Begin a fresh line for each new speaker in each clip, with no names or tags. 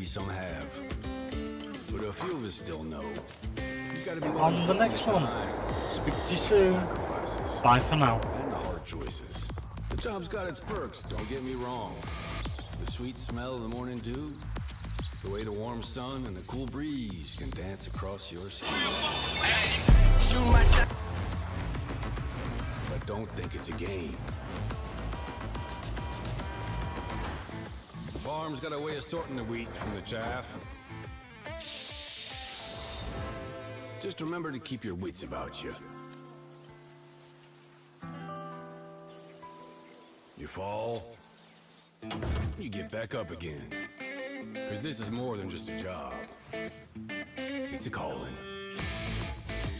maybe some have. But a few of us still know. You gotta be
On the next one. Speak to you soon. Bye for now.
And the hard choices. The job's got its perks, don't get me wrong. The sweet smell of the morning dew, the way the warm sun and the cool breeze can dance across your skin. Shoot my shot. But don't think it's a game. The farm's got a way of sorting the wheat from the chaff. Just remember to keep your wits about you. You fall, you get back up again. Because this is more than just a job. It's a calling.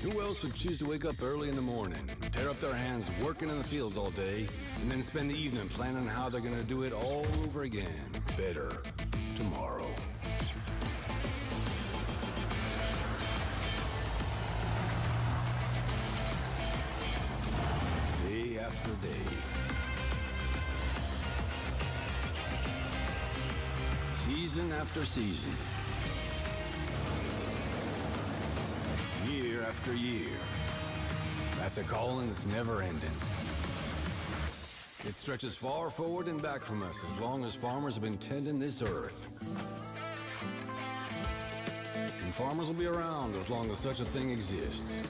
Who else would choose to wake up early in the morning, tear up their hands working in the fields all day, and then spend the evening planning how they're gonna do it all over again, better, tomorrow? Day after day. Season after season. Year after year. That's a calling that's never ending. It stretches far forward and back from us as long as farmers have been tending this earth. And farmers will be around as long as such a thing exists.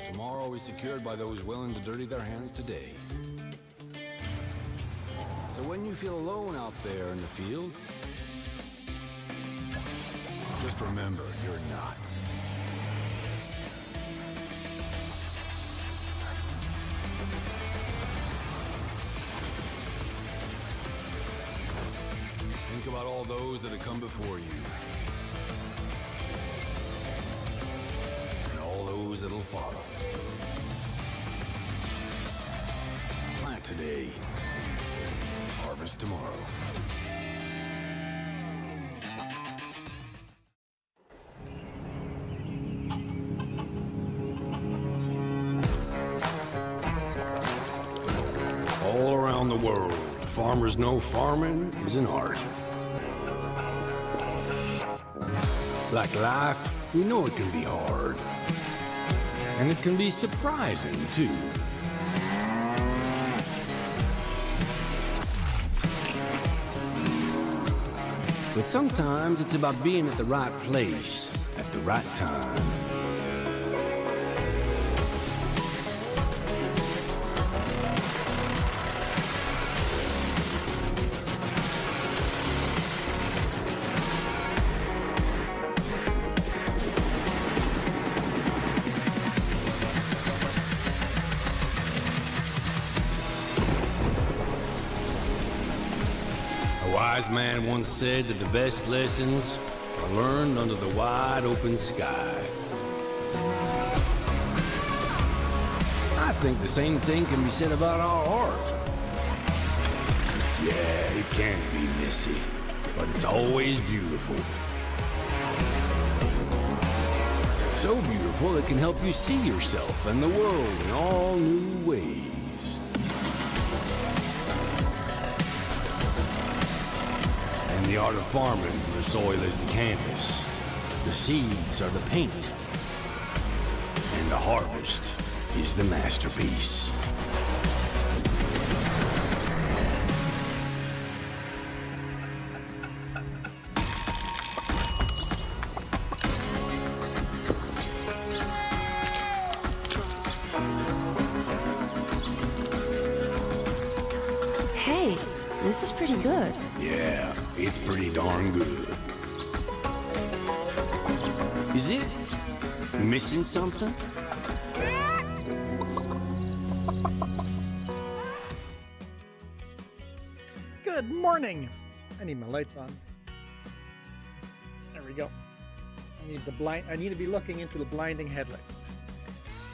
Tomorrow is secured by those willing to dirty their hands today. So when you feel alone out there in the field, just remember, you're not. Think about all those that have come before you. And all those that'll follow. Plant today. Harvest tomorrow. All around the world, farmers know farming is an art. Like life, we know it can be hard. And it can be surprising, too. But sometimes it's about being at the right place at the right time. A wise man once said that the best lessons are learned under the wide open sky. I think the same thing can be said about our art. Yeah, it can be messy, but it's always beautiful. So beautiful it can help you see yourself and the world in all new ways. In the art of farming, the soil is the canvas, the seeds are the paint, and the harvest is the masterpiece.
Hey, this is pretty good.
Yeah, it's pretty darn good. Is it missing something?
Good morning. I need my lights on. There we go. I need to be looking into the blinding headlights.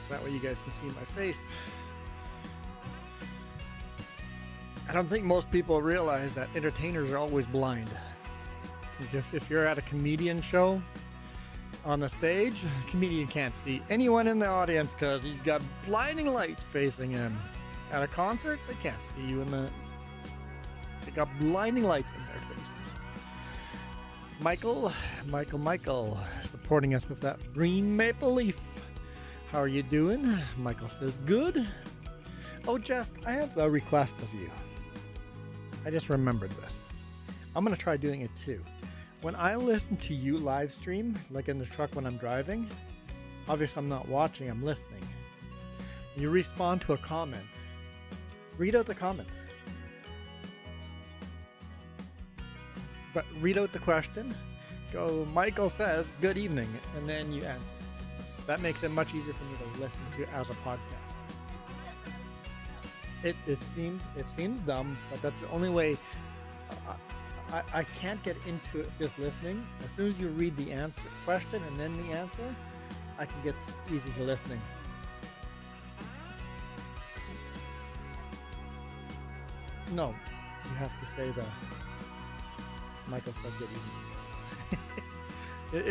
That way you guys can see my face. I don't think most people realize that entertainers are always blind. If you're at a comedian show on the stage, a comedian can't see anyone in the audience because he's got blinding lights facing him. At a concert, they can't see you in the They got blinding lights in their faces. Michael, supporting us with that green maple leaf. How are you doing? Michael says, good. Oh, Jess, I have a request of you. I just remembered this. I'm going to try doing it too. When I listen to you live stream, like in the truck when I'm driving, obviously I'm not watching, I'm listening. You respond to a comment. Read out the comment. But read out the question. Go, Michael says, good evening, and then you answer. That makes it much easier for me to listen to as a podcast. It seems dumb, but that's the only way. I can't get into it just listening. As soon as you read the answer question and then the answer, I can get easy to listening. No, you have to say the Michael says good evening.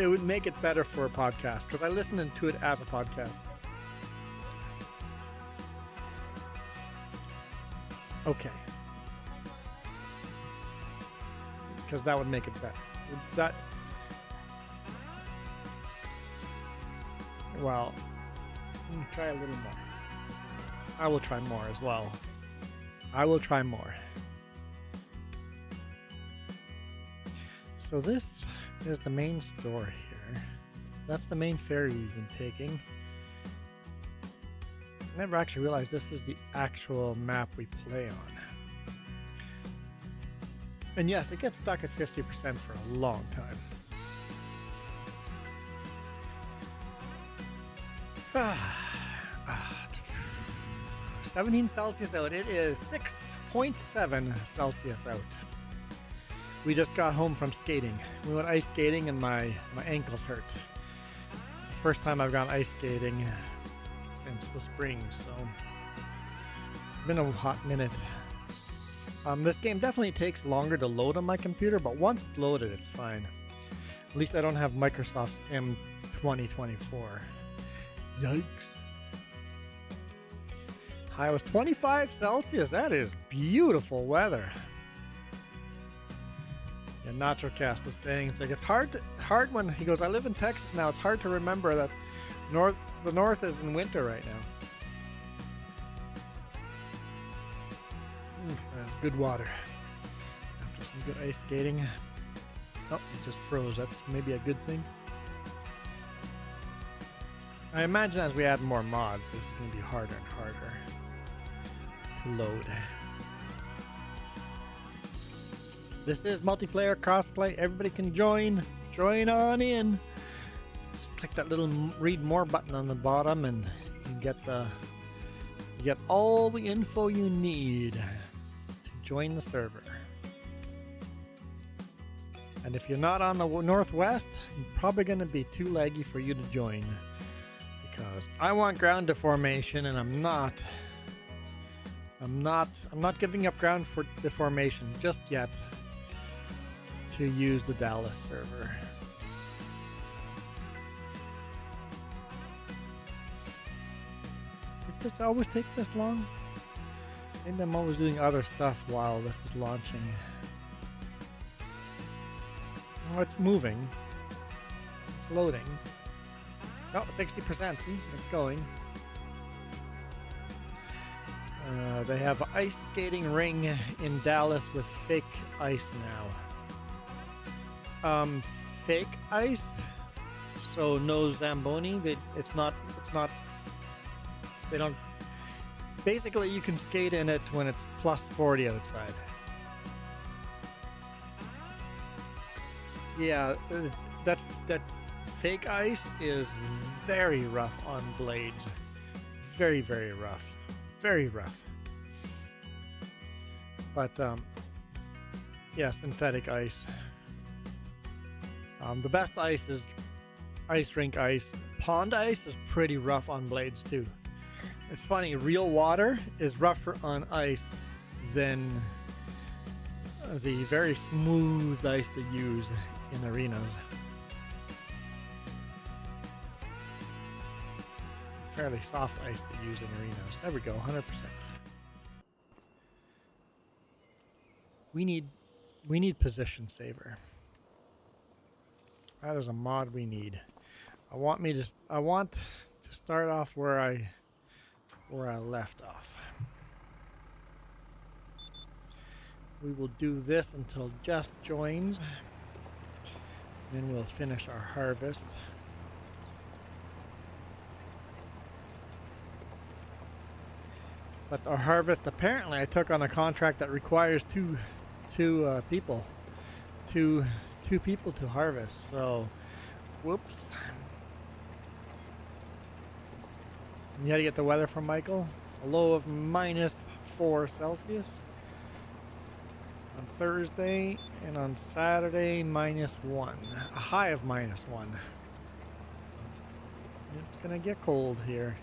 It would make it better for a podcast because I listen to it as a podcast. Okay. Because that would make it better. Well, try a little more. I will try more as well. I will try more. So this is the main store here. That's the main ferry we've been taking. I never actually realized this is the actual map we play on. And yes, it gets stuck at 50% for a long time. 17 Celsius out. It is 6.7 Celsius out. We just got home from skating. We went ice skating and my ankles hurt. It's the first time I've gone ice skating since the spring, so it's been a hot minute. This game definitely takes longer to load on my computer, but once it's loaded, it's fine. At least I don't have Microsoft Sim 2024. Yikes. High was 25 Celsius. That is beautiful weather. Yeah, NachoCast was saying, it's like it's hard when he goes, I live in Texas now. It's hard to remember that the north is in winter right now. Good water. After some good ice skating. Oh, it just froze. That's maybe a good thing. I imagine as we add more mods, this is going to be harder and harder to load. This is multiplayer crossplay. Everybody can join. Join on in. Just click that little read more button on the bottom and you get all the info you need to join the server. And if you're not on the Northwest, you're probably going to be too laggy for you to join. Because I want ground deformation and I'm not giving up ground for deformation just yet to use the Dallas server. Did this always take this long? Maybe I'm always doing other stuff while this is launching. Oh, it's moving. It's loading. Oh, 60%. See? It's going. They have an ice skating ring in Dallas with fake ice now. Fake ice? So no Zamboni? They don't... Basically, you can skate in it when it's plus 40 outside. Yeah, that fake ice is very rough on blades. Very, very rough. Very rough. But, yeah, synthetic ice. The best ice is ice rink ice. Pond ice is pretty rough on blades, too. It's funny, real water is rougher on ice than the very smooth ice to use in arenas. Fairly soft ice to use in arenas. There we go, 100%. We need position saver. That is a mod we need. I want to start off where I left off. We will do this until Jess joins. Then we'll finish our harvest. But our harvest, apparently I took on a contract that requires two people to harvest. So, whoops. You gotta get the weather from Michael. A low of -4 Celsius on Thursday, and on Saturday -1. A high of -1. It's gonna get cold here.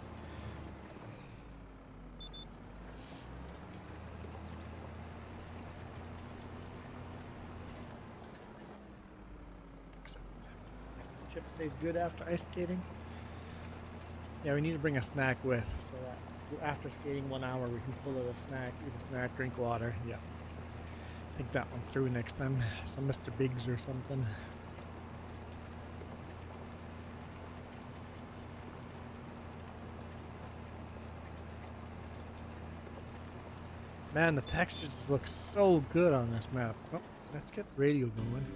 Chip stays good after ice skating. Yeah, we need to bring a snack with, so that after skating 1 hour, we can pull out a snack, eat a snack, drink water. Yeah. Think that one through next time. Some Mr. Biggs or something. Man, the textures look so good on this map. Oh, let's get radio going.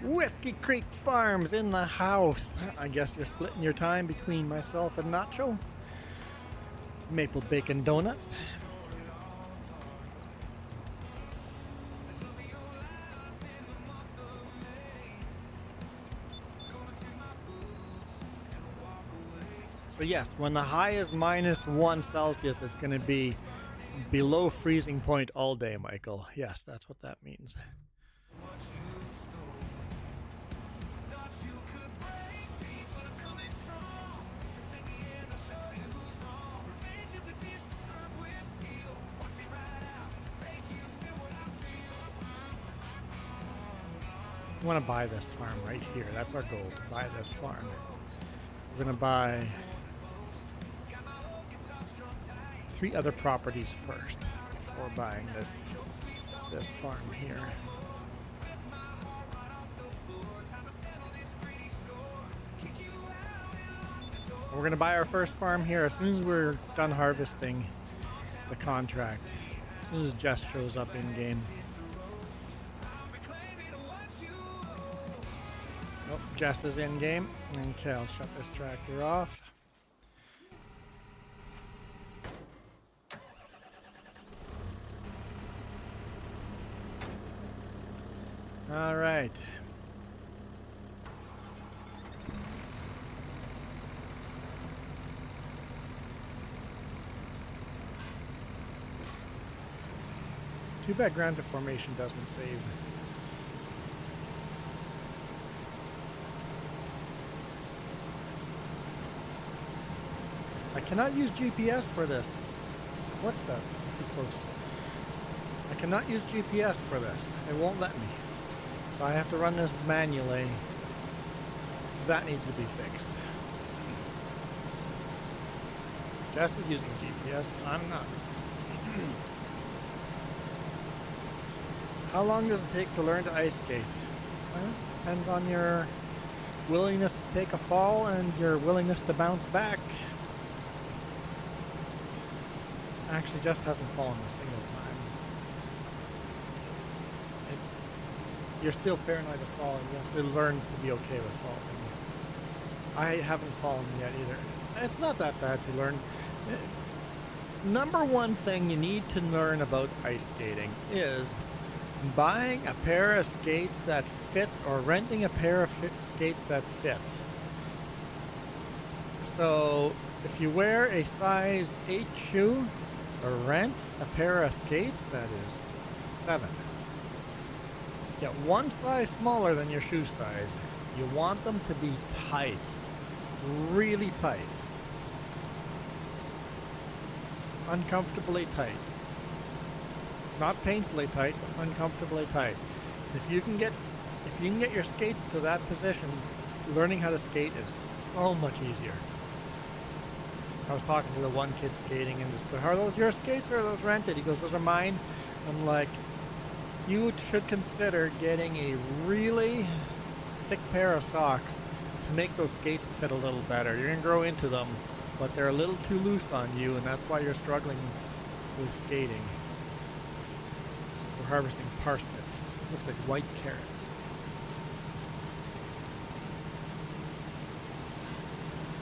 Whiskey Creek Farms in the house. I guess you're splitting your time between myself and Nacho. Maple Bacon Donuts. So yes, when the high is -1 Celsius, it's going to be below freezing point all day, Michael. Yes, that's what that means. We want to buy this farm right here. That's our goal, to buy this farm. We're going to buy 3 other properties first before buying this farm here. We're going to buy our first farm here as soon as we're done harvesting the contract. As soon as Jess shows up in game. Oh, Jess is in game. Okay, I'll shut this tractor off. All right. Too bad Granta Formation doesn't save. I cannot use GPS for this. What the? Too close. I cannot use GPS for this. It won't let me. So I have to run this manually. That needs to be fixed. Jess is using GPS. I'm not. How long does it take to learn to ice skate? Well, depends on your willingness to take a fall and your willingness to bounce back. Actually, Jess hasn't fallen a single time. You're still paranoid of falling. You have to learn to be okay with falling. I haven't fallen yet either. It's not that bad to learn. Number one thing you need to learn about ice skating is buying a pair of skates that fits or renting a pair of skates that fit. So if you wear a size 8 shoe, or rent a pair of skates that is 7. Get one size smaller than your shoe size. You want them to be tight. really tight. Uncomfortably tight. Not painfully tight, but uncomfortably tight. If you can get your skates to that position, learning how to skate is so much easier. I was talking to the one kid skating and just go, "Are those your skates or are those rented?" He goes, "Those are mine." I'm like, you should consider getting a really thick pair of socks to make those skates fit a little better. You're gonna grow into them, but they're a little too loose on you, and that's why you're struggling with skating. We're harvesting parsnips. Looks like white carrots.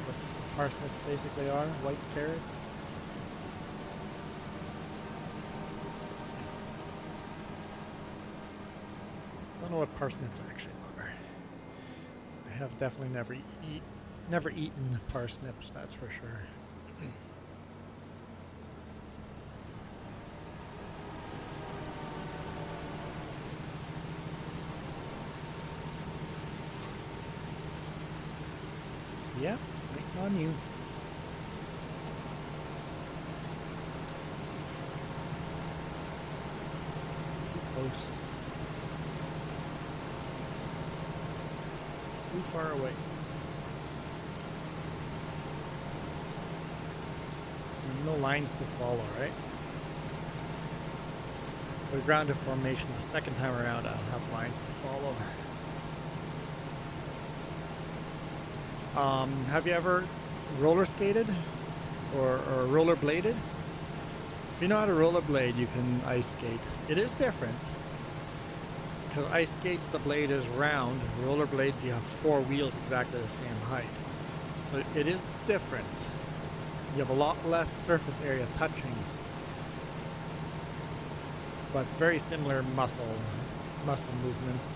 What parsnips basically are, white carrots. Don't know what parsnips actually are. I have definitely never eaten parsnips, that's for sure. Yep, waiting on you. Too close. Too far away. No lines to follow, right? For grounded formation, the second time around, I'll have lines to follow. Have you ever roller skated or roller bladed? If you know how to rollerblade, you can ice skate. It is different because ice skates, the blade is round. Rollerblades, you have 4 wheels exactly the same height, so it is different. You have a lot less surface area touching, but very similar muscle movements.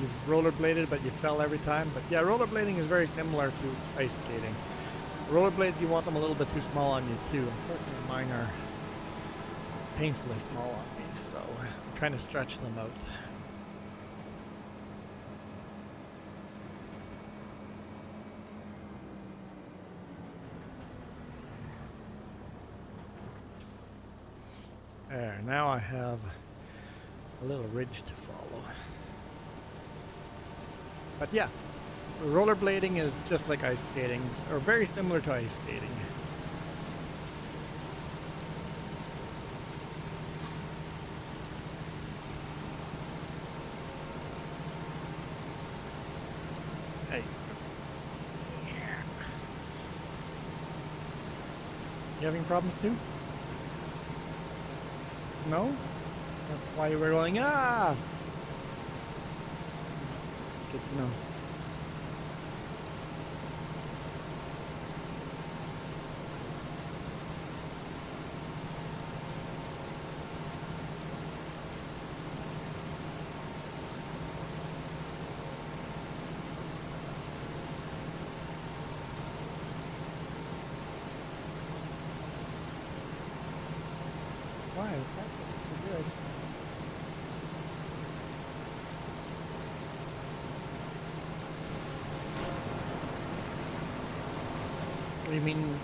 You've rollerbladed, but you fell every time. But yeah, rollerblading is very similar to ice skating. Rollerblades, you want them a little bit too small on you too. Unfortunately, mine are painfully small on me, so I'm trying to stretch them out. There, now I have a little ridge to follow. But yeah, rollerblading is just like ice skating, or very similar to ice skating. Hey. You having problems too? No? That's why you were going, ah! Good to know. Why? That's good. What do you mean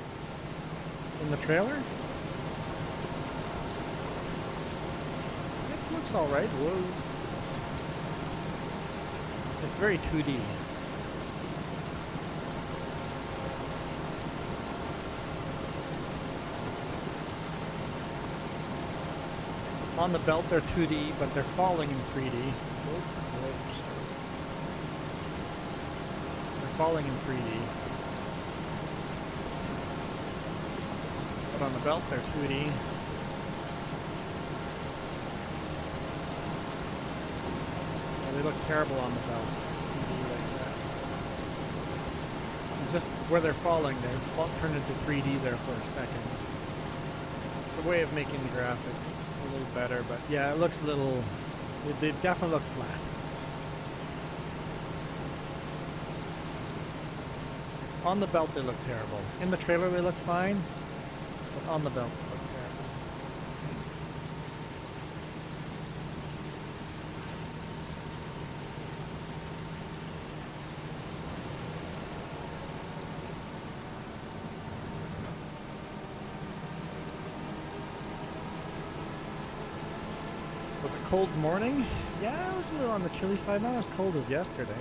in the trailer? It looks alright. Whoa. It's very 2D. On the belt they're 2D, but they're falling in 3D. They're falling in 3D. But on the belt they're 2D. Yeah, they look terrible on the belt. 2D like that. And just where they're falling, they turn into 3D there for a second. It's a way of making the graphics a little better, but yeah, it looks a little... They definitely look flat. On the belt, they look terrible. In the trailer, they look fine, but on the belt, they look terrible. Was it cold morning? Yeah, it was a little on the chilly side. Not as cold as yesterday.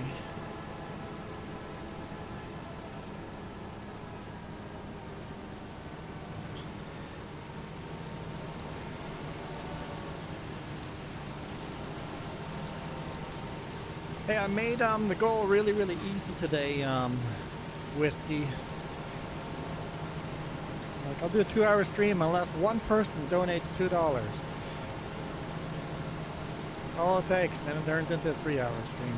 Hey, I made the goal really, really easy today, Whiskey. Like, I'll do a 2-hour stream unless one person donates $2. That's all it takes, then it turns into a 3-hour stream.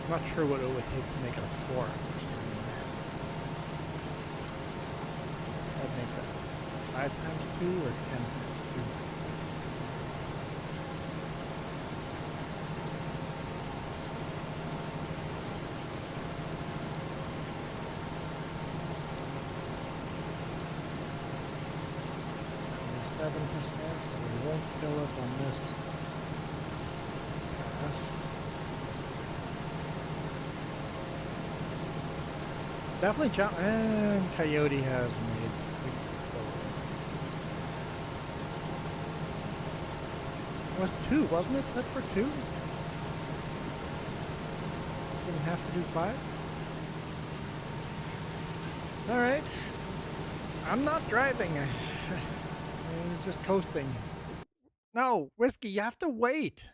I'm not sure what it would take to make it a 4-hour stream. I'd make that 5 times 2 or 10 times 2. %, so we won't fill up on this pass. Definitely jump, and Coyote has made big goal. It was 2, wasn't it? Set for 2? Didn't have to do 5? Alright. I'm not driving. I'm just coasting. No, Whiskey, you have to wait.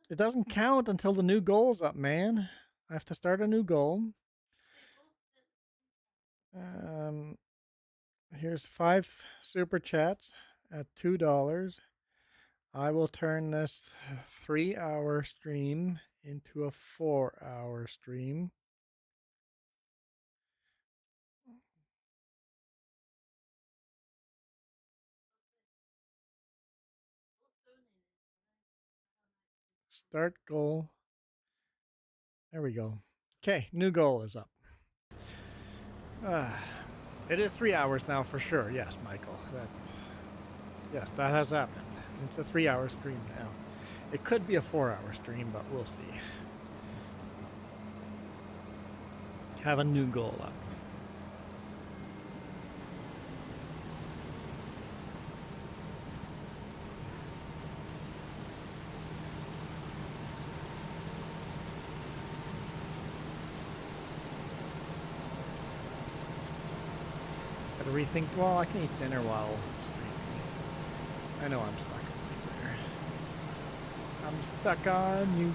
It doesn't count until the new goal's up, man. I have to start a new goal. Here's 5 super chats at $2. I will turn this 3-hour stream into a 4-hour stream. Start goal. There we go. Okay, new goal is up. It is 3 hours now for sure. Yes, Michael. Yes, that has happened. It's a 3-hour stream now. It could be a 4-hour stream, but we'll see. Have a new goal up. Gotta rethink. Well, I can eat dinner while streaming. I know I'm stuck on there. I'm stuck on you.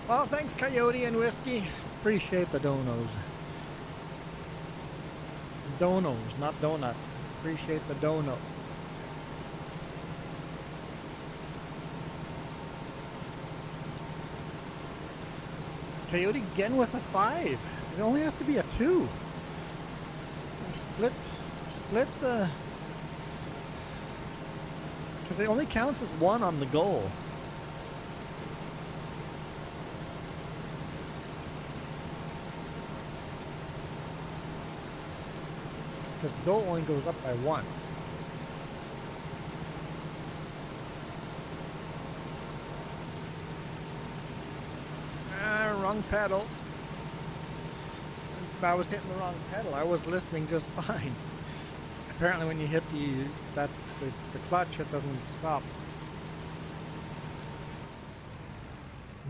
Well, thanks, Coyote and Whiskey. Appreciate the donos. Donos, not donuts. Appreciate the dono. Coyote again with a 5. It only has to be a 2. Split the... Because it only counts as 1 on the goal. Because goal only goes up by 1. Wrong pedal. I was hitting the wrong pedal. I was listening just fine. Apparently when you hit the clutch, it doesn't stop.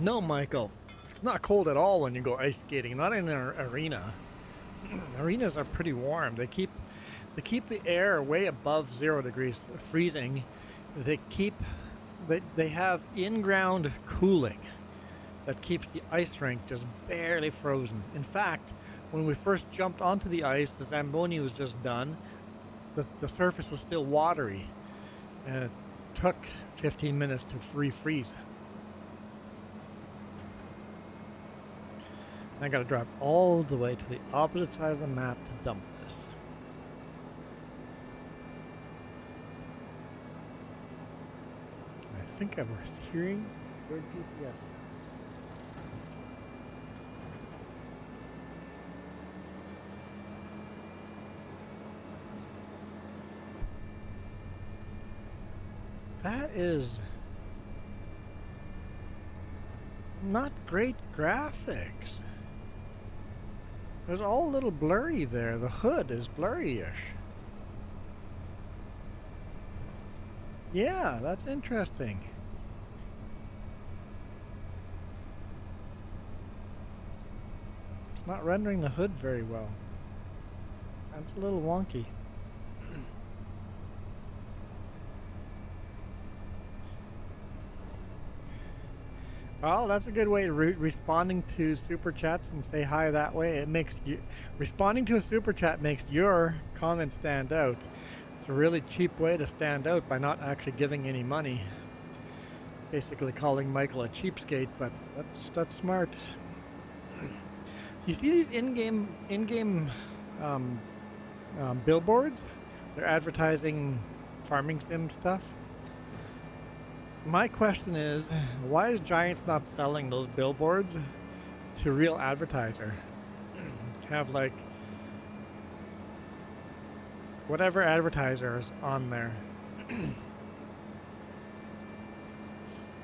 No, Michael. It's not cold at all when you go ice skating. Not in an arena. Arenas are pretty warm. They keep the air way above 0 degrees, freezing. They have in-ground cooling that keeps the ice rink just barely frozen. In fact, when we first jumped onto the ice, the Zamboni was just done. The surface was still watery, and it took 15 minutes to refreeze. I gotta drive all the way to the opposite side of the map to dump this. I think I was hearing your GPS. That is not great graphics. It's all a little blurry there. The hood is blurry-ish. Yeah, that's interesting. It's not rendering the hood very well. That's a little wonky. Well, that's a good way to responding to super chats and say hi that way. It makes you responding to a super chat makes your comment stand out. It's a really cheap way to stand out by not actually giving any money. Basically calling Michael a cheapskate, but that's smart. You see these in-game billboards? They're advertising farming sim stuff. My question is, why is Giants not selling those billboards to real advertiser? Have like whatever advertisers on there.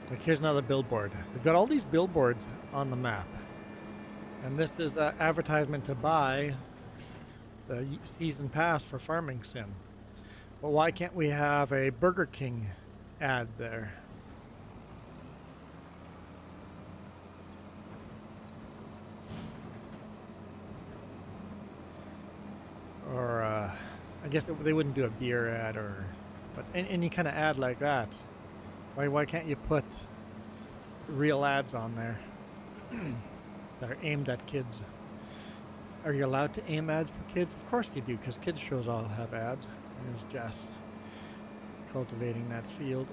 Like here's another billboard. They've got all these billboards on the map. And this is an advertisement to buy the season pass for Farming Sim. But why can't we have a Burger King ad there? Or I guess they wouldn't do a beer ad, but any kind of ad like that. Why can't you put real ads on there that are aimed at kids? Are you allowed to aim ads for kids? Of course you do, because kids shows all have ads. There's Jess cultivating that field.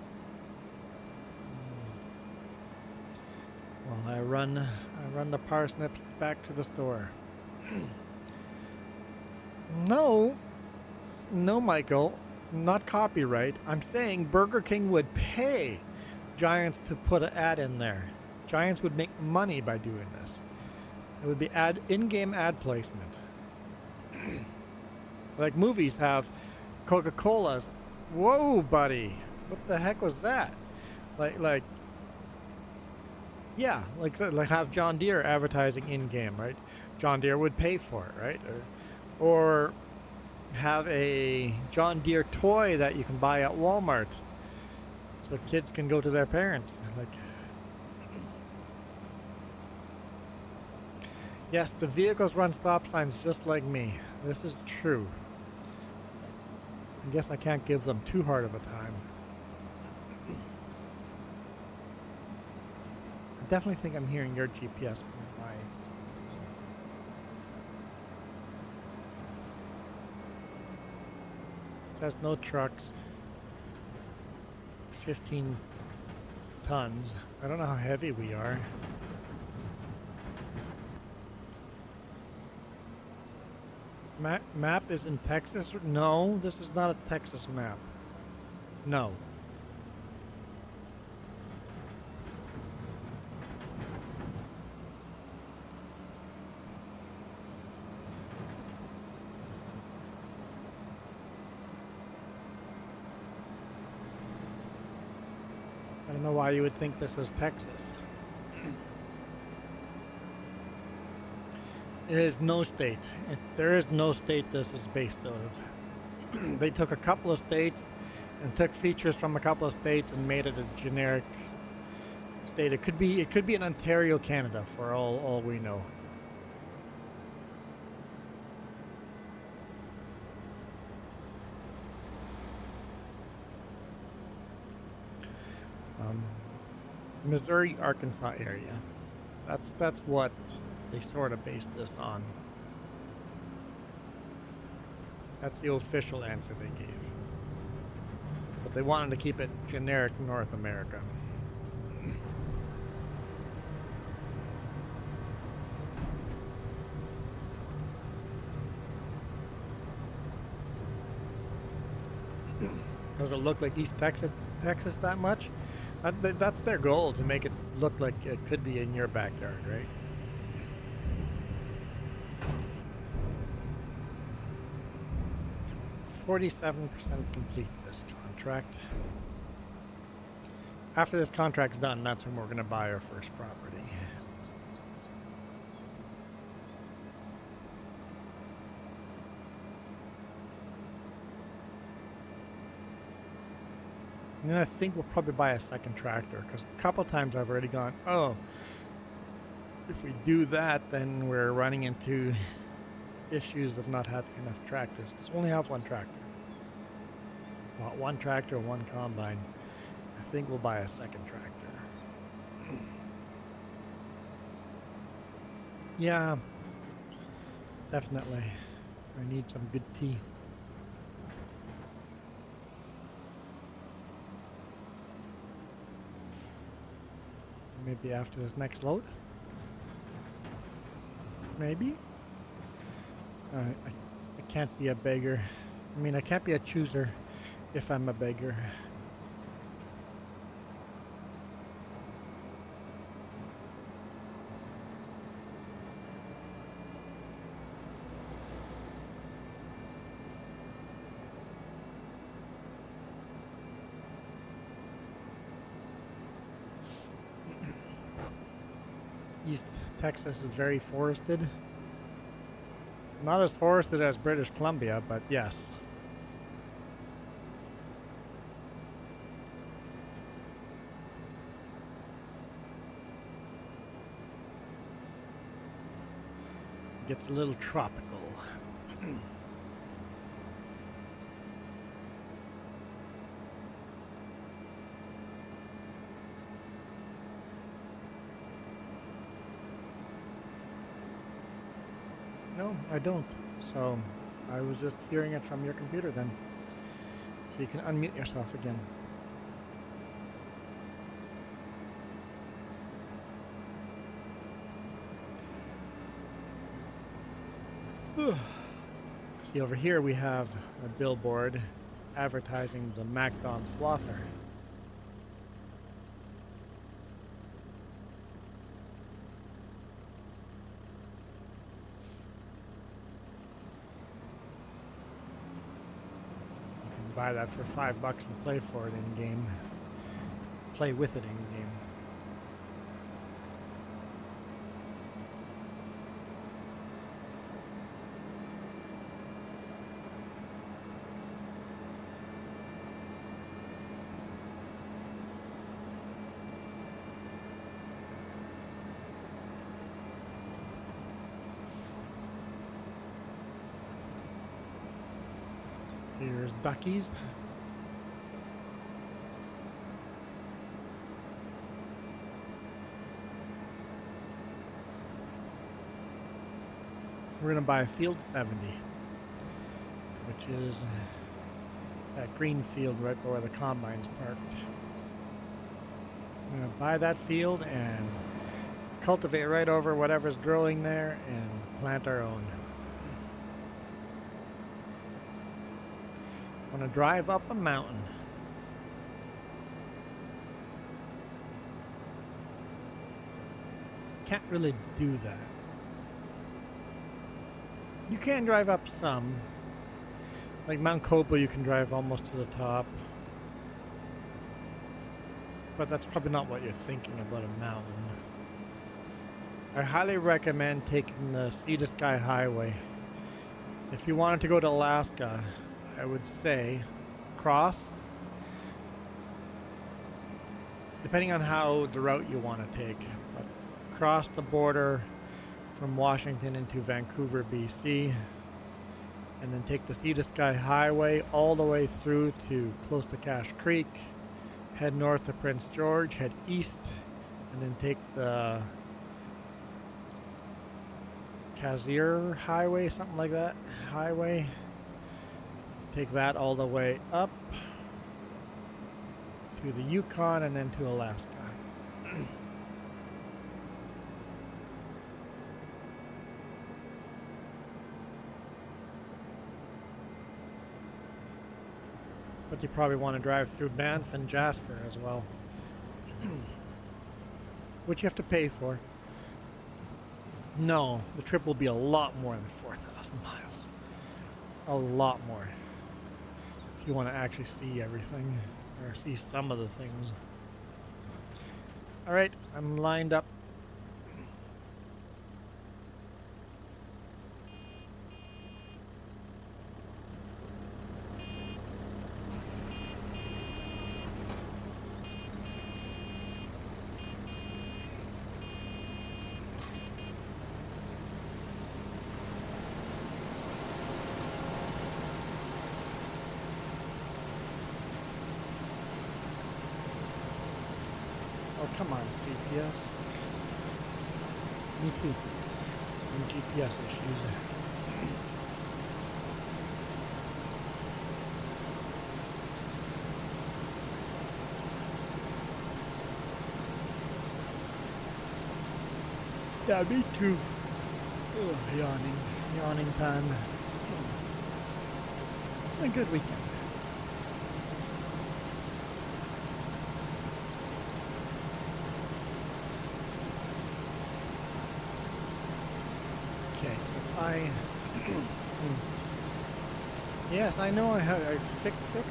While I run the parsnips back to the store. No, Michael, not copyright. I'm saying Burger King would pay Giants to put an ad in there. Giants would make money by doing this. It would be in-game ad placement. Like movies have Coca-Cola's. Whoa, buddy! What the heck was that? Like have John Deere advertising in-game, right? John Deere would pay for it, right? Or have a John Deere toy that you can buy at Walmart so kids can go to their parents. Like, yes, the vehicles run stop signs just like me. This is true. I guess I can't give them too hard of a time. I definitely think I'm hearing your GPS. Has no trucks. 15 tons. I don't know how heavy we are. Map is in Texas? No, this is not a Texas map. No. I don't know why you would think this was Texas. It is no state. There is no state this is based out of. They took a couple of states and took features from a couple of states and made it a generic state. It could be in Ontario, Canada, for all we know. Missouri, Arkansas area. That's what they sort of based this on. That's the official answer they gave. but they wanted to keep it generic North America. Does it look like East Texas that much? That's their goal, to make it look like it could be in your backyard, right? .47% complete this contract. After this contract's done, that's when we're going to buy our first property. And then I think we'll probably buy a second tractor, because a couple times I've already gone, oh, if we do that, then we're running into issues of not having enough tractors, because we only have one tractor. Bought one tractor, one combine. I think we'll buy a second tractor. Yeah, definitely. I need some good tea. Maybe after this next load? Maybe? I can't be a beggar. I mean, I can't be a chooser if I'm a beggar. East Texas is very forested. Not as forested as British Columbia, but yes. It gets a little tropical. No, I don't. So I was just hearing it from your computer then. So you can unmute yourself again. See, over here we have a billboard advertising the MacDon Swather. Buy that for $5 and play for it in game. Play with it in game. Here's Duckies. We're going to buy a field 70, which is that green field right where the combine's parked. We're going to buy that field and cultivate right over whatever's growing there and plant our own. I'm going to drive up a mountain. Can't really do that. You can drive up some. Like Mount Copa, you can drive almost to the top. But that's probably not what you're thinking about a mountain. I highly recommend taking the Sea to Sky Highway. If you wanted to go to Alaska, I would say cross, depending on how the route you want to take, but cross the border from Washington into Vancouver, BC, and then take the Sea to Sky Highway all the way through to close to Cache Creek, head north to Prince George, head east, and then take the Kazir Highway, something like that, highway. Take that all the way up to the Yukon and then to Alaska. But you probably want to drive through Banff and Jasper as well. Which you have to pay for. No, the trip will be a lot more than 4,000 miles. A lot more. If you want to actually see everything, or see some of the things. Alright, I'm lined up. Oh, come on, GPS. Me too. Some GPS issues. Yeah, me too. Oh, yawning time. It's been a good weekend. Okay, so if I... yes, I know I fix it.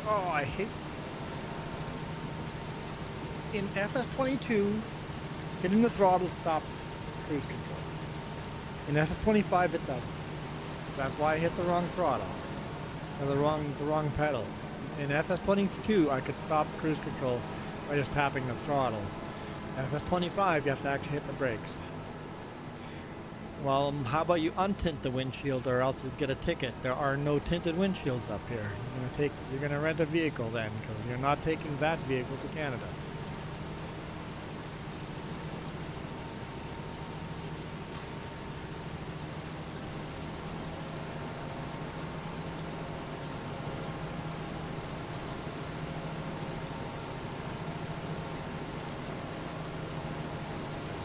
Oh, I hate... In FS22, hitting the throttle stops cruise control. In FS25, it doesn't. That's why I hit the wrong throttle. Or the wrong pedal. In FS22, I could stop cruise control by just tapping the throttle. FS25, you have to actually hit the brakes. Well, how about you untint the windshield or else you get a ticket? There are no tinted windshields up here. You're gonna rent a vehicle then, because you're not taking that vehicle to Canada.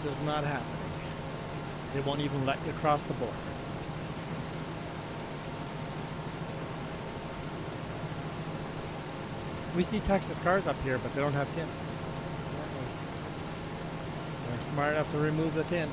This is not happening. They won't even let you cross the border. We see Texas cars up here, but they don't have tint. They're smart enough to remove the tint.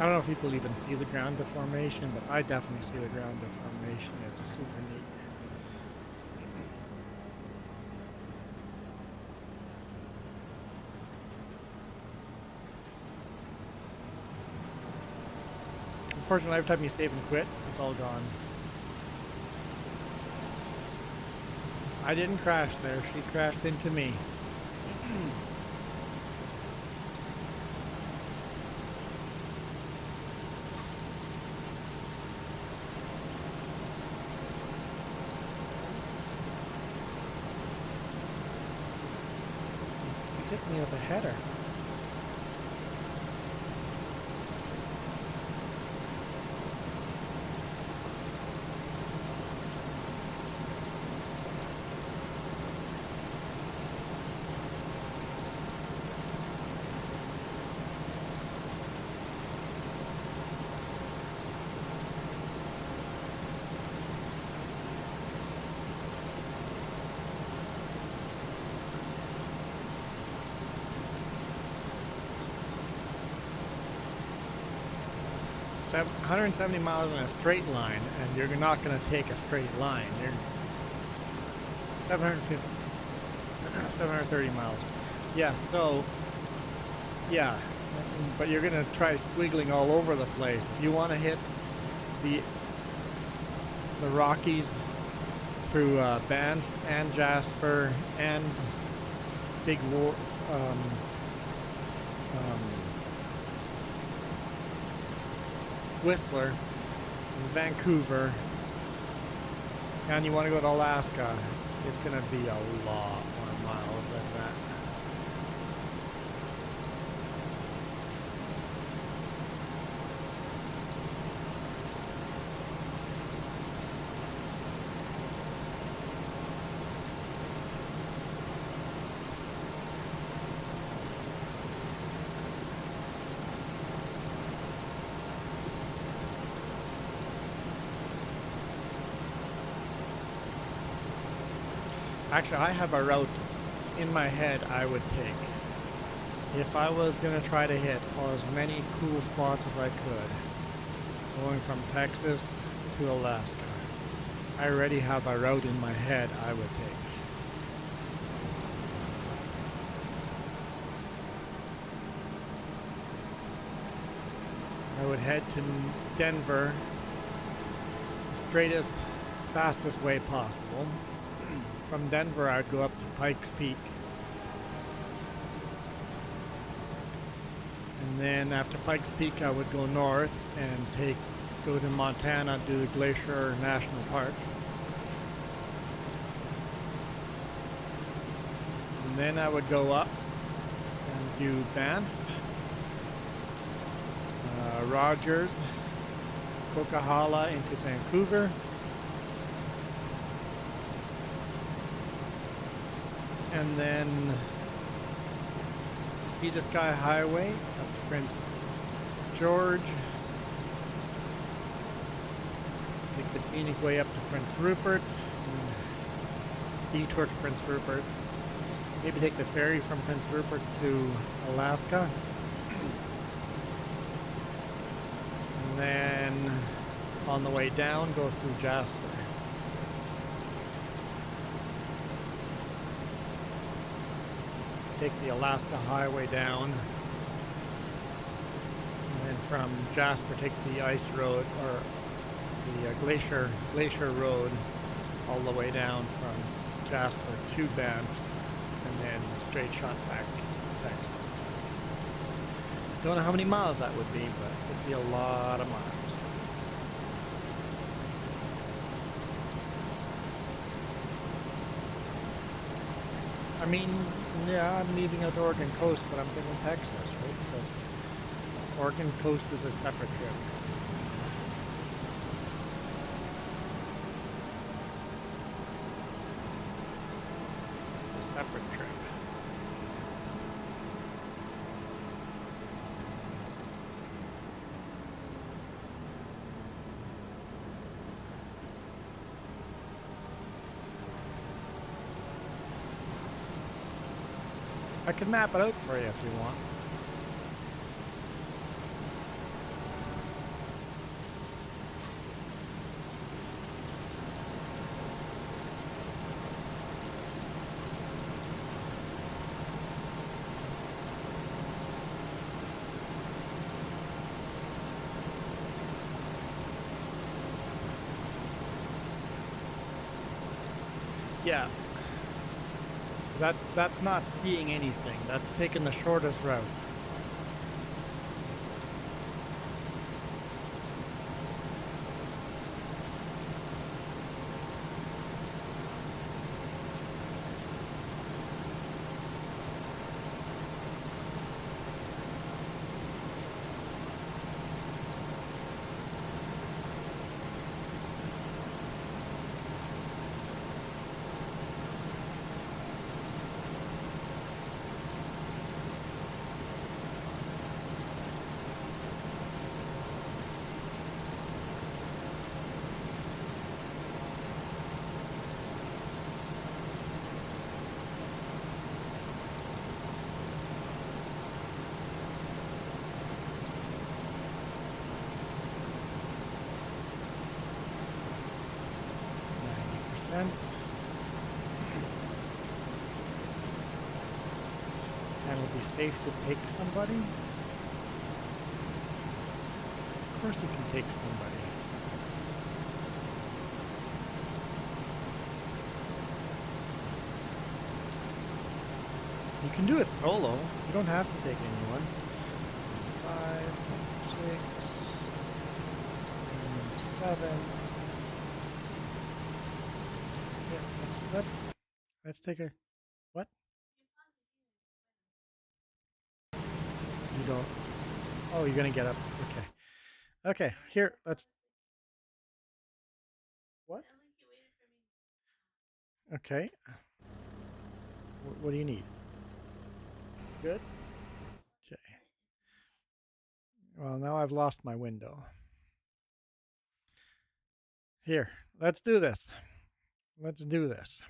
I don't know if people even see the ground deformation, but I definitely see the ground deformation. It's super neat. Unfortunately, every time you save and quit, it's all gone. I didn't crash there. She crashed into me. Hit me with a header. 170 miles in a straight line, and you're not going to take a straight line. You're 730 miles. Yeah, so, yeah, but you're going to try squiggling all over the place. If you want to hit the Rockies through Banff and Jasper and Big Whistler, Vancouver, and you want to go to Alaska, it's going to be a lot more miles than that. Actually, I have a route in my head I would take if I was going to try to hit as many cool spots as I could, going from Texas to Alaska. I already have a route in my head I would take. I would head to Denver the straightest, fastest way possible. From Denver, I'd go up to Pikes Peak. And then after Pikes Peak, I would go north and go to Montana, do Glacier National Park. And then I would go up and do Banff, Rogers, Coquihalla into Vancouver. And then Sea to Sky Highway up to Prince George. Take the scenic way up to Prince Rupert. Detour to Prince Rupert. Maybe take the ferry from Prince Rupert to Alaska. And then on the way down, go through Jasper. Take the Alaska Highway down, and then from Jasper take the ice road or the glacier road all the way down from Jasper to Banff, and then straight shot back to Texas. Don't know how many miles that would be, but it'd be a lot of miles. I mean, yeah, I'm leaving out the Oregon coast, but I'm thinking Texas, right? So Oregon coast is a separate trip. It's a separate trip. I can map it out for you if you want. Yeah. That's not seeing anything. That's taking the shortest route. descent. And it'll be safe to take somebody. Of course you can take somebody. You can do it solo. You don't have to take anyone. 5, 6, 7. Yeah, let's take a what? You don't. Oh, you're gonna get up. Okay. Okay. Here, let's. What? Okay. What do you need? Good. Okay. Well, now I've lost my window. Here, let's do this. Let's do this.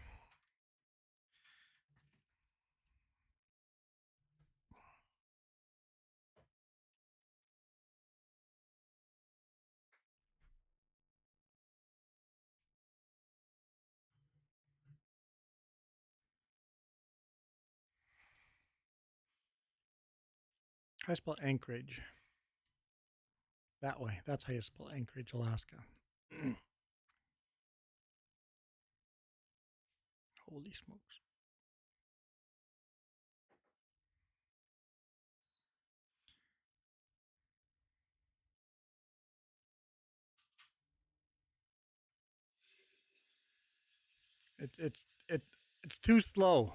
How do you spell Anchorage? That way. That's how you spell Anchorage, Alaska. Holy smokes. It's too slow.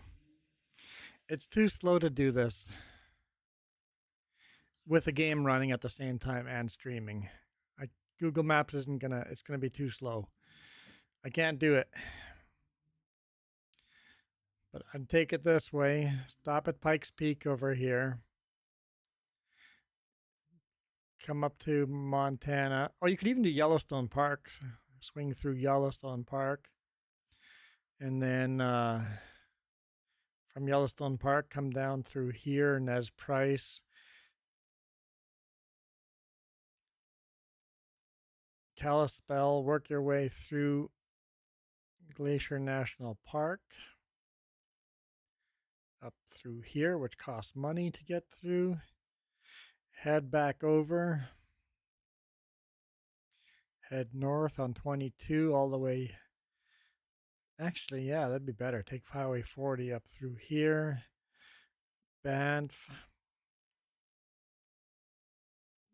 It's too slow to do this with a game running at the same time and streaming. Google Maps isn't gonna. It's gonna be too slow. I can't do it. But I'd take it this way. Stop at Pikes Peak over here. Come up to Montana. Or you could even do Yellowstone Park. Swing through Yellowstone Park. And then from Yellowstone Park, come down through here, Nez Price. Kalispell, work your way through Glacier National Park. Up through here, which costs money to get through. Head back over. Head north on 22 all the way. Actually, yeah, that'd be better. Take Highway 40 up through here. Banff.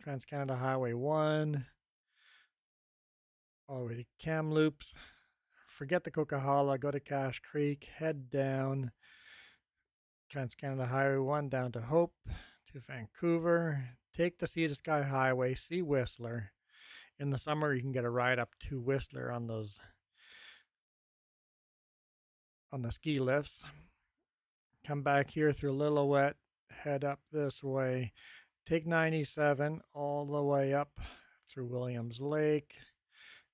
Trans-Canada Highway 1. All the way to Kamloops. Forget the Coquihalla. Go to Cache Creek. Head down. Trans-Canada Highway 1 down to Hope. To Vancouver. Take the Sea to Sky Highway. See Whistler. In the summer, you can get a ride up to Whistler on the ski lifts. Come back here through Lillooet, head up this way. Take 97 all the way up through Williams Lake,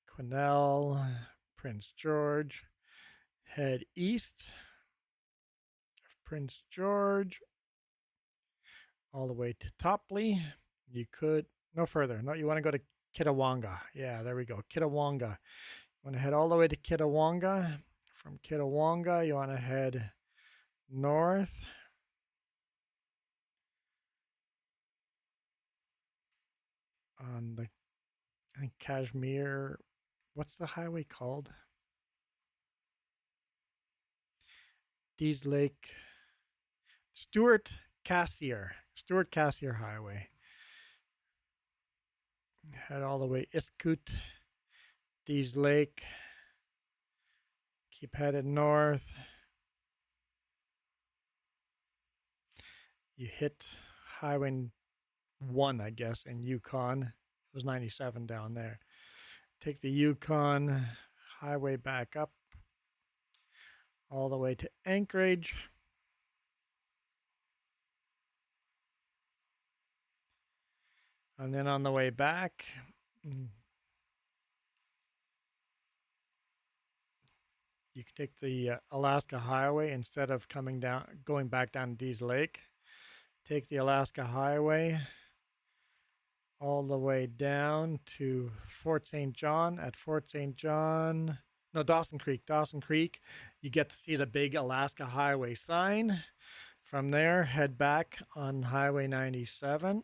Quesnel, Prince George. Head east of Prince George all the way to Topley. You could, no further. No, you want to go to Kittawanga. Yeah, there we go. Kittawanga. You want to head all the way to Kittawanga. From Kittawanga, you want to head north. On the, I think, Kashmir. What's the highway called? Dease Lake. Stewart Cassier Highway. Head all the way Iskut, Dease Lake. Keep headed north. You hit Highway 1, I guess, in Yukon. It was 97 down there. Take the Yukon Highway back up all the way to Anchorage. And then on the way back, you can take the Alaska Highway instead of going back down to Dease Lake. Take the Alaska Highway all the way down to Fort St. John. At Fort St. John, No, Dawson Creek. Dawson Creek, you get to see the big Alaska Highway sign. From there, head back on Highway 97.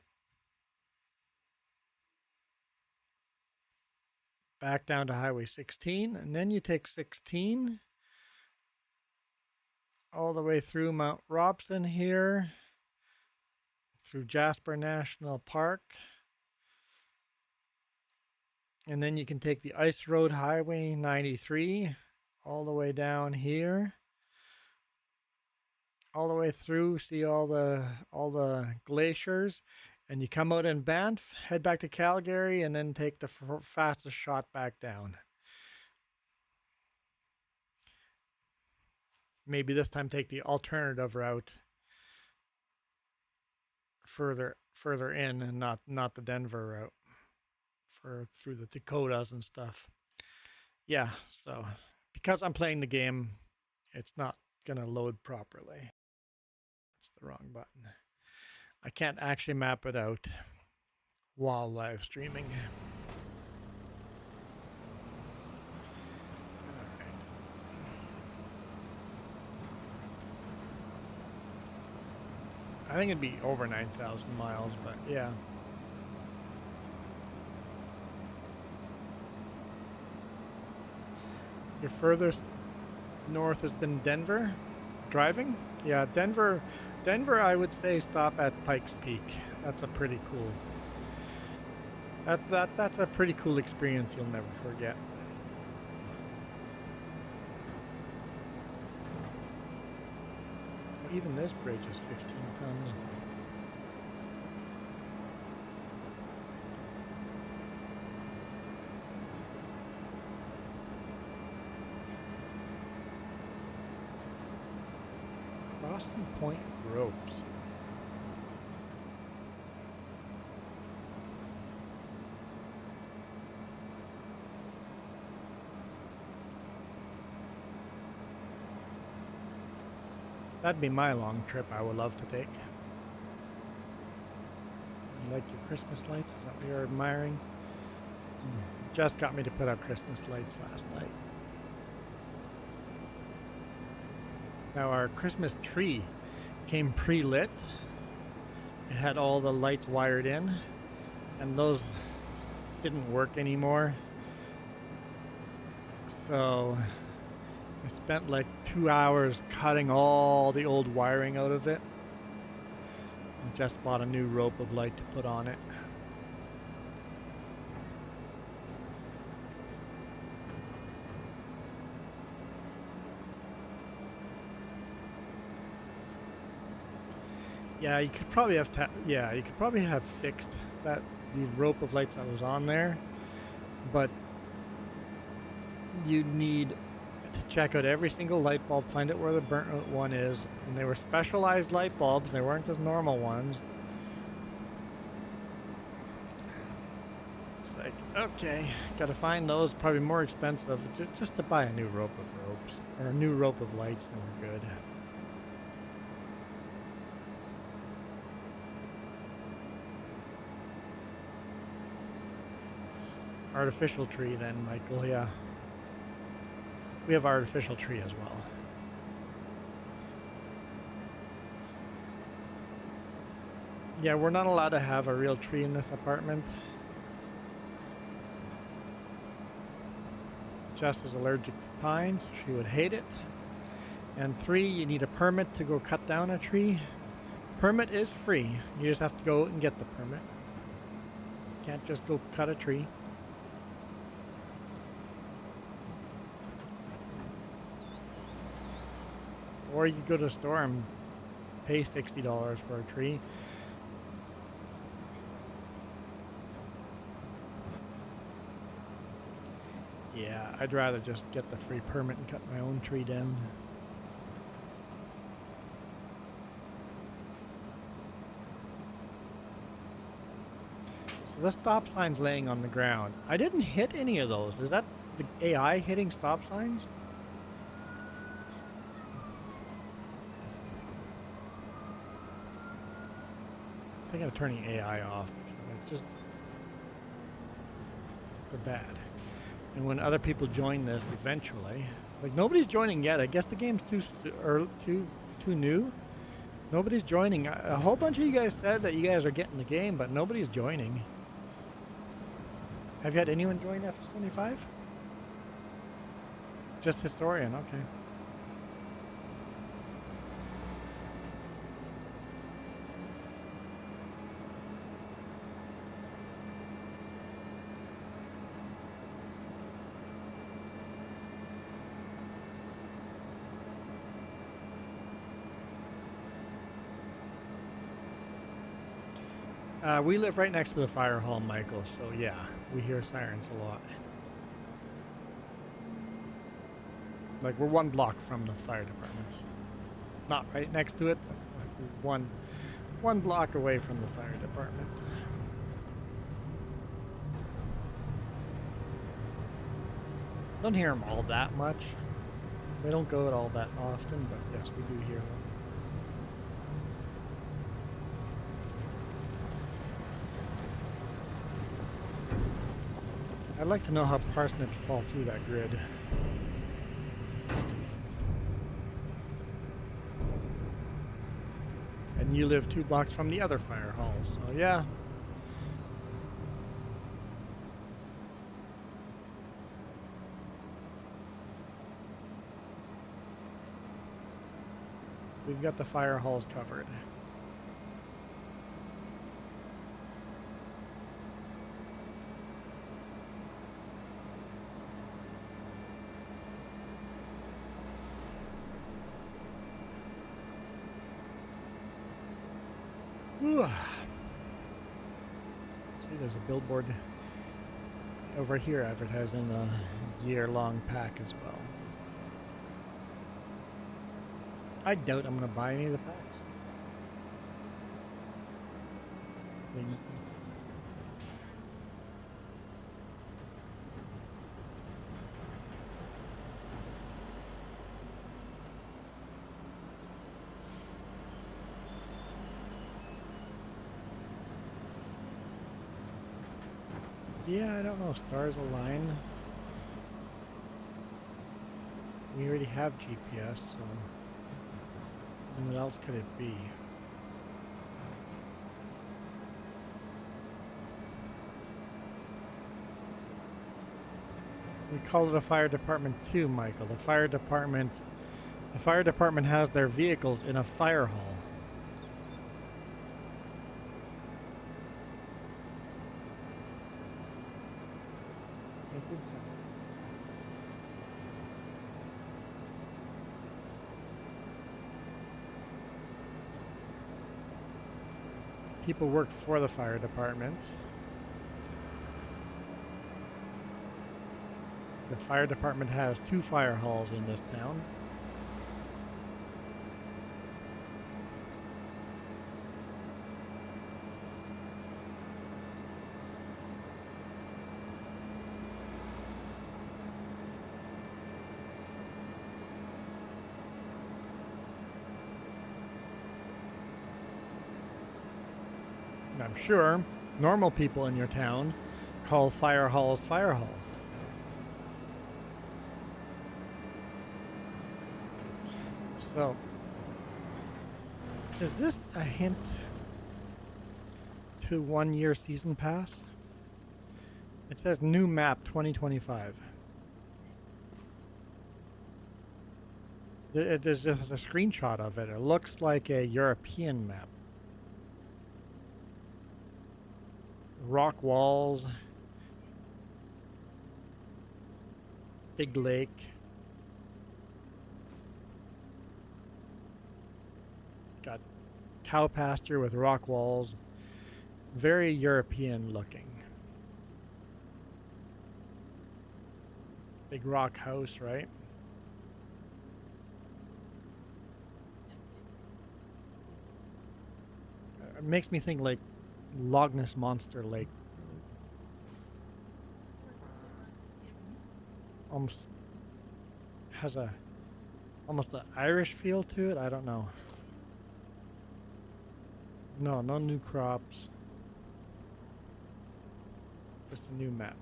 Back down to Highway 16, and then you take 16 all the way through Mount Robson here, through Jasper National Park. And then you can take the Ice Road Highway 93 all the way down here, all the way through, see all the glaciers, and you come out in Banff, head back to Calgary, and then take the fastest shot back down. Maybe this time take the alternative route further in, and not the Denver route through the Dakotas and stuff. Yeah, so because I'm playing the game, it's not gonna load properly. That's the wrong button. I can't actually map it out while live streaming. I think it'd be over 9,000 miles, but yeah. Your furthest north has been Denver? Driving? Yeah, Denver, I would say stop at Pikes Peak. That's a pretty cool. That's a pretty cool experience you'll never forget. Even this bridge is 15 tons. Crossing Point ropes. That'd be my long trip I would love to take. You like your Christmas lights? Is that what you're admiring? Just got me to put up Christmas lights last night. Now our Christmas tree came pre-lit. It had all the lights wired in, and those didn't work anymore. So I spent like 2 hours cutting all the old wiring out of it. And just bought a new rope of light to put on it. Yeah, you could probably have fixed the rope of lights that was on there, but you need to check out every single light bulb, find out where the burnt out one is, and they were specialized light bulbs. They weren't just normal ones. It's like, okay, gotta find those. Probably more expensive just to buy a new rope of ropes or a new rope of lights, and we're good. Artificial tree then, Michael, yeah. We have artificial tree as well. Yeah, we're not allowed to have a real tree in this apartment. Jess is allergic to pines, so she would hate it. And 3, you need a permit to go cut down a tree. Permit is free. You just have to go and get the permit. You can't just go cut a tree. Or you go to a store and pay $60 for a tree. Yeah, I'd rather just get the free permit and cut my own tree down. So the stop sign's laying on the ground. I didn't hit any of those. Is that the AI hitting stop signs? I think I'm turning AI off because it's just they're bad. And when other people join this eventually, like nobody's joining yet. I guess the game's too new. Nobody's joining. A whole bunch of you guys said that you guys are getting the game, but nobody's joining. Have you had anyone join FS25? Just Historian, okay. We live right next to the fire hall, Michael, so yeah, we hear sirens a lot. Like, we're one block from the fire department. Not right next to it, but like one block away from the fire department. Don't hear them all that much. They don't go out all that often, but yes, we do hear them. I'd like to know how parsnips fall through that grid. And you live 2 blocks from the other fire hall, so yeah. We've got the fire halls covered. Ooh. See, there's a billboard over here advertising a year-long pack as well. I doubt I'm going to buy any of the packs. Yeah, I don't know. Stars align. We already have GPS, so what else could it be? We call it a fire department too, Michael. The fire department has their vehicles in a fire hall. People work for the fire department. The fire department has 2 fire halls in this town. I'm sure normal people in your town call fire halls fire halls. So, is this a hint to 1-year season pass? It says new map 2025. There's just a screenshot of it. It looks like a European map. Rock walls, big lake. Got cow pasture with rock walls. Very European looking. Big rock house, right? It makes me think like Loch Ness Monster Lake. Almost has almost an Irish feel to it. I don't know. No new crops. Just a new map.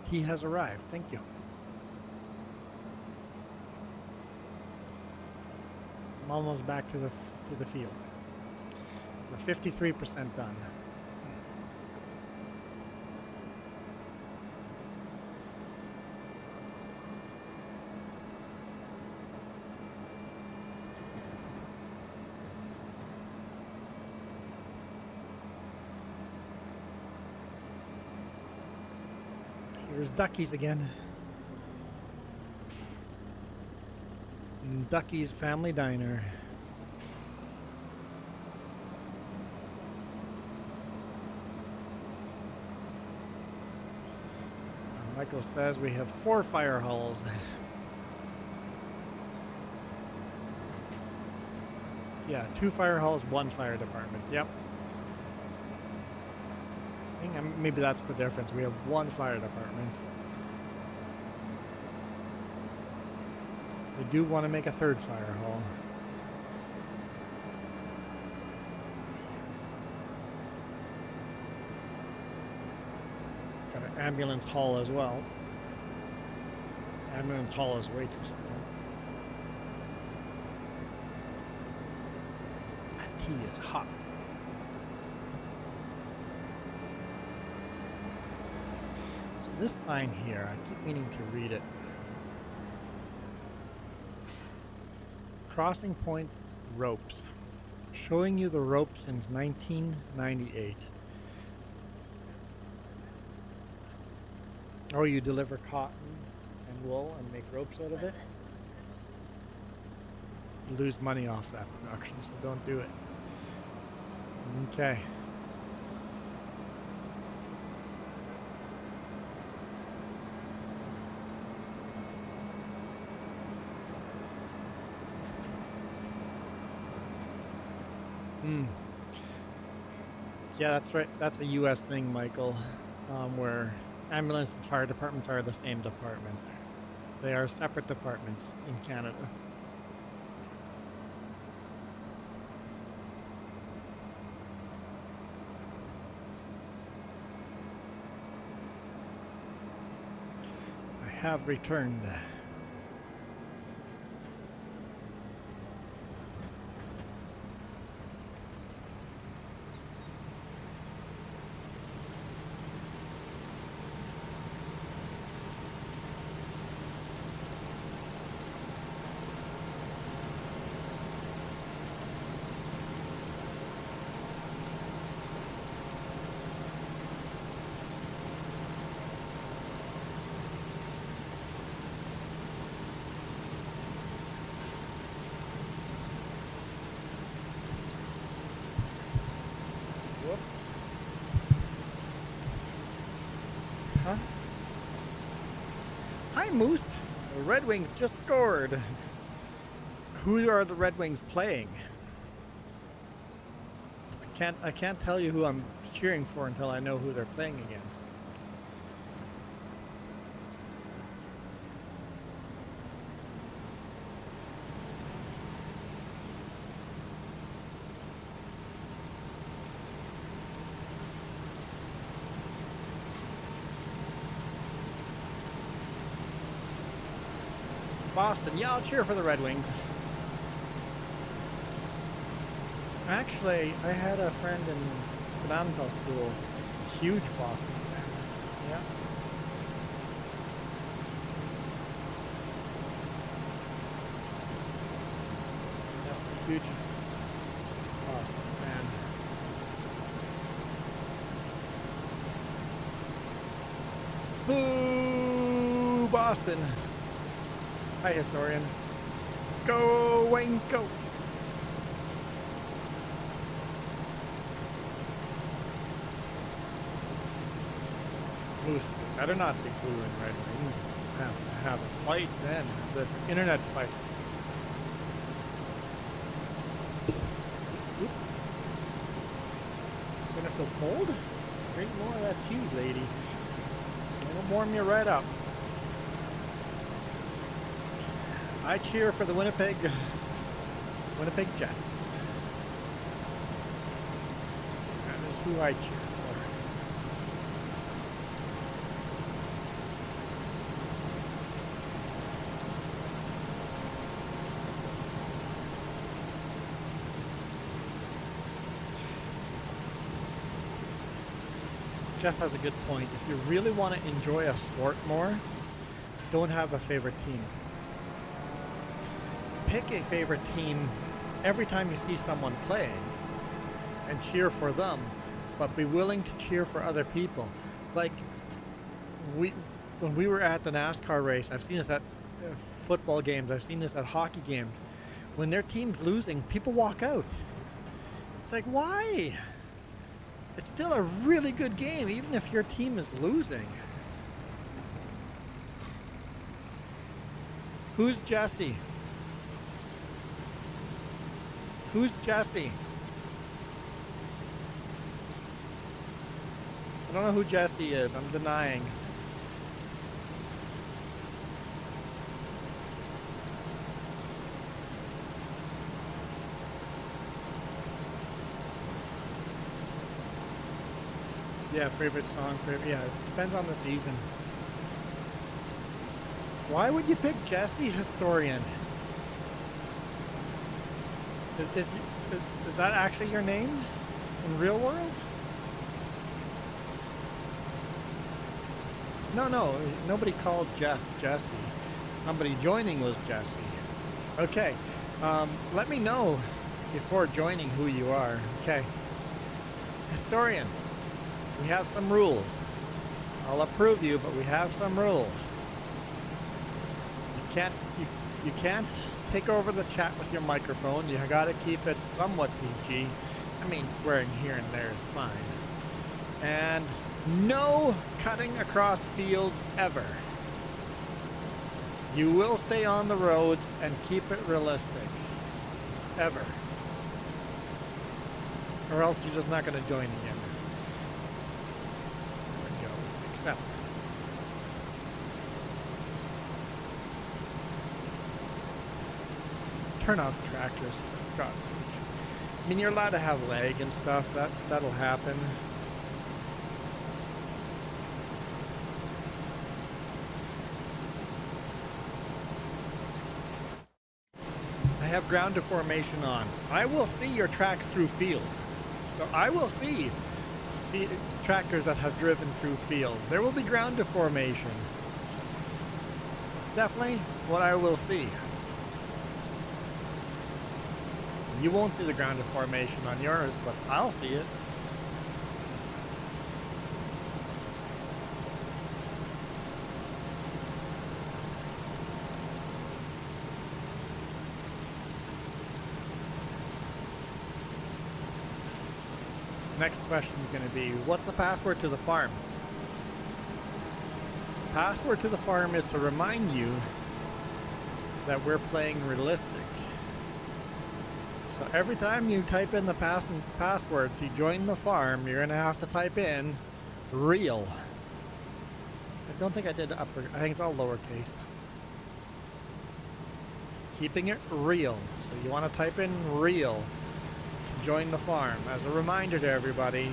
tea has arrived. Thank you. I'm almost back to the field. We're 53% done. Here's Ducky's again. Ducky's Family Diner. Michael says we have 4 fire halls. Yeah, 2 fire halls, 1 fire department. Yep. I think maybe that's the difference. We have 1 fire department. We do want to make a 3rd fire hall. Got an ambulance hall as well. Ambulance hall is way too small. That tea is hot. So this sign here, I keep meaning to read it. Crossing point ropes. Showing you the rope since 1998. Oh, you deliver cotton and wool and make ropes out of it? You lose money off that production, so don't do it. Okay. Yeah, that's right. That's a U.S. thing, Michael, where ambulance and fire departments are the same department. They are separate departments in Canada. I have returned. Huh? Hi, Moose. The Red Wings just scored. Who are the Red Wings playing? I can't tell you who I'm cheering for until I know who they're playing against. Boston. Yeah, I'll cheer for the Red Wings. Actually, I had a friend in Bonanza school, huge Boston fan. Yeah. That's a huge Boston fan. Boo, Boston. Hi, historian. Go, Wings, go! Moose, better not be blue and red. We have a fight then, the internet fight. Oop. Starting to feel cold? Drink more of that tea, lady. It'll warm you right up. I cheer for the Winnipeg Jets. That is who I cheer for. Jess has a good point. If you really want to enjoy a sport more, don't have a favorite team. Pick a favorite team every time you see someone playing and cheer for them, but be willing to cheer for other people. Like, when we were at the NASCAR race, I've seen this at football games, I've seen this at hockey games. When their team's losing, people walk out. It's like, why? It's still a really good game, even if your team is losing. Who's Jesse? Who's Jesse? I don't know who Jesse is. I'm denying. Yeah, favorite song, yeah, it depends on the season. Why would you pick Jesse Historian? Is that actually your name in real world? No, nobody called Jesse. Somebody joining was Jesse. Okay, let me know before joining who you are. Okay. Historian, we have some rules. I'll approve you, but we have some rules. You can't take over the chat with your microphone. You gotta keep it somewhat PG. I mean, swearing here and there is fine. And no cutting across fields ever. You will stay on the roads and keep it realistic. Ever. Or else you're just not gonna join again. There we go. Accept. Turn off tractors, for God's sake. I mean, you're allowed to have lag and stuff. That'll happen. I have ground deformation on. I will see your tracks through fields. So I will see tractors that have driven through fields. There will be ground deformation. It's definitely what I will see. You won't see the ground deformation on yours, but I'll see it. Next question is going to be, what's the password to the farm? Password to the farm is to remind you that we're playing realistic. So every time you type in the password to join the farm, you're going to have to type in real. I don't think I did upper. I think it's all lowercase. Keeping it real. So you want to type in real to join the farm. As a reminder to everybody,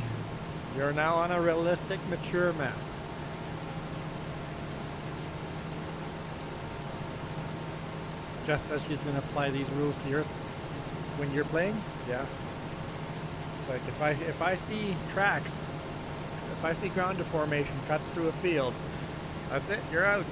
you're now on a realistic, mature map. Jess says she's going to apply these rules to yours. When you're playing, yeah. It's like if I see tracks, if I see ground deformation cut through a field, that's it, you're out.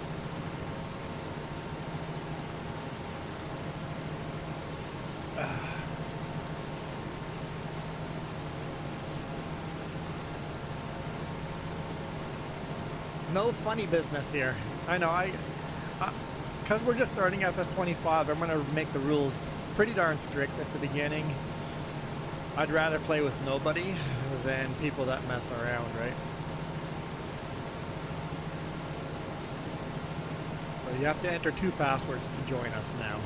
No funny business here. I know, because we're just starting FS25, I'm going to make the rules pretty darn strict at the beginning. I'd rather play with nobody than people that mess around, right? So you have to enter 2 passwords to join us now.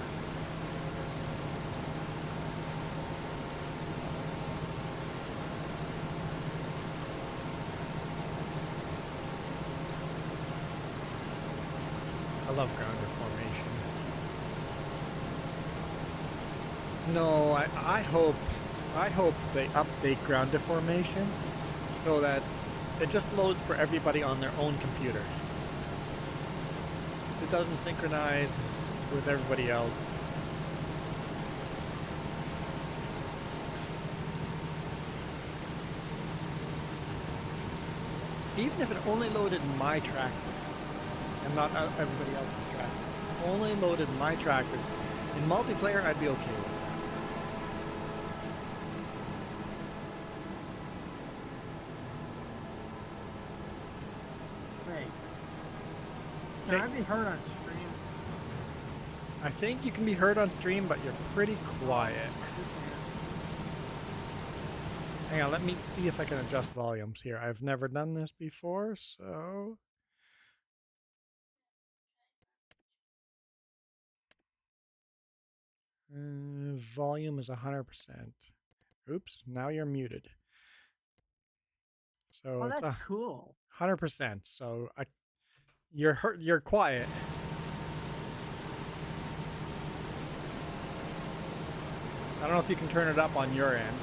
I love ground deformation. No, I hope they update ground deformation so that it just loads for everybody on their own computer. It doesn't synchronize with everybody else. even if it only loaded my tractor and not everybody else's tractors, only loaded my tractor, in multiplayer I'd be okay with that.
Wait. Can I be heard on stream?
I think you can be heard on stream, but you're pretty quiet. Hang on, let me see if I can adjust volumes here. I've never done this before, so... volume is 100%. Oops, now you're muted. So
Oh,
it's
that's cool.
100%. So you're quiet. I don't know if you can turn it up on your end.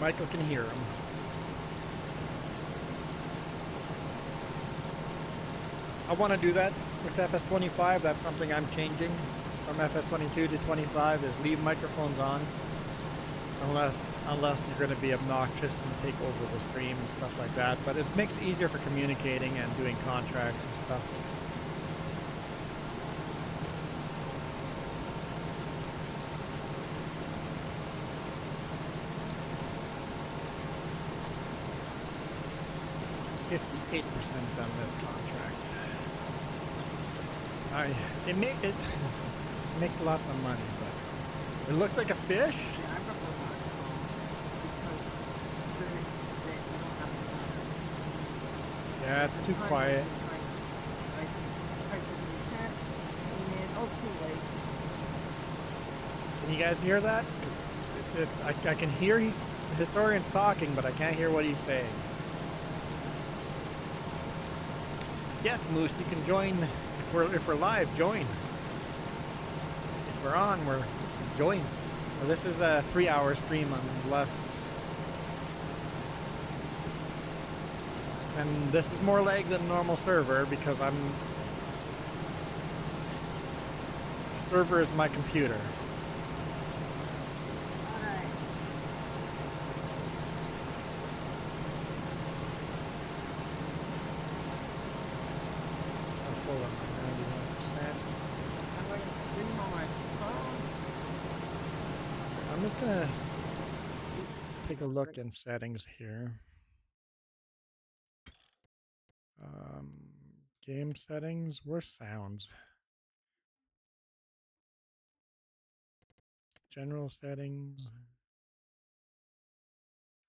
Michael can hear him. I want to do that with FS25. That's something I'm changing from FS22 to 25 is leave microphones on unless you're going to be obnoxious and take over the stream and stuff like that. But it makes it easier for communicating and doing contracts and stuff. $58% on this contract. It makes lots of money, but it looks like a fish.
Yeah, I prefer that because they don't have to.
Yeah, it's too quiet.
Oh, too late.
Can you guys hear that? I can hear the historian's talking, but I can't hear what he's saying. Yes, Moose, you can join if we're live. Join. If we're on, we're join. Well, this is a 3-hour stream unless, and this is more lag than normal server because the server is my computer. I'm just gonna take a look in settings here. Game settings, where's sounds? General settings.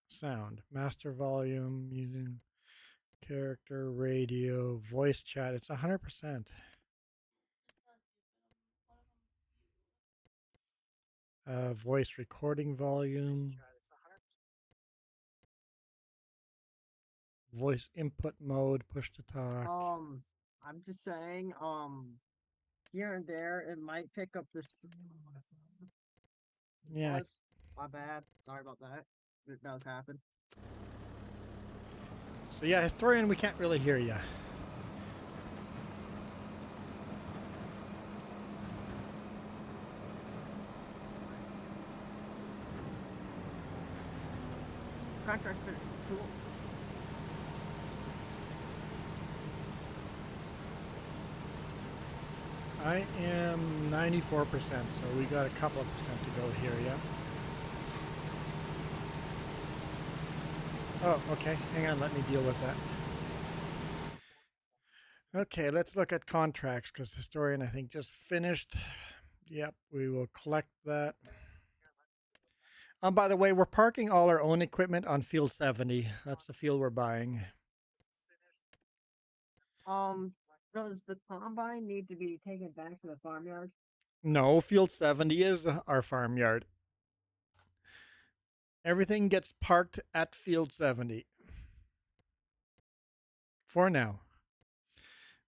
Sound, master volume, using character, radio, voice chat. It's 100%. Voice recording volume. Voice input mode, push to talk.
I'm just saying, here and there it might pick up this.
Yeah.
My bad. Sorry about that. It does happen.
So yeah, historian, we can't really hear you.
Contract finish. Cool.
I am 94%, so we got a couple of percent to go here, yeah. Oh, okay. Hang on, let me deal with that. Okay, let's look at contracts because historian, I think, just finished. Yep, we will collect that. By the way, we're parking all our own equipment on field 70. That's the field we're buying.
Does the combine need to be taken back to the farmyard?
No, field 70 is our farmyard. Everything gets parked at field 70. For now.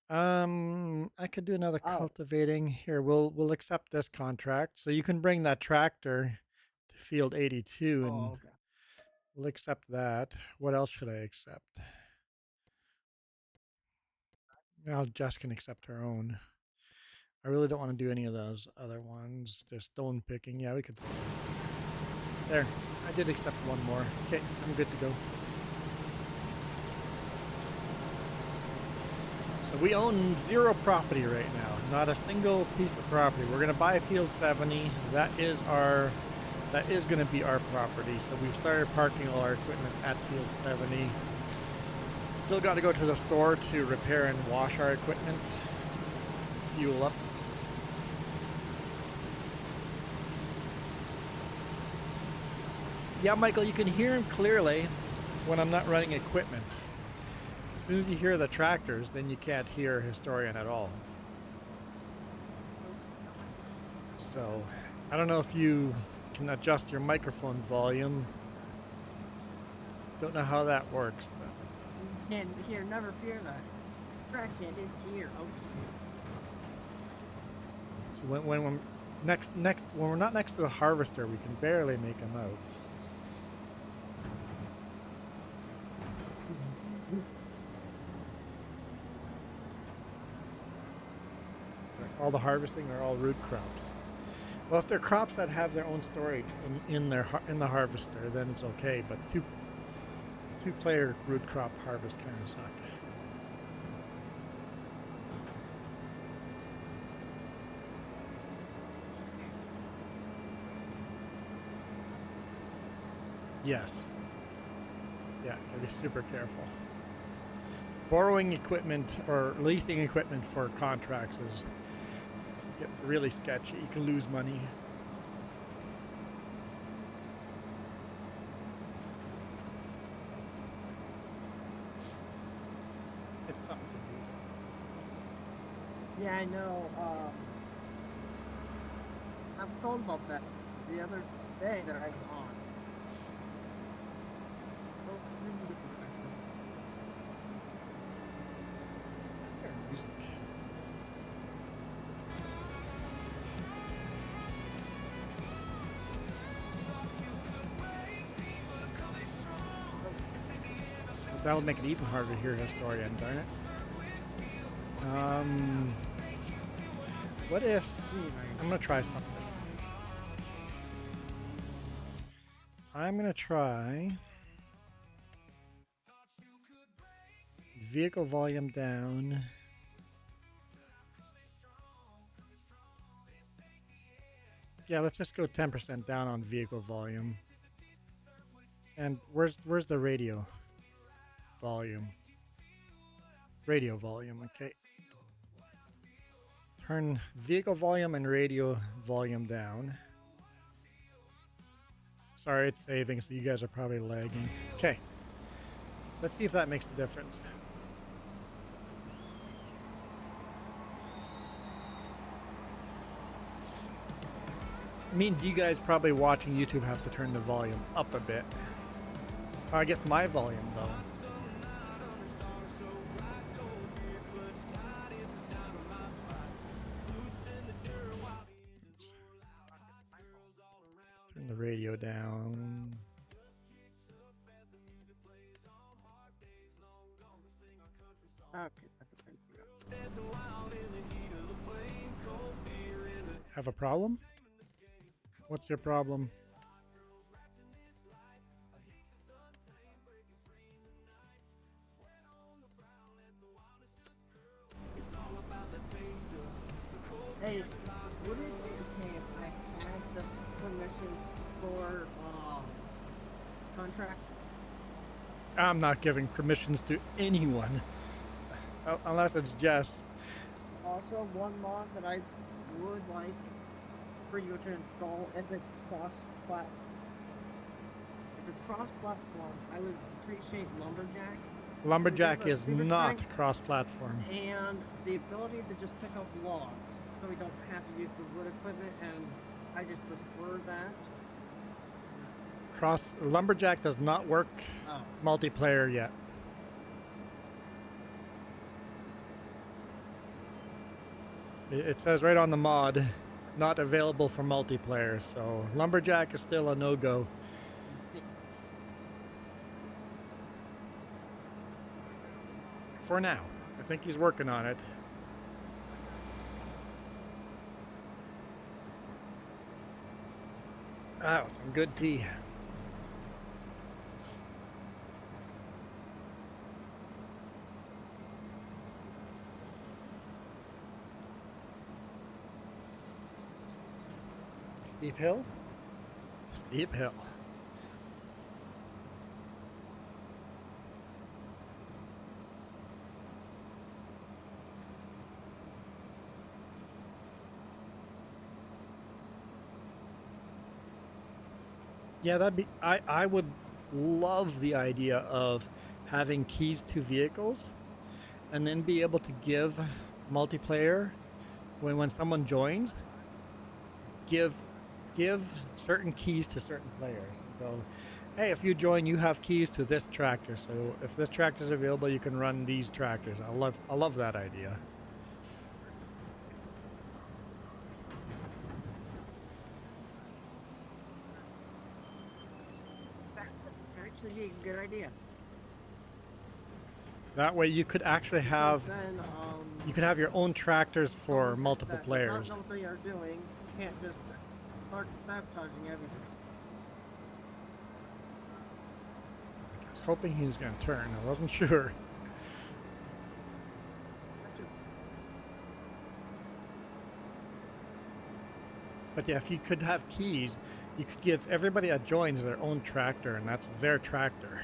I could do another cultivating. Here, we'll accept this contract. So you can bring that tractor to field 82 and
okay.
We'll accept that. What else should I accept? Well, Jess can accept her own. I really don't want to do any of those other ones. They're stone picking. Yeah, we could. There. I did accept one more. Okay, I'm good to go. So we own 0 property right now. Not a single piece of property. We're gonna buy field 70. That is gonna be our property. So we've started parking all our equipment at field 70. Still got to go to the store to repair and wash our equipment. Fuel up. Yeah, Michael, you can hear him clearly when I'm not running equipment. As soon as you hear the tractors, then you can't hear Historian at all. So, I don't know if you can adjust your microphone volume. Don't know how that works, but...
And here, never fear that. Crackhead is here. Oh shit.
So when we're when we're not next to the harvester, we can barely make him out. All the harvesting are all root crops. Well, if they're crops that have their own storage in the harvester, then it's okay. But two-player root crop harvest kind of suck. Yes. Yeah, gotta be super careful. Borrowing equipment or leasing equipment for contracts is get really sketchy. You can lose money. It's something to do.
Yeah, I know. I'm told about that the other day that I was on.
Music. That'll make it even harder to hear Historian, darn it. What if... I'm going to try something. I'm going to try... vehicle volume down. Yeah, let's just go 10% down on vehicle volume. And where's the radio volume? Radio volume, okay. Turn vehicle volume and radio volume down. Sorry, it's saving, so you guys are probably lagging. Okay. Let's see if that makes a difference. Means you guys probably watching YouTube have to turn the volume up a bit. I guess my volume though. Turn the radio down.
Okay, that's a pretty good.
Have a problem? What's your problem?
Hey, would it be okay if I had the permissions for contracts?
I'm not giving permissions to anyone. Unless it's Jess.
Also, one mod that I would like for you to install if it's cross-platform, I would appreciate Lumberjack.
Lumberjack
Because
is
of super
not
strength
cross-platform.
and the ability to just pick up logs, so we don't have to use the wood equipment, and I just prefer that.
Lumberjack does not work
Oh.
multiplayer yet. It says right on the mod, not available for multiplayer, so Lumberjack is still a no-go. For now. I think he's working on it. That was some good tea. Steep hill? Steep hill. Yeah, that'd be. I would love the idea of having keys to vehicles, and then be able to give multiplayer when someone joins. Give certain keys to certain players. So, hey, if you join, you have keys to this tractor. So if this tractor is available, you can run these tractors. I love that idea.
That would actually be a good idea.
That way, you could actually have
Then,
you could have your own tractors for
someone
multiple
that
players.
does not know what they are doing can't just start sabotaging everything.
I was hoping he was going to turn. I wasn't sure. But yeah, if you could have keys, you could give everybody that joins their own tractor, and that's their tractor.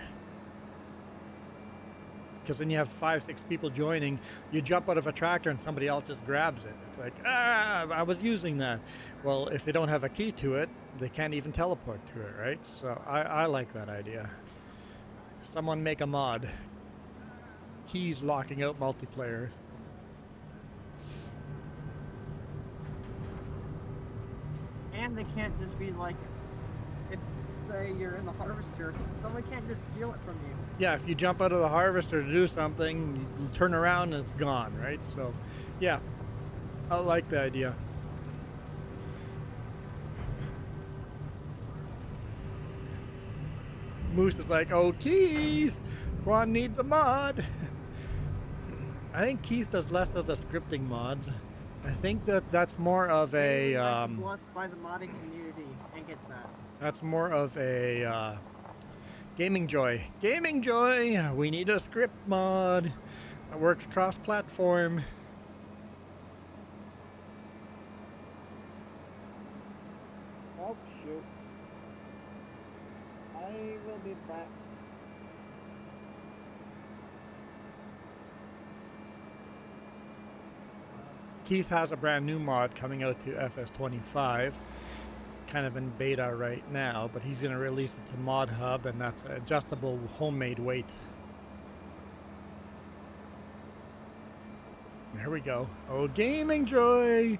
Because when you have 5, 6 people joining, you jump out of a tractor and somebody else just grabs it. It's like, I was using that. Well, if they don't have a key to it, they can't even teleport to it, right? So I like that idea. Someone make a mod. Keys locking out multiplayer.
And they can't just be like, if say you're in the harvester, someone can't just steal it from you.
Yeah, if you jump out of the harvester to do something, you turn around and it's gone, right? So, yeah, I like the idea. Moose is like, oh, Keith, Juan needs a mod. I think Keith does less of the scripting mods. I think that's more of a
Blessed by the modding community and get that.
that's more of a gaming joy. Gaming joy. We need a script mod that works cross-platform.
Oh shoot! I will be back.
Keith has a brand new mod coming out to FS25. It's kind of in beta right now, but he's going to release it to Mod Hub, and that's adjustable homemade weight. Here we go. Oh, gaming joy!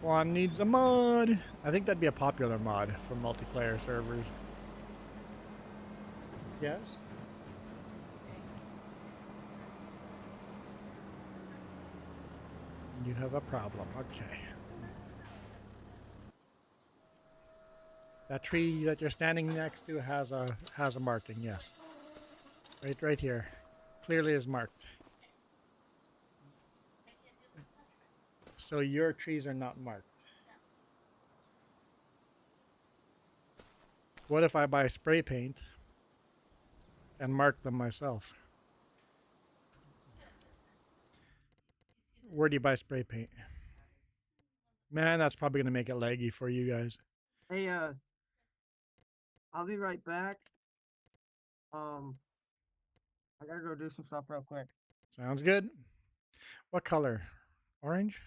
Juan needs a mod. I think that'd be a popular mod for multiplayer servers. Yes? You have a problem. Okay. That tree that you're standing next to has a marking, yes. Right here. Clearly is marked. So your trees are not marked. What if I buy spray paint and mark them myself? Where do you buy spray paint? Man, that's probably going to make it laggy for you guys.
Hey, I'll be right back. I gotta go do some stuff real quick.
Sounds good. What color? Orange?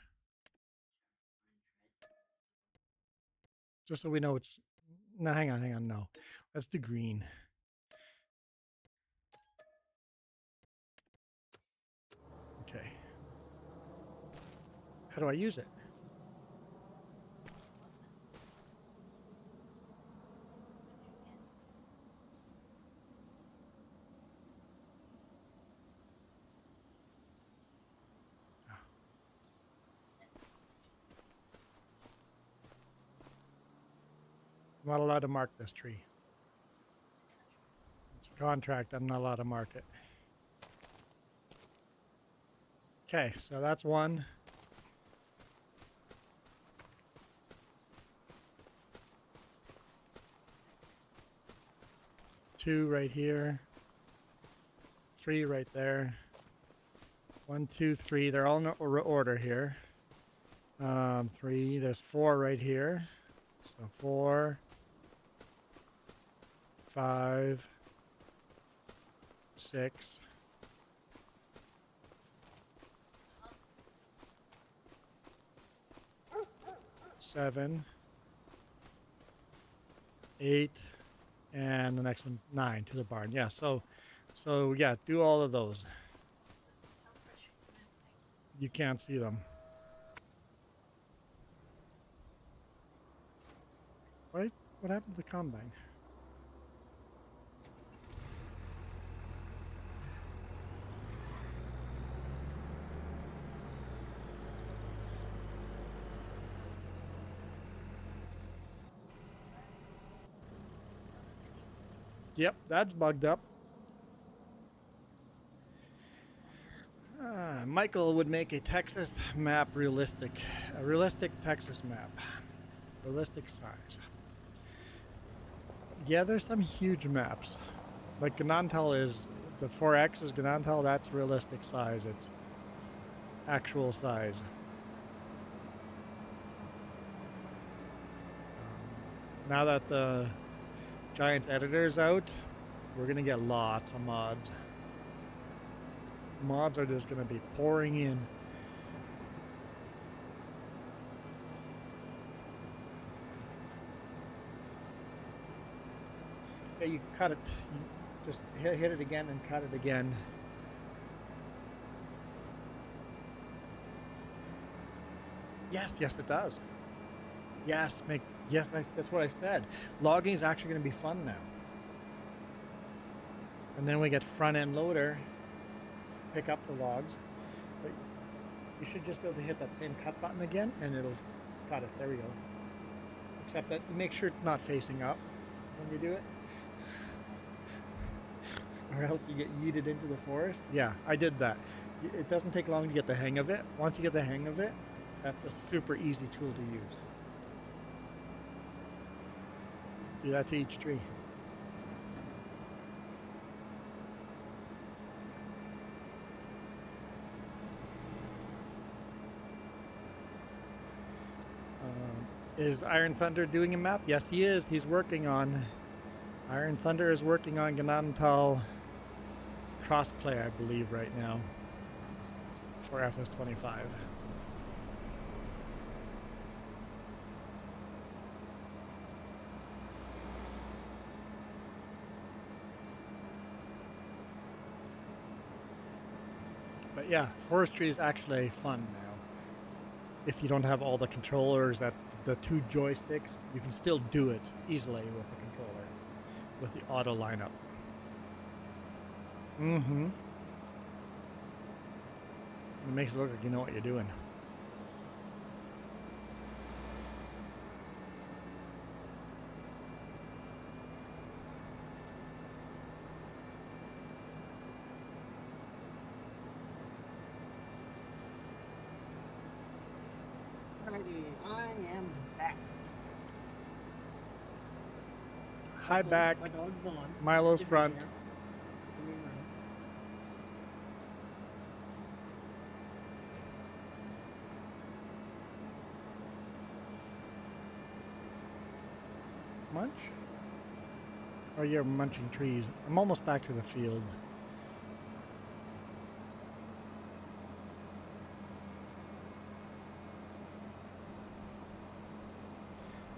Just so we know it's... No, hang on, no. Let's do green. Okay. How do I use it? I'm not allowed to mark this tree. It's a contract. I'm not allowed to mark it. Okay, so that's one. 2 right here. 3 right there. 1, 2, 3. They're all in order here. 3. There's 4 right here. So 4, 5, 6. 7, 8, and the next one 9 to the barn. Yeah, so yeah, do all of those. You can't see them. What happened to the combine? Yep, that's bugged up. Michael would make a Texas map realistic. A realistic Texas map. Realistic size. Yeah, there's some huge maps. Like Ganantal is, the 4X is Ganantal, that's realistic size. It's actual size. Now that the Giants editor is out, we're going to get lots of mods. Mods are just going to be pouring in. Yeah, you cut it. You just hit it again and cut it again. Yes, it does. Yes, that's what I said. Logging is actually going to be fun now. And then we get front end loader, pick up the logs. But you should just be able to hit that same cut button again and it'll cut it. There we go. Except that make sure it's not facing up when you do it. Or else you get yeeted into the forest. Yeah, I did that. It doesn't take long to get the hang of it. Once you get the hang of it, that's a super easy tool to use. Do that to each tree. Is Iron Thunder doing a map? Yes, he is. He's working on... Iron Thunder is working on Ganantal Crossplay, I believe, right now. For FS25. But yeah, forestry is actually fun now. If you don't have all the controllers, the 2 joysticks, you can still do it easily with the controller, with the auto lineup. Mm-hmm. It makes it look like you know what you're doing.
I am back.
Hi, back.
My dog's gone.
Milo's
Give me
front.
there. Give me a minute.
Munch? Oh, you're munching trees. I'm almost back to the field.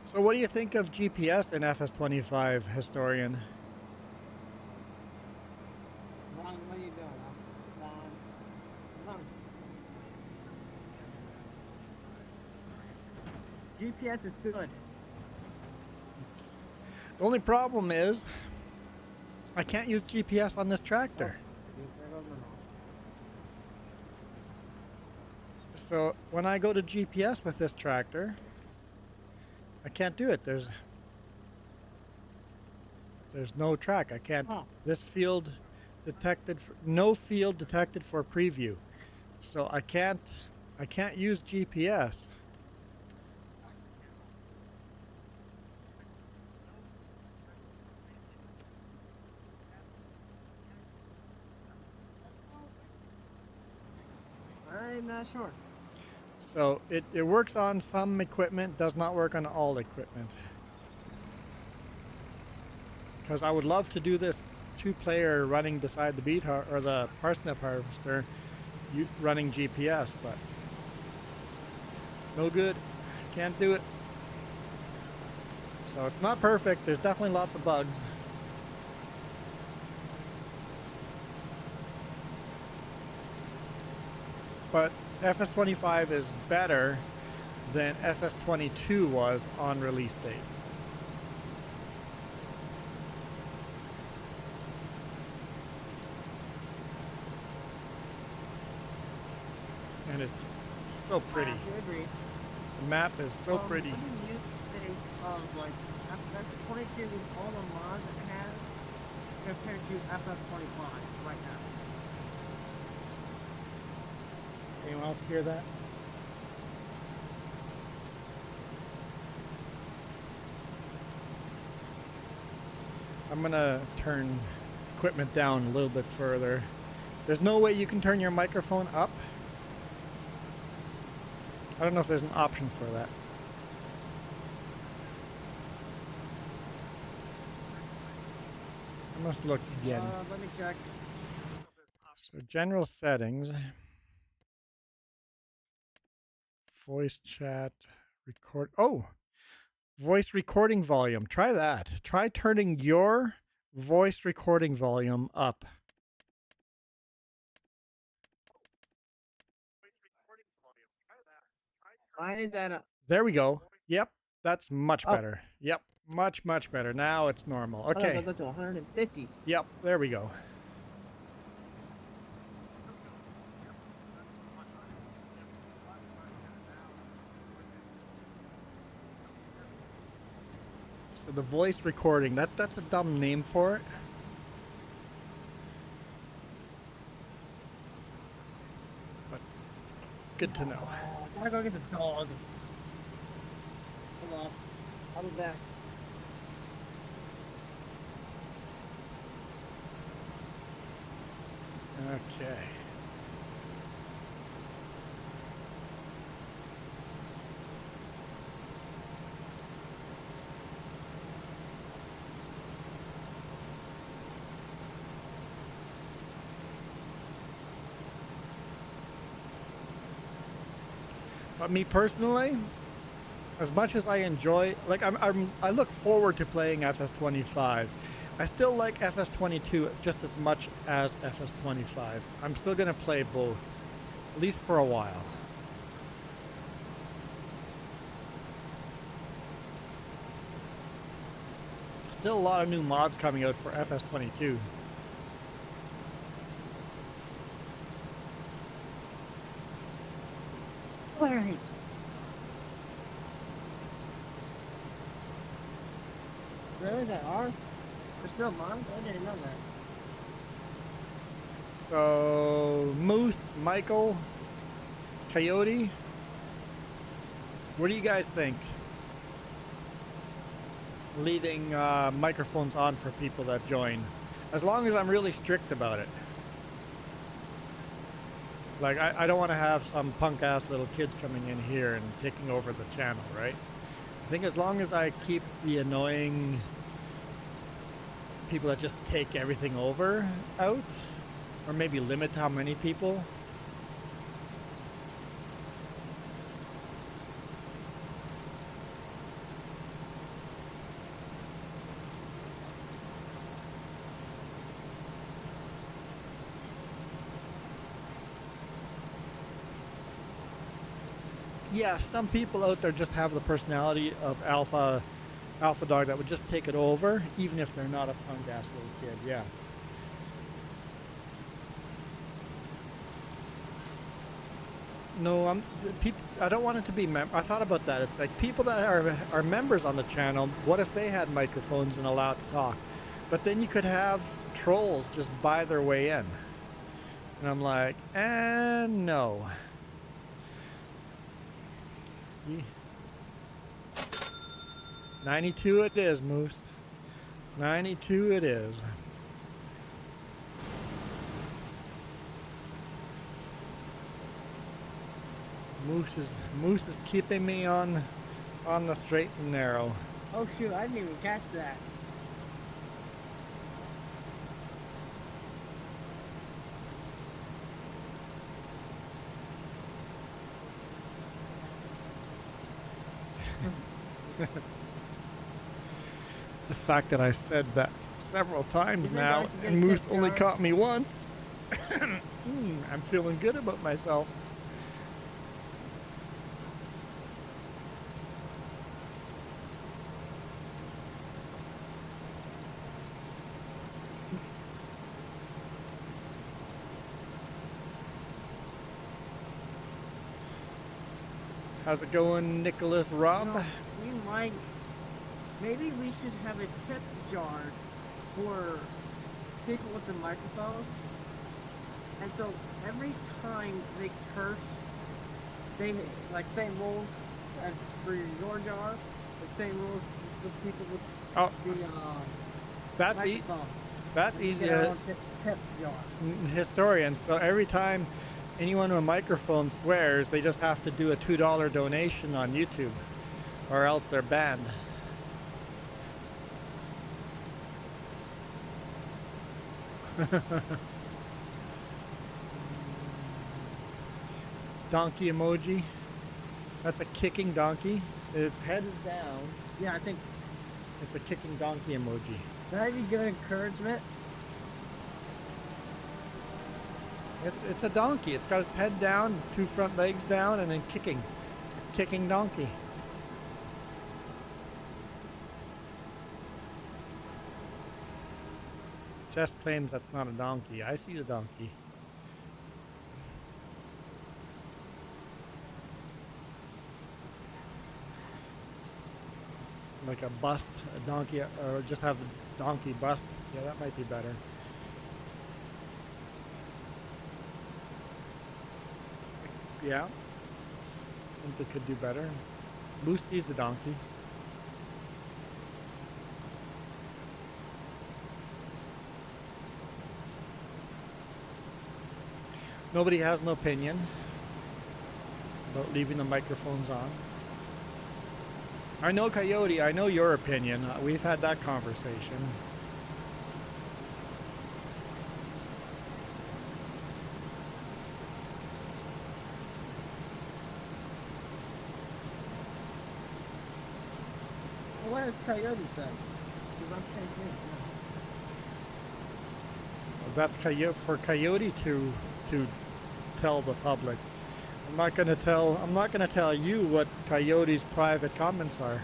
So what do you think of GPS in FS25, Historian?
Ron, what are you doing? Ron. GPS is good.
The only problem is I can't use GPS on this tractor. So when I go to GPS with this tractor, I can't do it. There's no track. I can't.
Huh.
This field detected for, no field detected for preview. So I can't use GPS.
I'm not sure.
So it works on some equipment, does not work on all equipment. Because I would love to do this 2-player running beside the beet or the parsnip harvester, running GPS, but no good. Can't do it. So it's not perfect. There's definitely lots of bugs. But FS25 is better than FS22 was on release date. And it's so pretty.
I have to agree.
The map is so pretty.
What do you think of like FS22 with all the mods it has compared to FS25 right now?
Anyone else hear that? I'm gonna turn equipment down a little bit further. There's no way you can turn your microphone up. I don't know if there's an option for that. I must look again.
Let me check.
So general settings. Voice chat, record. Oh, voice recording volume. Try that. Try turning your voice recording volume up.
I need that.
There we go. Yep, that's much better. Yep, much better. Now it's normal. Okay.
Let's go to 150.
Yep, there we go. So the voice recording, that's a dumb name for it. But good to know.
I gotta go get the dog. Hold on. I'll be back.
Okay. But me personally, as much as I enjoy, like I look forward to playing FS25. I still like FS22 just as much as FS25. I'm still gonna play both, at least for a while. Still a lot of new mods coming out for FS22.
Alright. Really, there are? There's still mods? I didn't know that.
So, Moose, Michael, Coyote, what do you guys think? Leaving microphones on for people that join. As long as I'm really strict about it. Like, I don't want to have some punk-ass little kids coming in here and taking over the channel, right? I think as long as I keep the annoying people that just take everything over out, or maybe limit how many people. Yeah, some people out there just have the personality of alpha dog that would just take it over, even if they're not a punk-ass little kid. Yeah. No, I don't want it to be. I thought about that. It's like people that are members on the channel. What if they had microphones and allowed to talk? But then you could have trolls just buy their way in, and I'm like, no. 92 it is, Moose. 92 it is. Moose is keeping me on the straight and narrow.
Oh shoot, I didn't even catch that.
The fact that I said that several times
You think I
now
should get
and
a
Moose
tip
only
jar?
caught me once. I'm feeling good about myself. How's it going, Nicholas Rob?
You know, we might. Maybe we should have a tip jar for people with the microphones. And so every time they curse, they like same rules as for your jar, the same rules with people with
Oh,
the
that's
microphone.
that's
We
easy.
get our own tip jar.
Historians. So every time anyone with a microphone swears, they just have to do a $2 donation on YouTube, or else they're banned. Donkey emoji. That's a kicking donkey. Its head is down.
Yeah, I think
It's a kicking donkey emoji.
that'd be good encouragement.
It's a donkey. It's got its head down, two front legs down, and then kicking. It's a kicking donkey. Jess claims that's not a donkey. I see the donkey. Like a bust, a donkey, or just have the donkey bust. Yeah, that might be better. Yeah. I think they could do better. Moose sees the donkey. Nobody has an opinion about leaving the microphones on. I know, Coyote, I know your opinion. We've had that conversation.
What does Coyote say? Because I'm thinking,
That's for Coyote to tell the public. I'm not gonna tell you what Coyote's private comments are.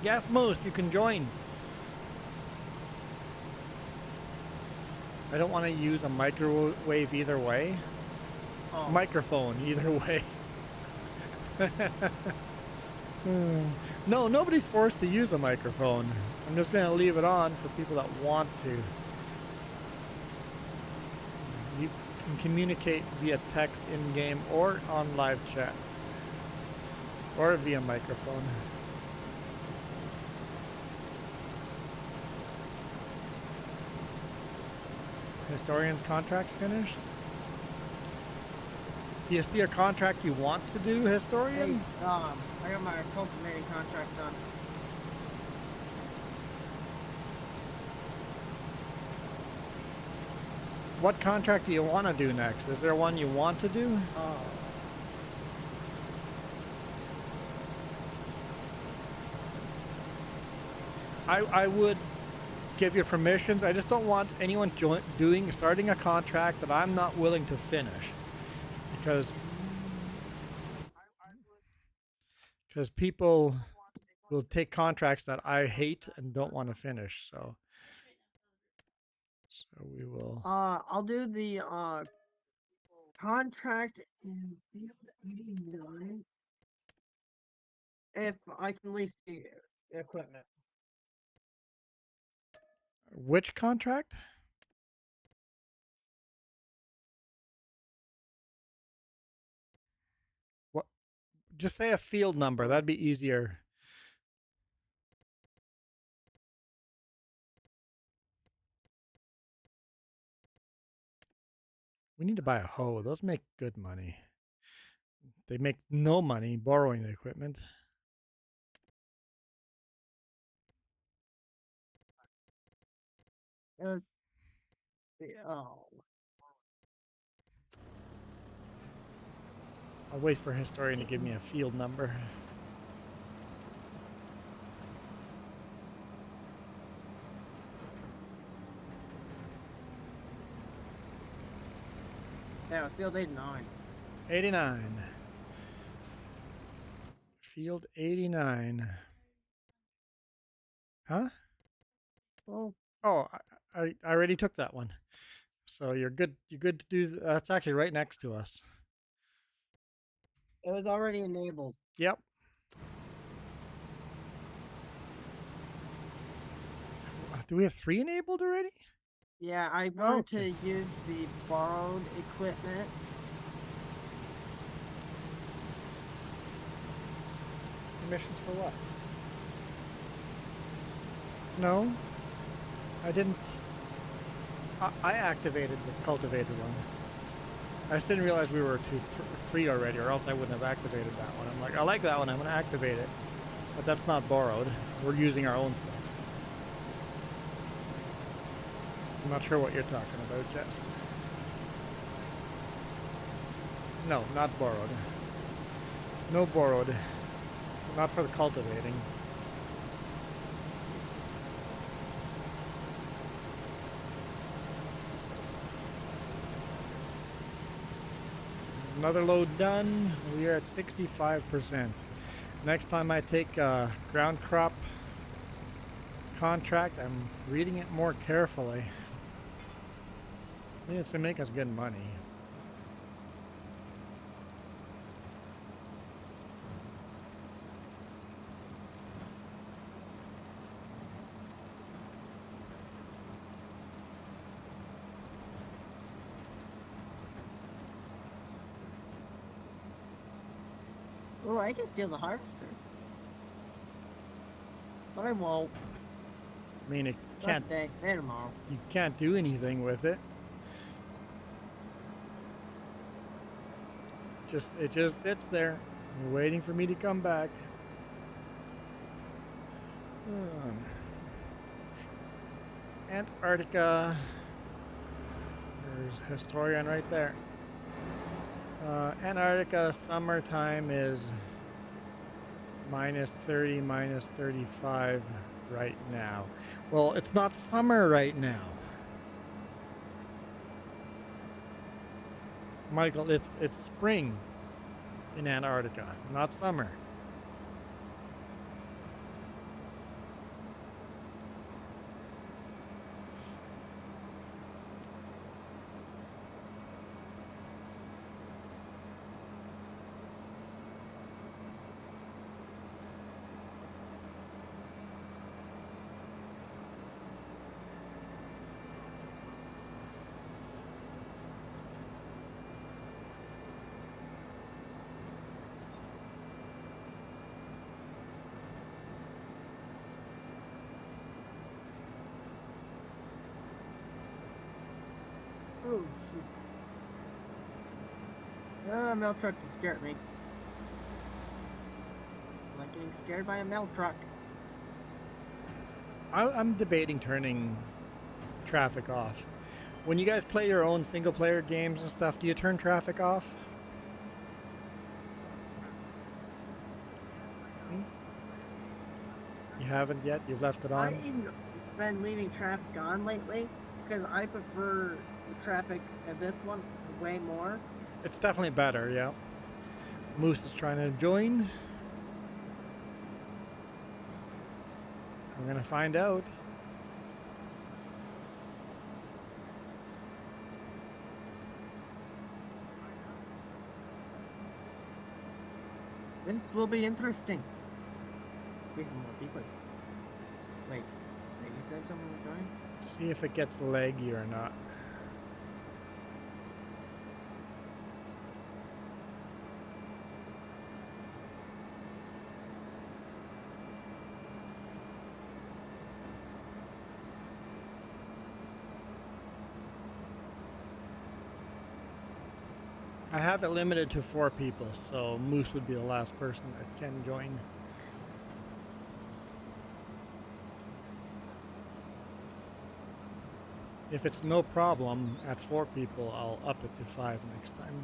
Yes, Moose, you can join. I don't want to use a microwave either way.
oh,
Microphone either way. No, nobody's forced to use a microphone. I'm just gonna leave it on for people that want to. You can communicate via text in-game or on live chat. Or via microphone. Historian's contract's finished? Do you see a contract you want to do,
hey,
Historian?
I got my cultivating contract done.
What contract do you want to do next? Is there one you want to do? I would give you permissions. I just don't want anyone starting a contract that I'm not willing to finish, because people will take contracts that I hate and don't want to finish. So we will.
I'll do the contract in field 89 if I can lease the equipment.
Which contract? What? Just say a field number. That'd be easier. We need to buy a hoe. Those make good money. they make no money borrowing the equipment.
Oh.
I'll wait for Historian to give me a field number.
Yeah, field 89.
89. Field 89. Huh?
Oh,
Oh, I already took that one. So you're good. You're good to do. That's actually right next to us.
it was already enabled.
Yep. Do we have 3 enabled already?
Yeah, I wanted to use the borrowed equipment.
Permissions for what? No, I didn't. I activated the cultivated one. I just didn't realize we were to 3 already, or else I wouldn't have activated that one. I'm like, I like that one. I'm going to activate it, but that's not borrowed. We're using our own stuff. I'm not sure what you're talking about, Jess. No, not borrowed. No borrowed. Not for the cultivating. Another load done. We are at 65%. Next time I take a ground crop contract, I'm reading it more carefully. I think it's to make us good money.
Oh, I can steal the harvester. But I won't.
I mean,
Not today, maybe tomorrow.
you can't do anything with it. It just sits there, waiting for me to come back. Antarctica. There's Historian right there. Antarctica summertime is -30, -35 right now. Well, it's not summer right now. Michael, it's spring in Antarctica, not summer.
Oh, shoot. Mail truck just scared me. I'm like getting scared by a mail truck.
I'm debating turning traffic off. When you guys play your own single player games and stuff, do you turn traffic off? You haven't yet? You've left it on?
I've been leaving traffic on lately because I prefer the traffic of this one way more.
It's definitely better, yeah. Moose is trying to join. We're gonna find out.
This will be interesting. We have more people. Wait, you said someone will join?
See if it gets leggy or not. I have it limited to 4 people, so Moose would be the last person that can join. If it's no problem at 4 people, I'll up it to 5 next time.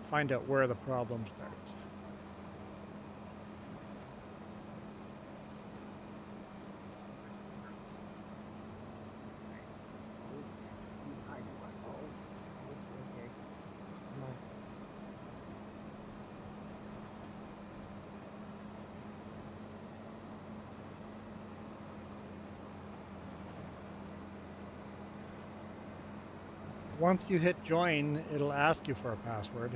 Find out where the problem starts. Once you hit join, it'll ask you for a password.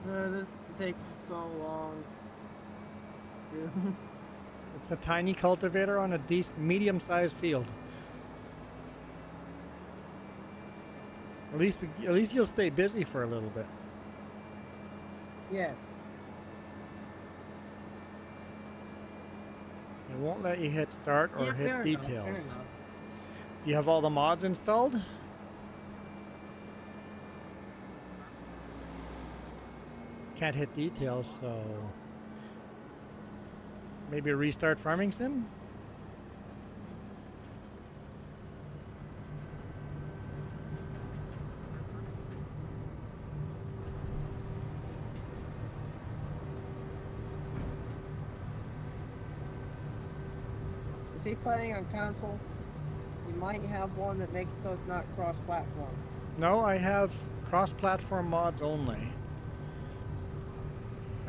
This takes so long.
It's a tiny cultivator on a medium-sized field. At least you'll stay busy for a little bit.
Yes.
It won't let you hit start or
Yeah,
hit
fair
details.
enough, fair enough.
Do you have all the mods installed? Can't hit details, so maybe restart Farming Sim?
Is he playing on console? You might have one that makes it so it's not cross-platform.
No, I have cross-platform mods only.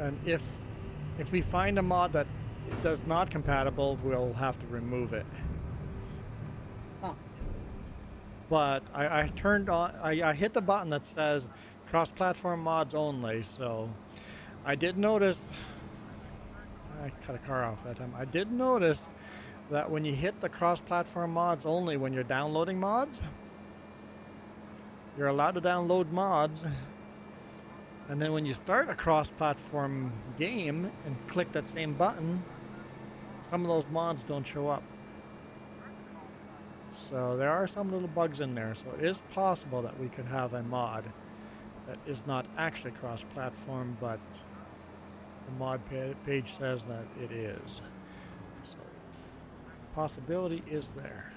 And if we find a mod that does not compatible, we'll have to remove it.
Huh.
But I turned on, I hit the button that says cross-platform mods only, so I did notice, I cut a car off that time. I did notice that when you hit the cross-platform mods only when you're downloading mods, you're allowed to download mods, and then when you start a cross-platform game and click that same button, some of those mods don't show up. So there are some little bugs in there, so it is possible that we could have a mod that is not actually cross-platform, but the mod page says that it is. So the possibility is there.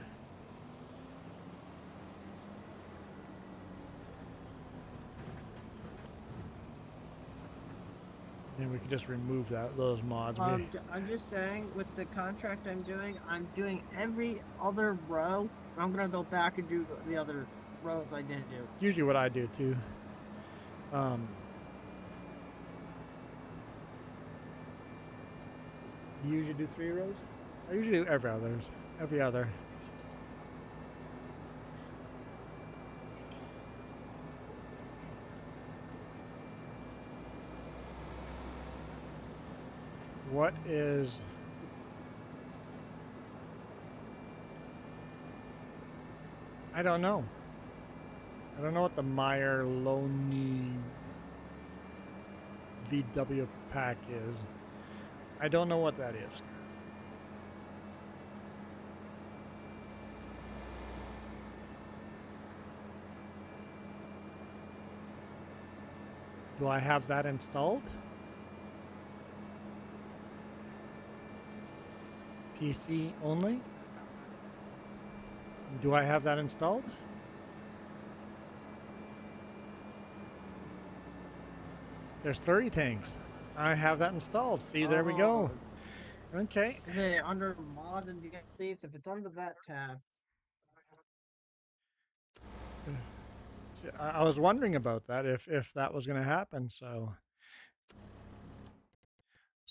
And we could just remove those mods.
I'm just saying, with the contract I'm doing every other row. I'm gonna go back and do the other rows I didn't do.
Usually what I do too. Do you usually do 3 rows? I usually do every other. What is... I don't know. I don't know what the Meyer Loney VW pack is. I don't know what that is. Do I have that installed? PC only? Do I have that installed? There's slurry tanks. I have that installed. See, there we go. Okay.
Is it under mods and DLCs? If it's under that tab.
I was wondering about that, if that was going to happen, so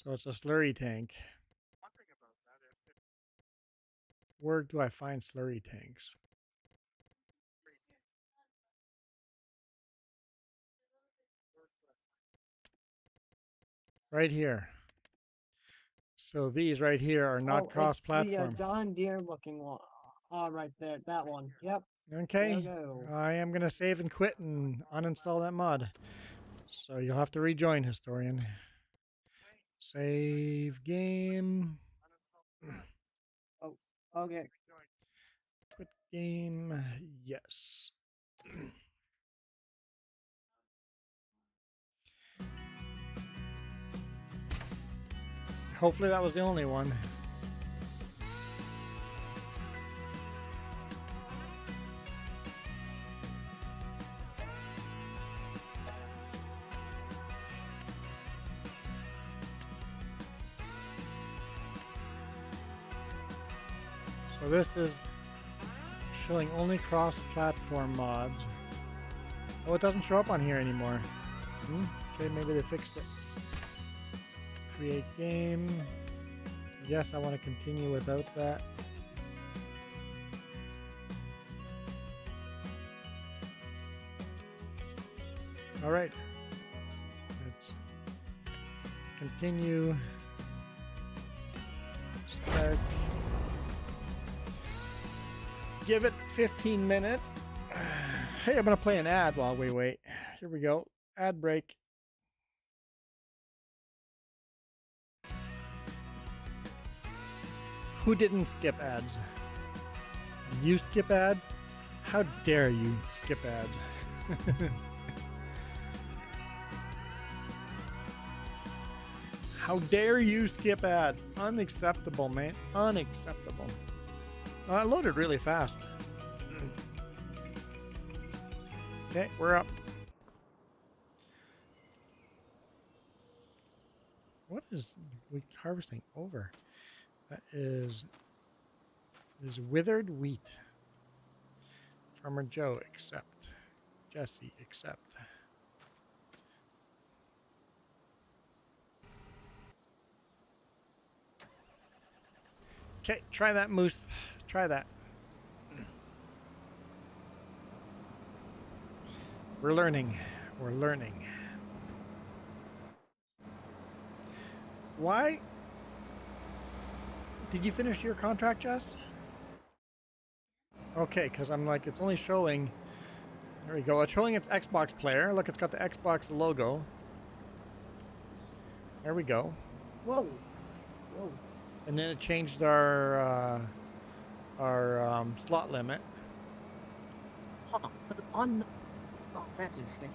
it's a slurry tank. Where do I find slurry tanks? Right here. So these right here are not cross-platform.
The John Deere looking one. Oh, right there, that one. Yep.
Okay.
Go.
I am going to save and quit and uninstall that mod. So you'll have to rejoin, Historian. Save game.
Oh, okay.
Quit game. Yes. Hopefully that was the only one. So this is showing only cross-platform mods. Oh, it doesn't show up on here anymore. Okay, maybe they fixed it. Create game. Yes, I want to continue without that. All right. Let's continue. Start. Give it 15 minutes. Hey, I'm going to play an ad while we wait. Here we go. Ad break. Who didn't skip ads? You skip ads? How dare you skip ads? How dare you skip ads? Unacceptable, man. Unacceptable. Well, it loaded really fast. Okay, we're up. What is we harvesting over? That is withered wheat. Farmer Joe, accept. Jesse, accept. Okay, try that, Moose. Try that. We're learning. We're learning. Why? Did you finish your contract, Jess? Okay, because I'm like, it's only showing. There we go. It's showing its Xbox player. Look, it's got the Xbox logo. There we go.
Whoa. Whoa.
And then it changed our slot limit.
Huh. So it's on. Oh, that's interesting.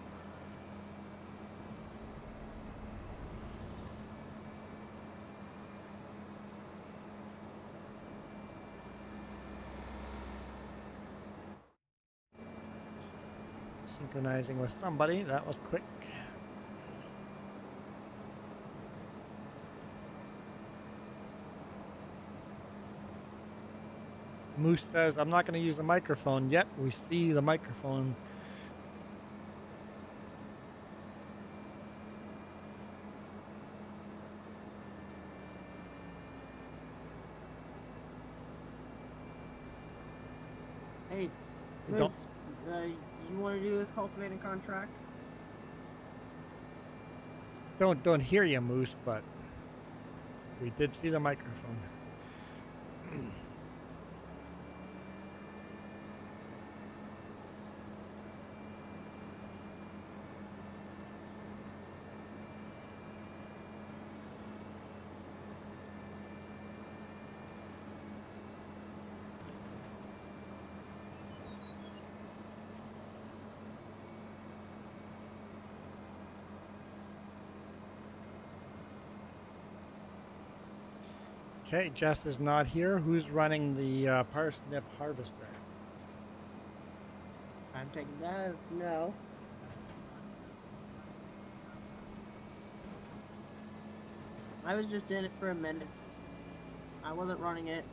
Synchronizing with somebody. That was quick. Moose says, I'm not going to use the microphone yet. We see the microphone.
Hey,
We don't-
Moose, you want to do this cultivating contract?
Don't hear you, Moose, but we did see the microphone. Okay, Jess is not here. Who's running the parsnip harvester?
I'm taking that as no. I was just in it for a minute. I wasn't running it.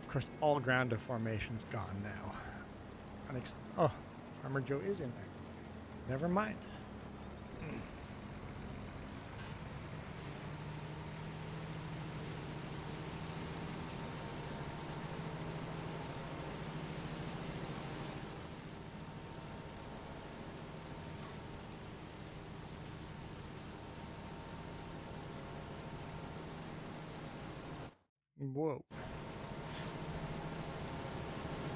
Of course, all ground deformation's gone now. Oh, Farmer Joe is in there. Never mind. Whoa.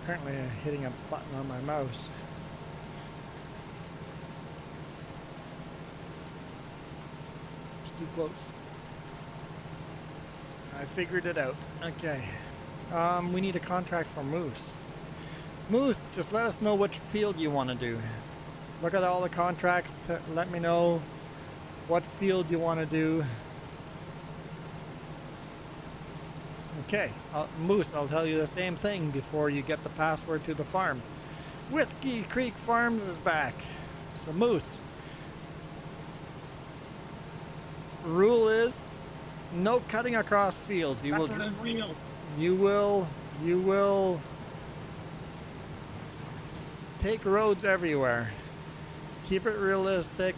Apparently I'm hitting a button on my mouse. It's too close. I figured it out. Okay. We need a contract for Moose. Moose, just let us know which field you want to do. Look at all the contracts. Let me know what field you want to do. Okay, Moose, I'll tell you the same thing before you get the password to the farm. Whiskey Creek Farms is back. So Moose, rule is no cutting across fields. You will take roads everywhere. Keep it realistic.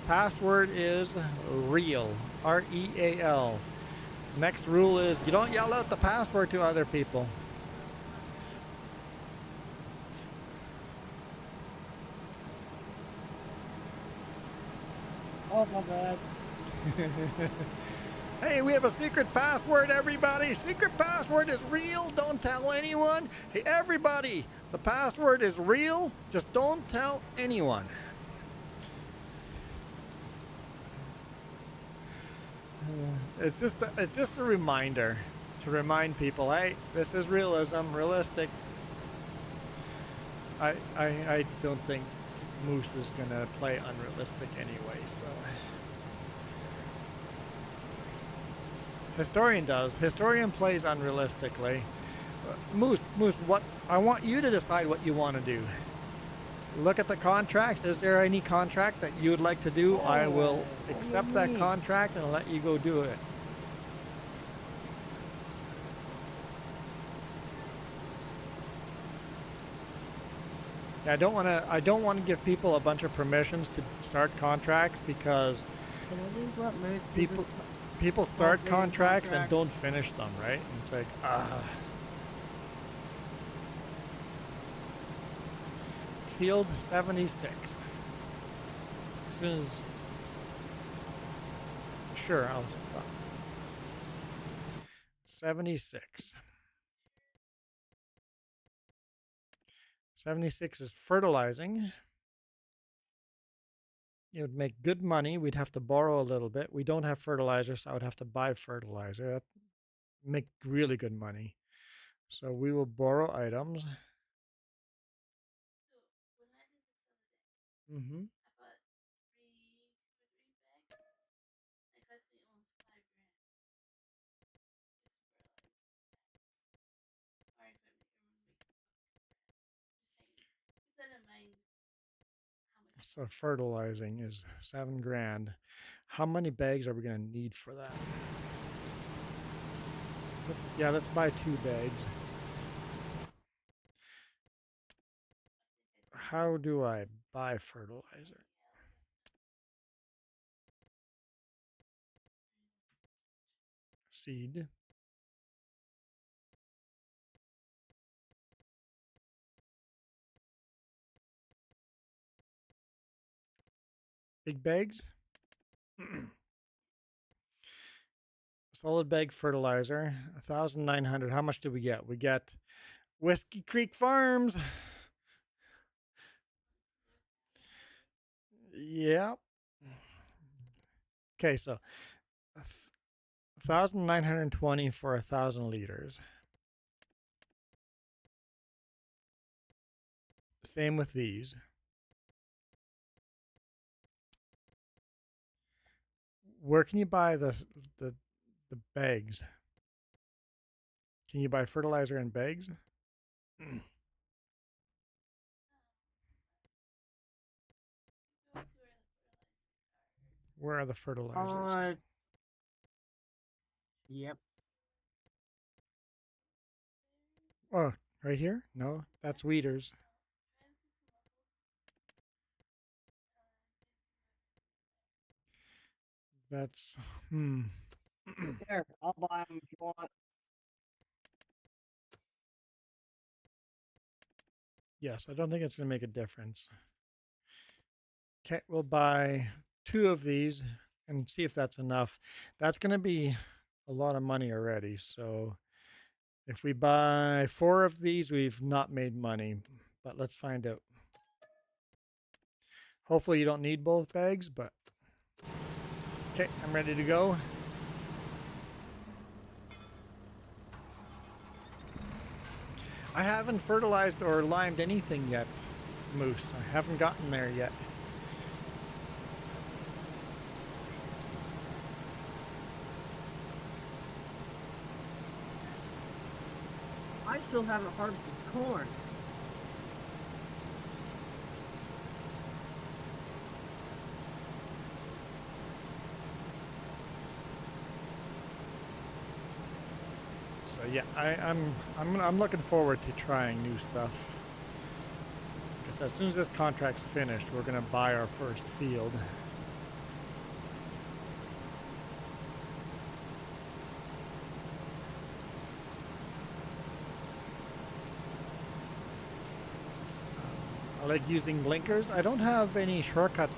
Password is real. R-E-A-L. Next rule is you don't yell out the password to other people.
Oh, my bad.
Hey, we have a secret password, everybody. Secret password is real. Don't tell anyone. Hey, everybody, the password is real. Just don't tell anyone. It's just a reminder to remind people, hey, this is realism, realistic. I don't think Moose is gonna play unrealistic anyway, so. Historian does. Historian plays unrealistically. Moose, what I want you to decide what you want to do. Look at the contracts. Is there any contract that you would like to do? I will accept that contract and let you go do it. I don't want to give people a bunch of permissions to start contracts because people start contracts and don't finish them, right? And it's like, Field 76. As soon as, sure, I'll stop. 76. 76 is fertilizing. It would make good money. We'd have to borrow a little bit. We don't have fertilizer, so I would have to buy fertilizer. That'd make really good money. So we will borrow items. Mm-hmm. So fertilizing is $7,000. How many bags are we going to need for that? Yeah, let's buy 2 bags. How do I buy fertilizer? Seed. Big bags? Solid bag fertilizer, 1,900. How much do we get? We get Whiskey Creek Farms. Yeah. Okay, so 1,920 for 1,000 liters. Same with these. Where can you buy the bags? Can you buy fertilizer in bags? Where are the fertilizers?
Yep.
Oh, right here? No, that's Weeders. That's,
Here, I'll buy them if you want.
Yes, I don't think it's going to make a difference. Okay, we'll buy 2 of these and see if that's enough. That's going to be a lot of money already. So If we buy 4 of these, we've not made money, but let's find out. Hopefully you don't need both bags, but okay, I'm ready to go. I haven't fertilized or limed anything yet, Moose. I haven't gotten there yet.
I still haven't harvested corn.
So yeah, I'm looking forward to trying new stuff. Because as soon as this contract's finished, we're gonna buy our first field. I like using blinkers. I don't have any shortcuts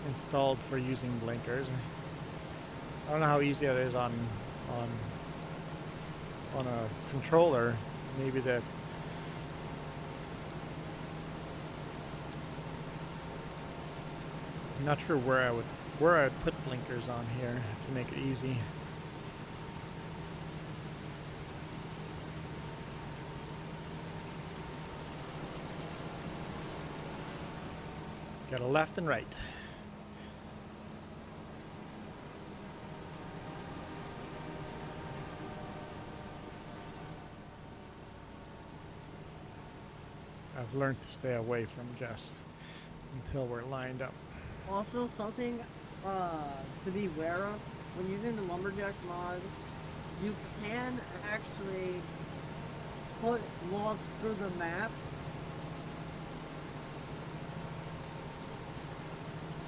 installed for using blinkers. I don't know how easy it is on a controller. Maybe that. I'm not sure where I'd put blinkers on here to make it easy. Got a left and right. I've learned to stay away from Jess until we're lined up.
Also, something to be aware of when using the lumberjack mod, you can actually put logs through the map.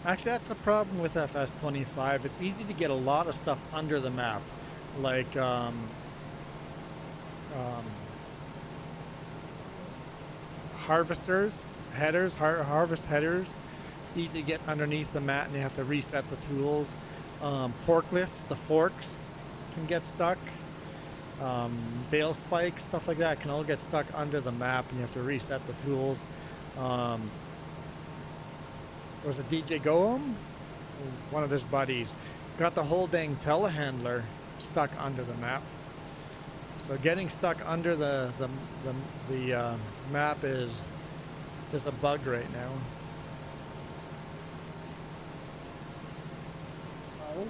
Actually, that's a problem with FS25. It's easy to get a lot of stuff under the map, like harvesters, headers, harvest headers. Easy to get underneath the mat, and you have to reset the tools. Forklifts, the forks can get stuck. Bale spikes, stuff like that can all get stuck under the map, and you have to reset the tools. Was it DJ Goem? One of his buddies got the whole dang telehandler stuck under the map. So getting stuck under the map is a bug right now.
Oh.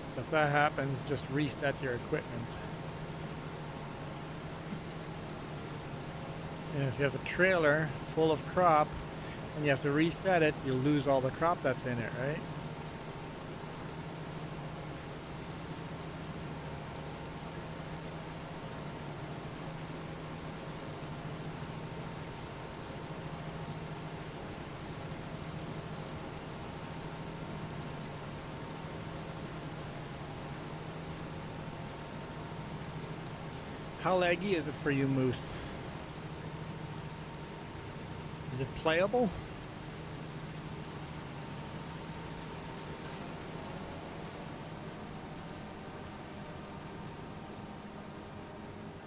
So if that happens, just reset your equipment. And if you have a trailer full of crop and you have to reset it, you'll lose all the crop that's in it, right? How laggy is it for you, Moose? Is it playable?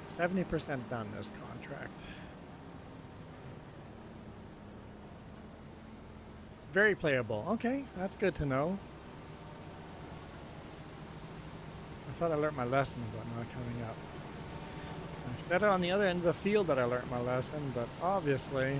%70 done this contract. Very playable. Okay, that's good to know. I thought I learned my lesson about not coming up. I said it on the other end of the field that I learned my lesson, but obviously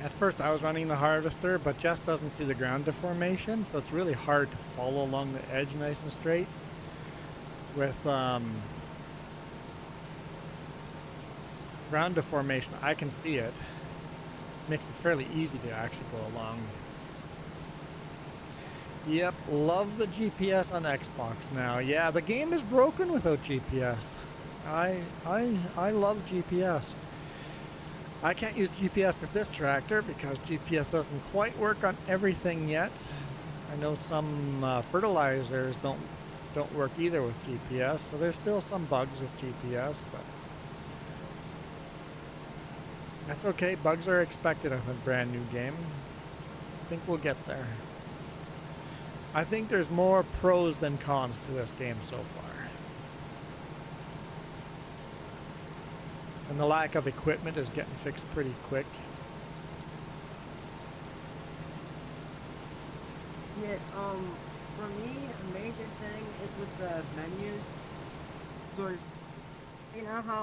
at first I was running the harvester, but Jess doesn't see the ground deformation, so it's really hard to follow along the edge nice and straight. With ground deformation, I can see it. Makes it fairly easy to actually go along. Yep, love the GPS on Xbox now. Yeah, the game is broken without GPS. I love GPS. I can't use GPS with this tractor because GPS doesn't quite work on everything yet. I know some fertilizers don't work either with GPS, so there's still some bugs with GPS, but that's okay. Bugs are expected of a brand new game. I think we'll get there. I think there's more pros than cons to this game so far. And the lack of equipment is getting fixed pretty quick.
Yeah, for me, a major thing is with the menus. So, you know how,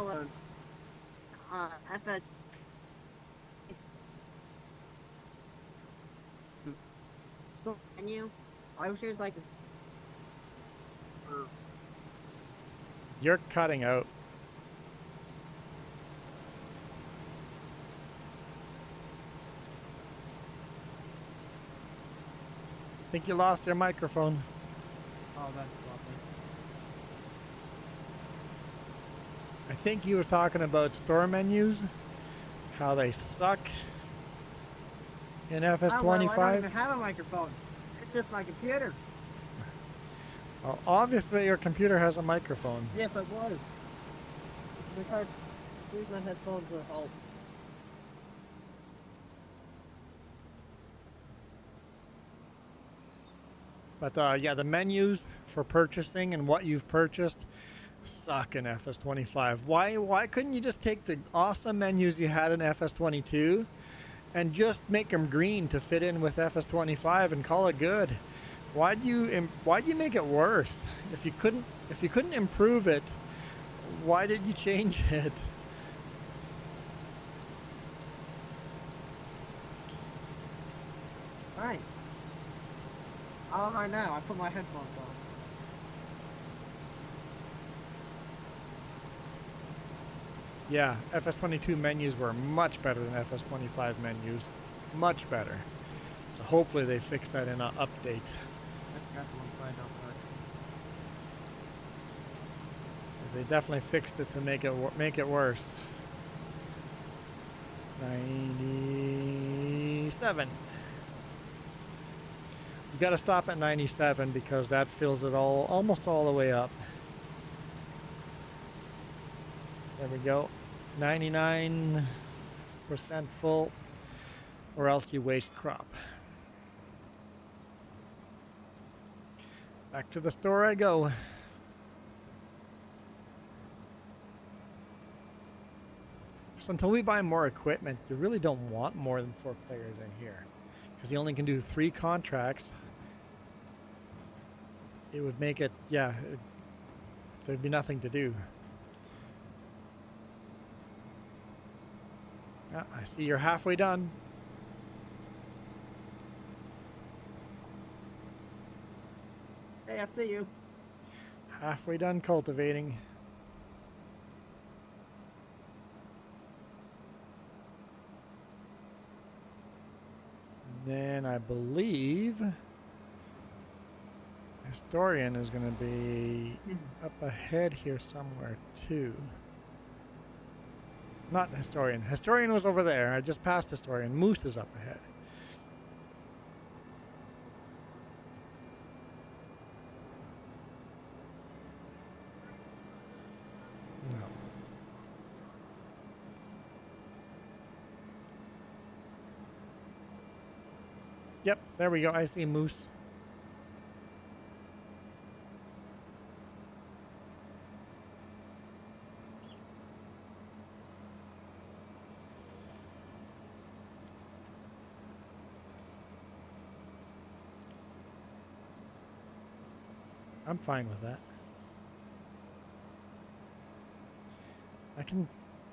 FX store menu, I wish there's like
You're cutting out. I think you lost your microphone.
oh, that's lovely.
I think he was talking about store menus, how they suck in
Oh, well, I don't
FS25.
even have a microphone. It's just my computer.
Well, obviously your computer has a microphone.
Yes, it was. Because use my headphones will help.
But yeah, the menus for purchasing and what you've purchased suck in FS25. Why couldn't you just take the awesome menus you had in FS22 and just make them green to fit in with FS25 and call it good? Why'd you make it worse? If you couldn't improve it, why did you change it?
Alright. How am I now? I put my headphones on.
Yeah, FS22 menus were much better than FS25 menus. Much better. So hopefully they fix that in an update.
I forgot the one side don't work.
They definitely fixed it to make it worse. 97. You got to stop at 97 because that fills it almost all the way up. There we go. 99% full, or else you waste crop. Back to the store I go. So until we buy more equipment, you really don't want more than 4 players in here, because you only can do 3 contracts. It would make it, there'd be nothing to do. Ah, I see you're halfway done.
Hey, I see you.
Halfway done cultivating. Then I believe Historian is going to be up ahead here somewhere too. Not Historian. Historian was over there. I just passed Historian. Moose is up ahead. No. Yep, there we go. I see Moose. I'm fine with that.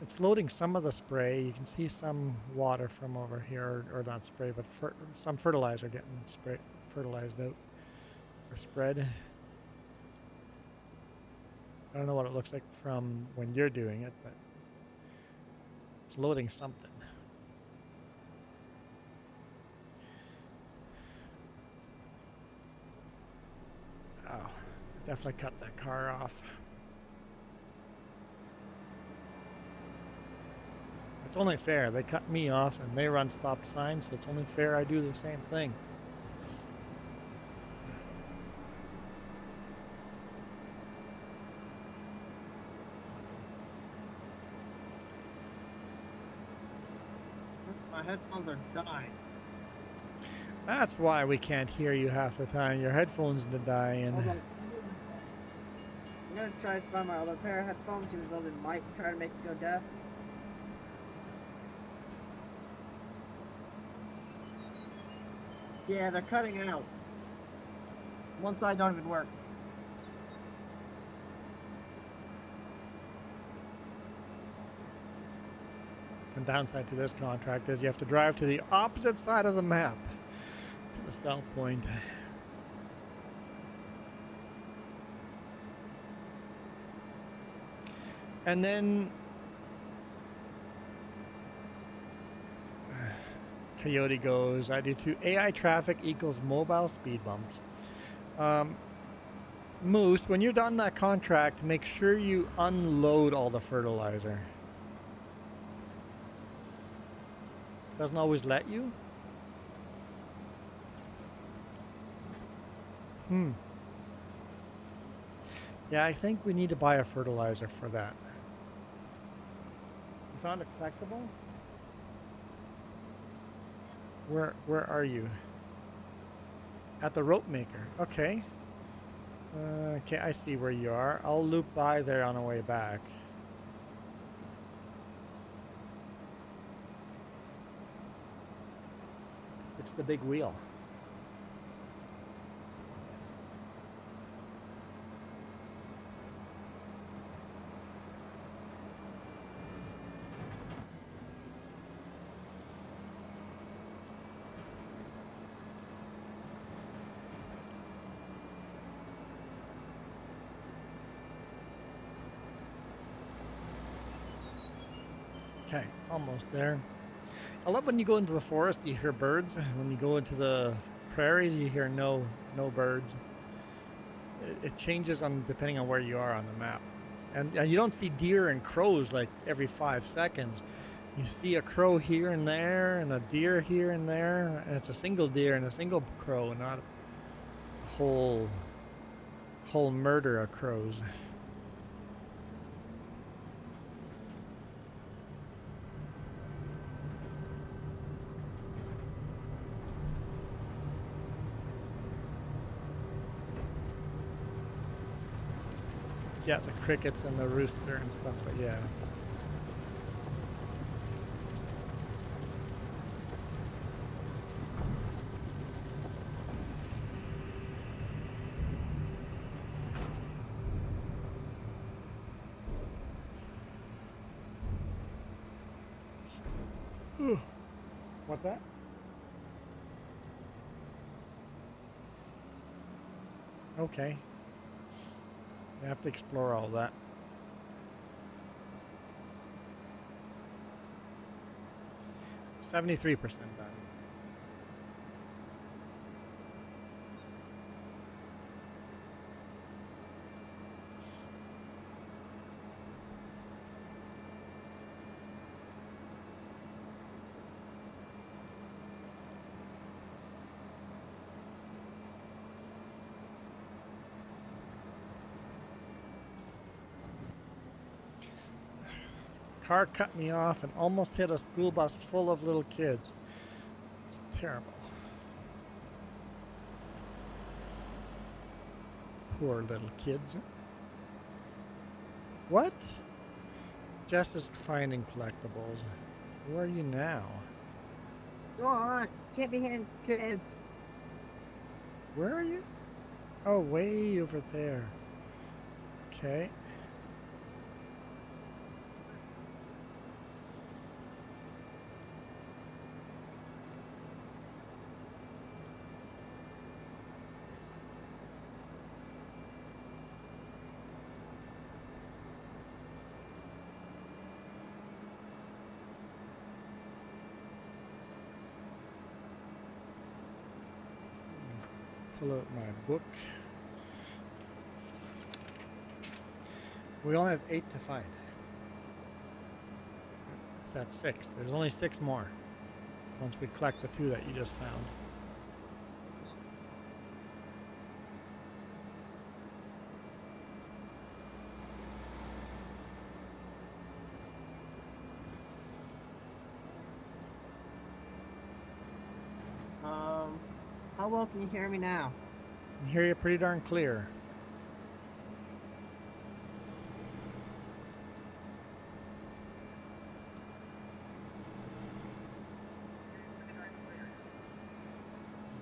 It's loading some of the spray. You can see some water from over here, or not spray, but some fertilizer getting fertilized out or spread. I don't know what it looks like from when you're doing it, but it's loading something. Oh, definitely cut that car off. It's only fair. They cut me off and they run stop signs, so it's only fair I do the same thing.
My headphones are dying.
That's why we can't hear you half the time. Your headphones are dying.
Hold on. I'm gonna try to find my other pair of headphones, even though they might try to make me go deaf. Yeah, they're cutting out. One side don't even work.
The downside to this contract is you have to drive to the opposite side of the map to the sell point. And then Coyote goes, I do too. AI traffic equals mobile speed bumps. Moose, when you're done that contract, make sure you unload all the fertilizer. Doesn't always let you? Yeah, I think we need to buy a fertilizer for that. You found a collectible? Where are you? At the rope maker. Okay. Okay, I see where you are. I'll loop by there on the way back. It's the big wheel. Okay, almost there. I love when you go into the forest, you hear birds. When you go into the prairies, you hear no birds. It changes on depending on where you are on the map. And you don't see deer and crows like every 5 seconds. You see a crow here and there, and a deer here and there, and it's a single deer and a single crow, not a whole murder of crows. Yeah, the crickets and the rooster and stuff, but yeah. What's that? Okay. I have to explore all that. 73% done. Car cut me off and almost hit a school bus full of little kids. It's terrible. Poor little kids. What? Jess is finding collectibles. Where are you now?
Go on, can't be hitting kids.
Where are you? Oh, way over there. Okay. Pull out my book. We only have 8 to find. That's 6. There's only 6 more once we collect the 2 that you just found.
How well can you hear me now?
I hear you pretty darn clear.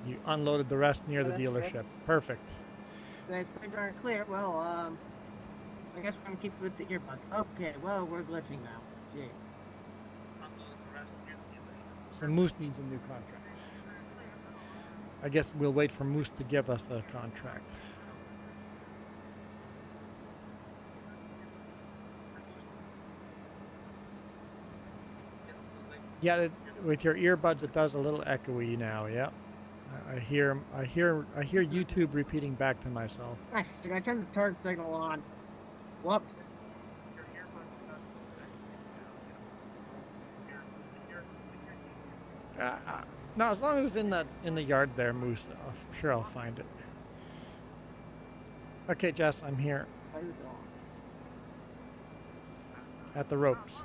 You unloaded the rest near the
that's good.
dealership. Perfect.
That's pretty darn clear. Well, I guess we're gonna keep it with the earbuds. Okay, well, we're glitching now. Jeez.
So Moose needs a new contract. I guess we'll wait for Moose to give us a contract. Yeah, with your earbuds, it does a little echoey now. Yep, I hear YouTube repeating back to myself.
Gosh, I turned the turn signal on. Whoops.
No, as long as it's in the yard there, Moose, I'm sure I'll find it. Okay, Jess, I'm here
Why is it on?
at the ropes.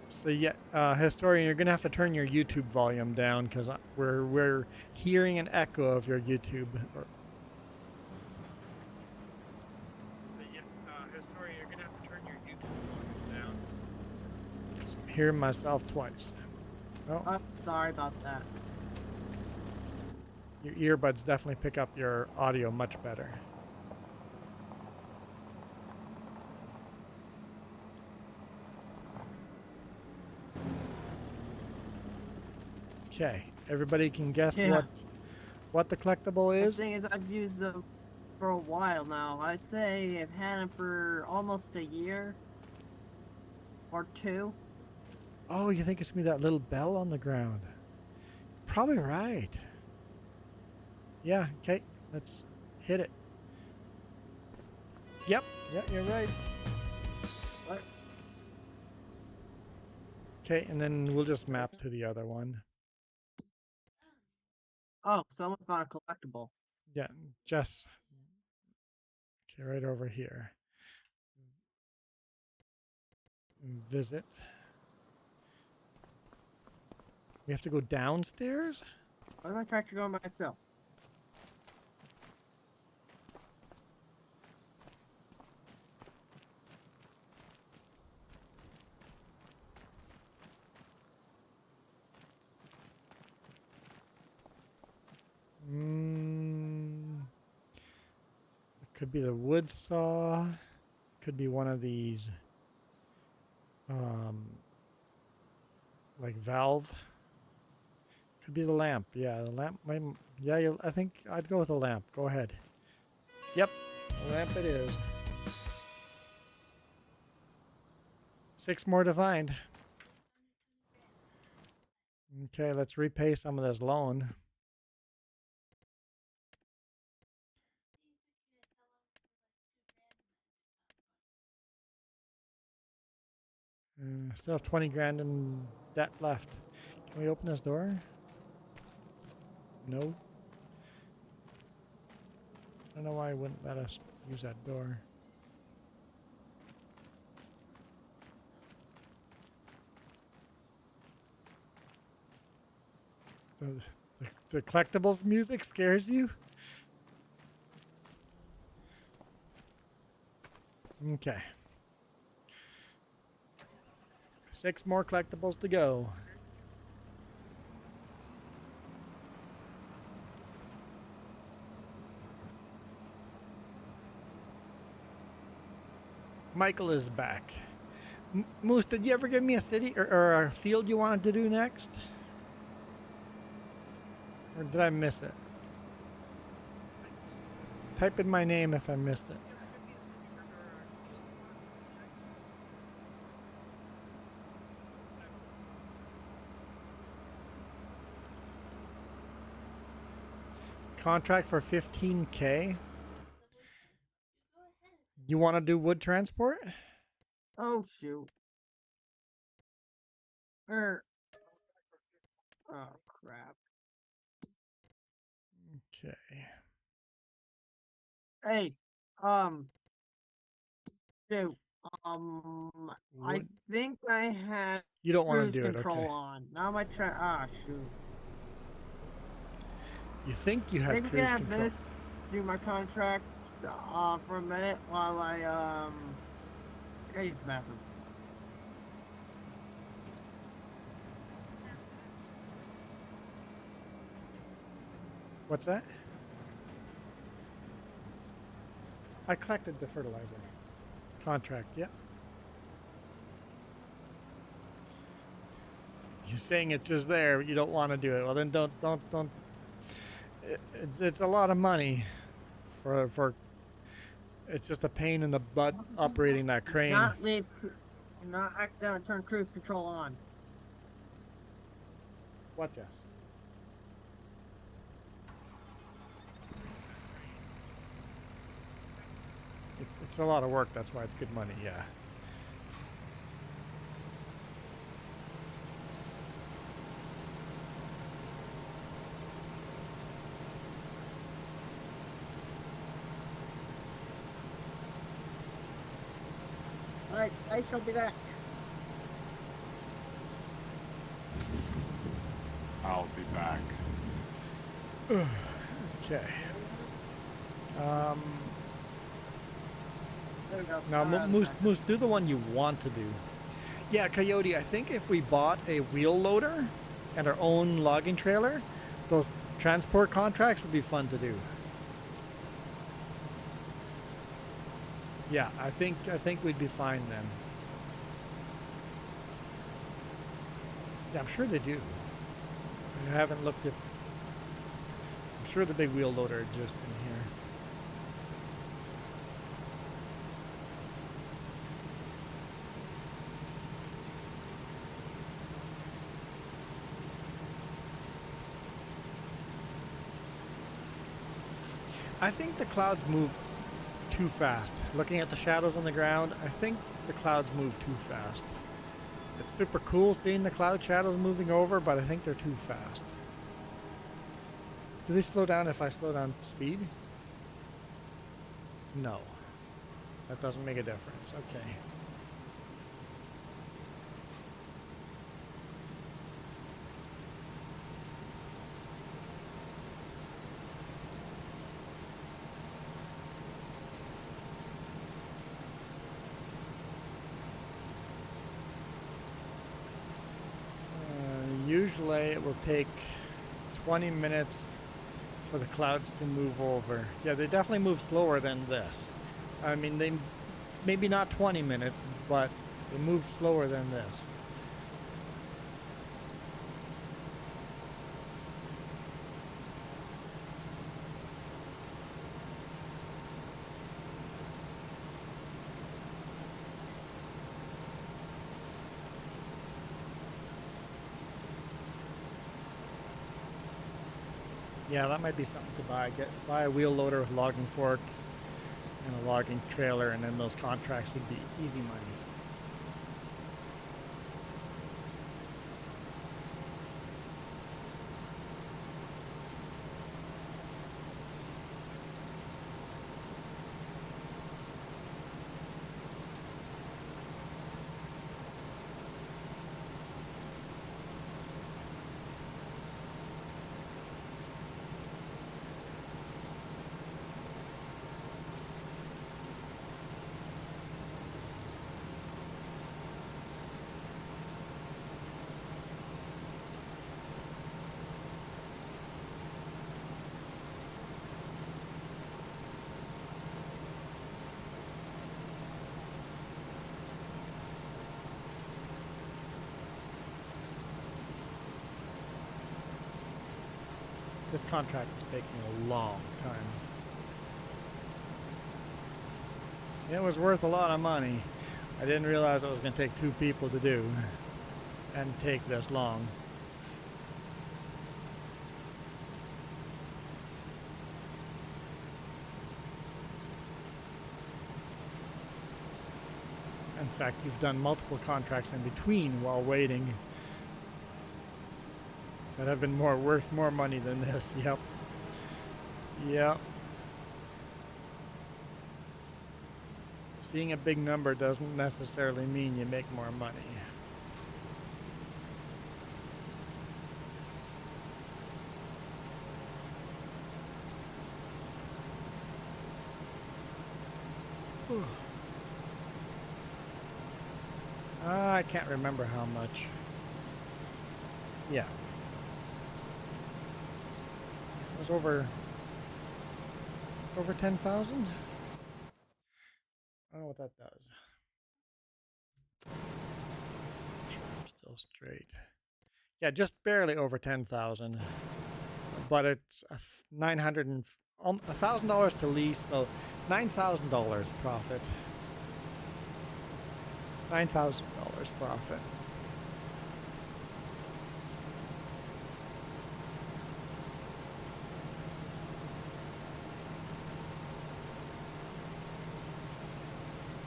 So yeah, historian, you're gonna have to turn your YouTube volume down because we're hearing an echo of your YouTube. So yeah, historian, you're gonna have to turn your YouTube volume down. I'm hearing myself twice. Oh,
Oh, sorry about that.
your earbuds definitely pick up your audio much better. Okay, everybody can guess
Yeah.
what the collectible
The
is.
thing is, I've used them for a while now. I'd say I've had them for almost a year or two.
Oh, you think it's gonna be that little bell on the ground? Probably right. Yeah, okay, let's hit it. Yep, yeah, you're right.
What?
Okay, and then we'll just map to the other one.
Oh, someone found a collectible.
Yeah, Jess. Okay, right over here. Visit. We have to go downstairs?
Why is my tractor going by itself?
It could be the wood saw. Could be one of these like valve. Could be the lamp. Yeah, the lamp. Yeah, I think I'd go with a lamp. Go ahead. Yep, a lamp it is. 6 more to find. Okay, let's repay some of this loan. Still have 20 grand in debt left. Can we open this door? No. I don't know why it wouldn't let us use that door. The collectibles music scares you? Okay. 6 more collectibles to go. Michael is back. Moose, did you ever give me a city or a field you wanted to do next? Or did I miss it? Type in my name if I missed it. Contract for 15K. You want to do wood transport?
Oh, shoot. Oh, crap.
Okay.
Hey, shoot. I
What?
think I had
You don't want to
cruise
do it,
control
okay?
on. Now my shoot.
You think you had
Maybe we can
cruise
have
control?
this do my contract for a minute while I gotta use the bathroom.
What's that? I collected the fertilizer. Contract, yep. You're saying it's just there, but you don't want to do it. Well, then don't. It's a lot of money for. It's just a pain in the butt operating that crane.
Not leave. Not accidentally turn cruise control on.
What, Jess? It's a lot of work. That's why it's good money. Yeah.
Alright, I shall be back.
I'll be back.
Okay.
There we go.
Now,
Alright,
Moose, do the one you want to do. Yeah, Coyote, I think if we bought a wheel loader and our own logging trailer, those transport contracts would be fun to do. Yeah, I think we'd be fine then. Yeah, I'm sure they do. I haven't looked at. I'm sure the big wheel loader exists in here. I think the clouds move too fast. Looking at the shadows on the ground, I think the clouds move too fast. It's super cool seeing the cloud shadows moving over, but I think they're too fast. Do they slow down if I slow down speed? No. That doesn't make a difference. Okay. Usually it will take 20 minutes for the clouds to move over. Yeah, they definitely move slower than this. I mean, they maybe not 20 minutes, but they move slower than this. Yeah, that might be something to buy. Buy a wheel loader with logging fork and a logging trailer, and then those contracts would be easy money. This contract was taking a long time. It was worth a lot of money. I didn't realize it was going to take 2 people to do and take this long. In fact, you've done multiple contracts in between while waiting that have been worth more money than this. Yep. Yep. seeing a big number doesn't necessarily mean you make more money. I can't remember how much. Yeah. It was over 10,000? I don't know what that does. I'm still straight. Yeah, just barely over 10,000. But it's $1,000 to lease, so $9,000 profit. $9,000 profit.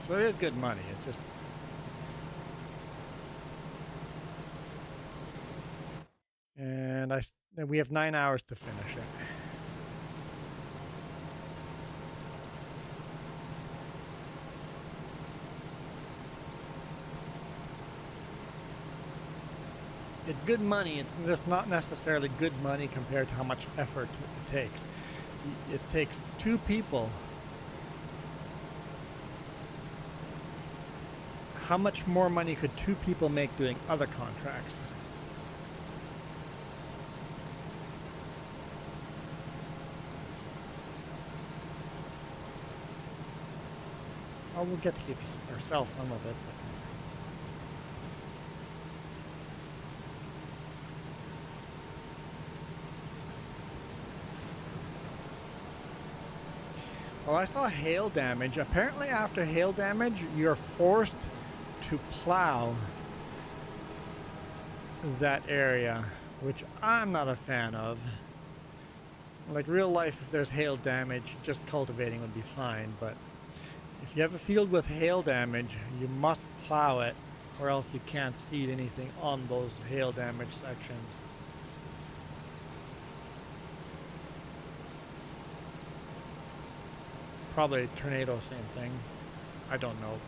So it is good money. It's just and we have 9 hours to finish it. It's good money. It's just not necessarily good money compared to how much effort it takes. It takes 2 people. How much more money could 2 people make doing other contracts? Oh, we'll get to keep or sell some of it. Well, I saw hail damage. Apparently after hail damage, you're forced to plow that area, which I'm not a fan of. Like real life, if there's hail damage, just cultivating would be fine, but if you have a field with hail damage, you must plow it, or else you can't seed anything on those hail damage sections. Probably tornado, same thing. I don't know.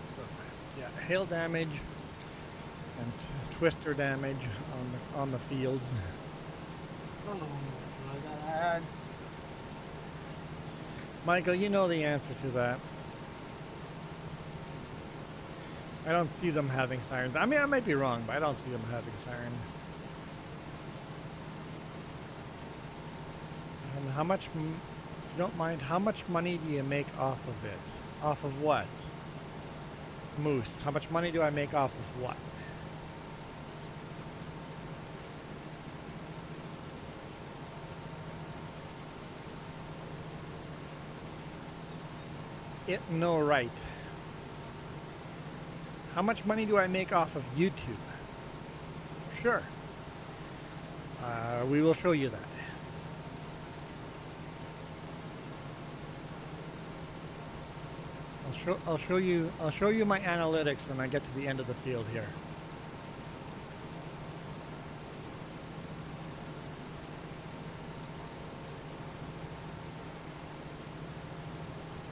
So, yeah, hail damage and twister damage on the fields.
Oh my God.
Michael, you know the answer to that. I don't see them having sirens. I mean, I might be wrong, but I don't see them having siren. And how much, if you don't mind, how much money do you make off of it? Off of what? Moose. How much money do I make off of what? It no right. How much money do I make off of YouTube? Sure. We will show you that. I'll show you my analytics when I get to the end of the field here.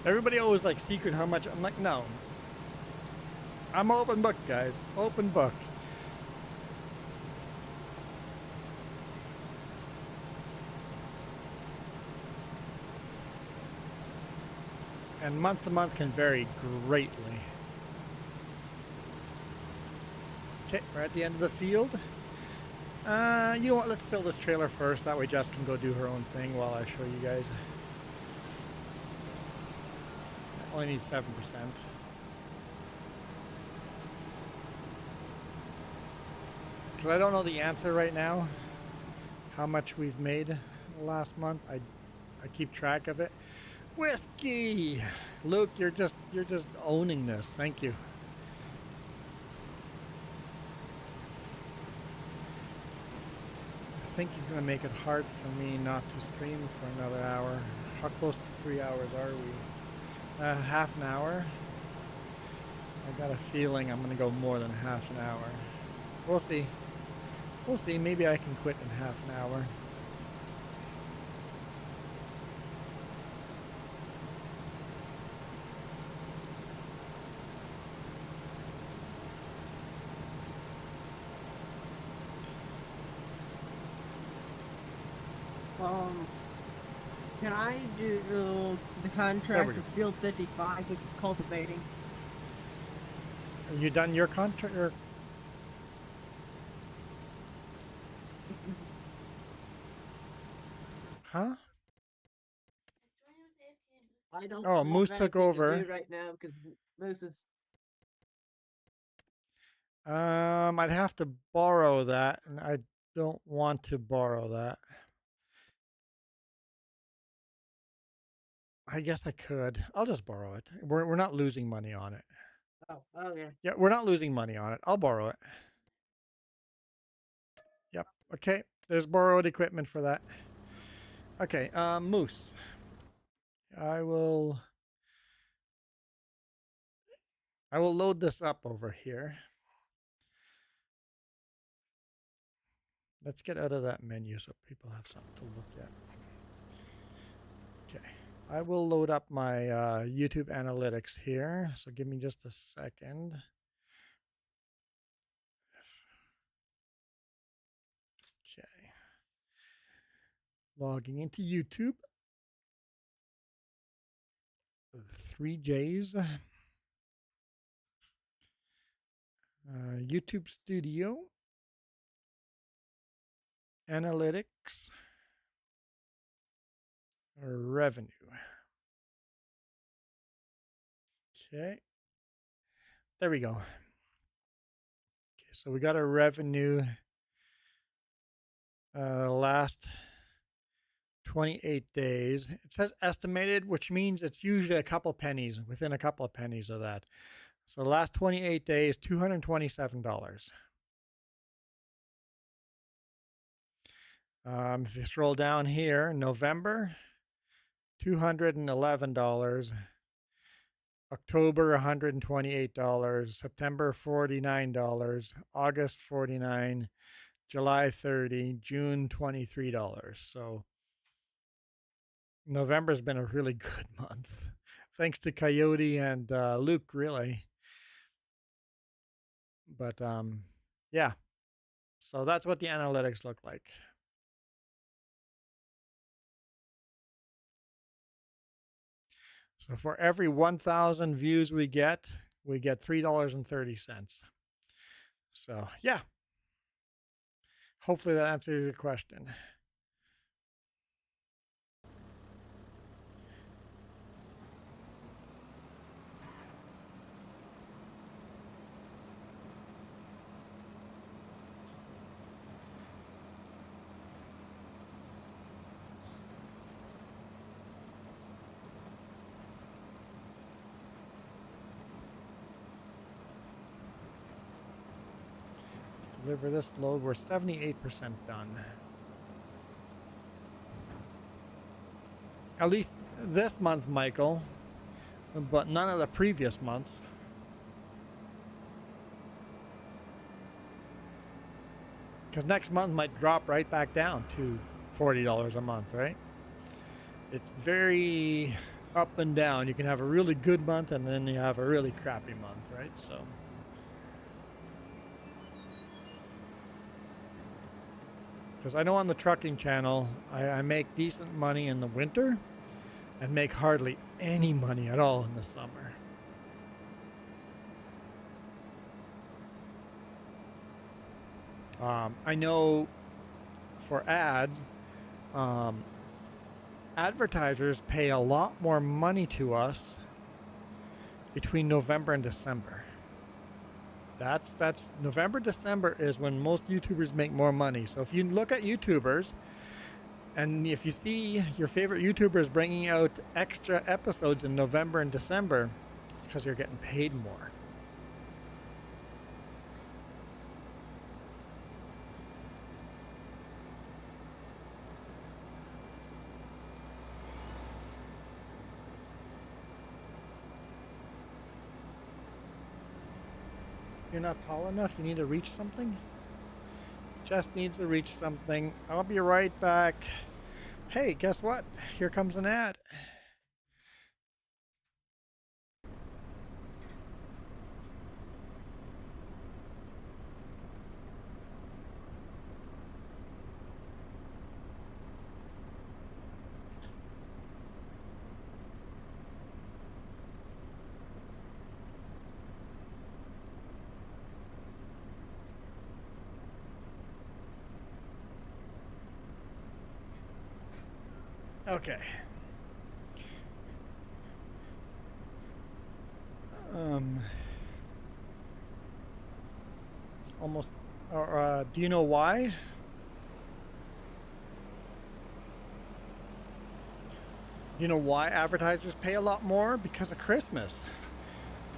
Everybody always like secret how much. I'm like, no. I'm open book, guys. Open book. And month to month can vary greatly. Okay, we're at the end of the field. You know what? Let's fill this trailer first. That way Jess can go do her own thing while I show you guys. Only need 7%. Because I don't know the answer right now. How much we've made last month. I keep track of it. Whiskey! Luke, you're just owning this. Thank you. I think he's gonna make it hard for me not to stream for another hour. How close to 3 hours are we? Half an hour. I got a feeling I'm gonna go more than half an hour. We'll see. We'll see. Maybe I can quit in half an hour.
Can I do the contract for Field 55, which is cultivating?
Are you done your contract? Or... Huh?
I don't
Oh,
have
Moose took
anything to
over.
do right now because Moose is.
I'd have to borrow that, and I don't want to borrow that. I guess I could. I'll just borrow it. We're not losing money on it.
Oh, okay.
Yeah, we're not losing money on it. I'll borrow it. Yep. Okay. There's borrowed equipment for that. Okay. Moose. I will load this up over here. Let's get out of that menu so people have something to look at. Okay. I will load up my YouTube analytics here. So give me just a second. Okay. Logging into YouTube. 3 J's. YouTube Studio. Analytics. Revenue. Okay. There we go. Okay, so we got a revenue last 28 days. It says estimated, which means it's usually a couple pennies, within a couple of pennies of that. So the last 28 days, $227. If you scroll down here, November, $211. October, $128. September, $49. August, $49. July, $30. June, $23. So November's been a really good month. Thanks to Coyote and Luke, really. But yeah. So that's what the analytics look like. So for every 1,000 views we get $3.30. So yeah. Hopefully that answers your question. Deliver this load. We're 78% done. At least this month, Michael, but none of the previous months. Because next month might drop right back down to $40 a month, right? It's very up and down. You can have a really good month and then you have a really crappy month, right? So. Because I know on the trucking channel, I make decent money in the winter and make hardly any money at all in the summer. I know for ads, advertisers pay a lot more money to us between November and December. That's November, December is when most YouTubers make more money. So if you look at YouTubers and if you see your favorite YouTubers bringing out extra episodes in November and December, it's because you're getting paid more. You're not tall enough? You need to reach something? Just needs to reach something. I'll be right back. Hey, guess what? Here comes an ad. Okay. Almost. Do you know why? Do you know why advertisers pay a lot more? Because of Christmas.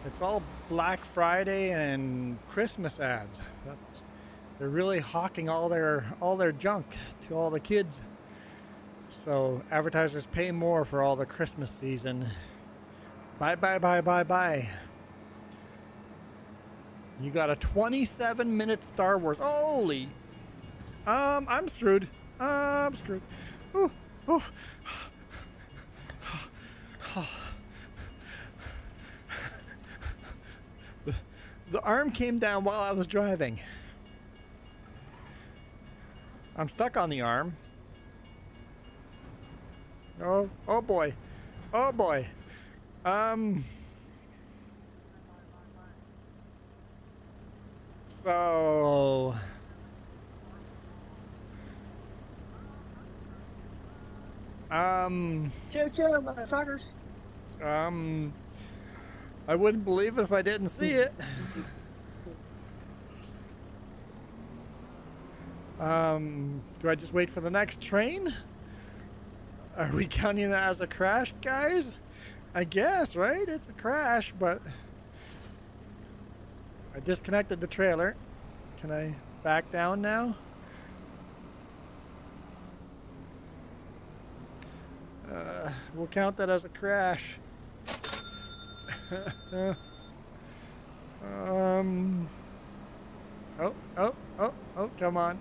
It's all Black Friday and Christmas ads. They're really hawking all their junk to all the kids. So advertisers pay more for all the Christmas season. Bye, bye, bye, bye, bye. You got a 27-minute Star Wars. Holy. I'm screwed. I'm screwed. Ooh, ooh. The arm came down while I was driving. I'm stuck on the arm. Oh boy. Oh boy. So
Choo choo, motherfuckers.
I wouldn't believe it if I didn't see it. Do I just wait for the next train? Are we counting that as a crash, guys? I guess, right? It's a crash, but I disconnected the trailer. Can I back down now? We'll count that as a crash. Oh, come on.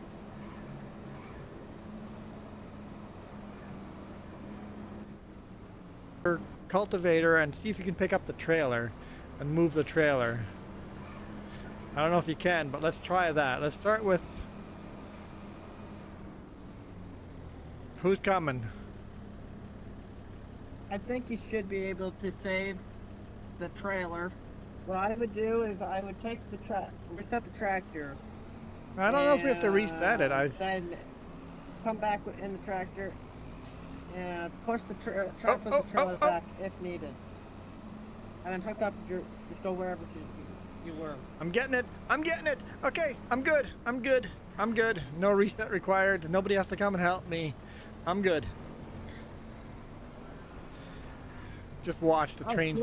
Cultivator and see if you can pick up the trailer and move the trailer. I don't know if you can, but let's try that. Let's start with who's coming.
I think you should be able to save the trailer. What I would do is I would take the reset the tractor.
I don't know if we have to reset it.
Then come back in the tractor and push the trailer back if needed. And then hook up just go wherever you were.
I'm getting it. I'm getting it. Okay, I'm good. I'm good. I'm good. No reset required. Nobody has to come and help me. I'm good. Just watch. The train's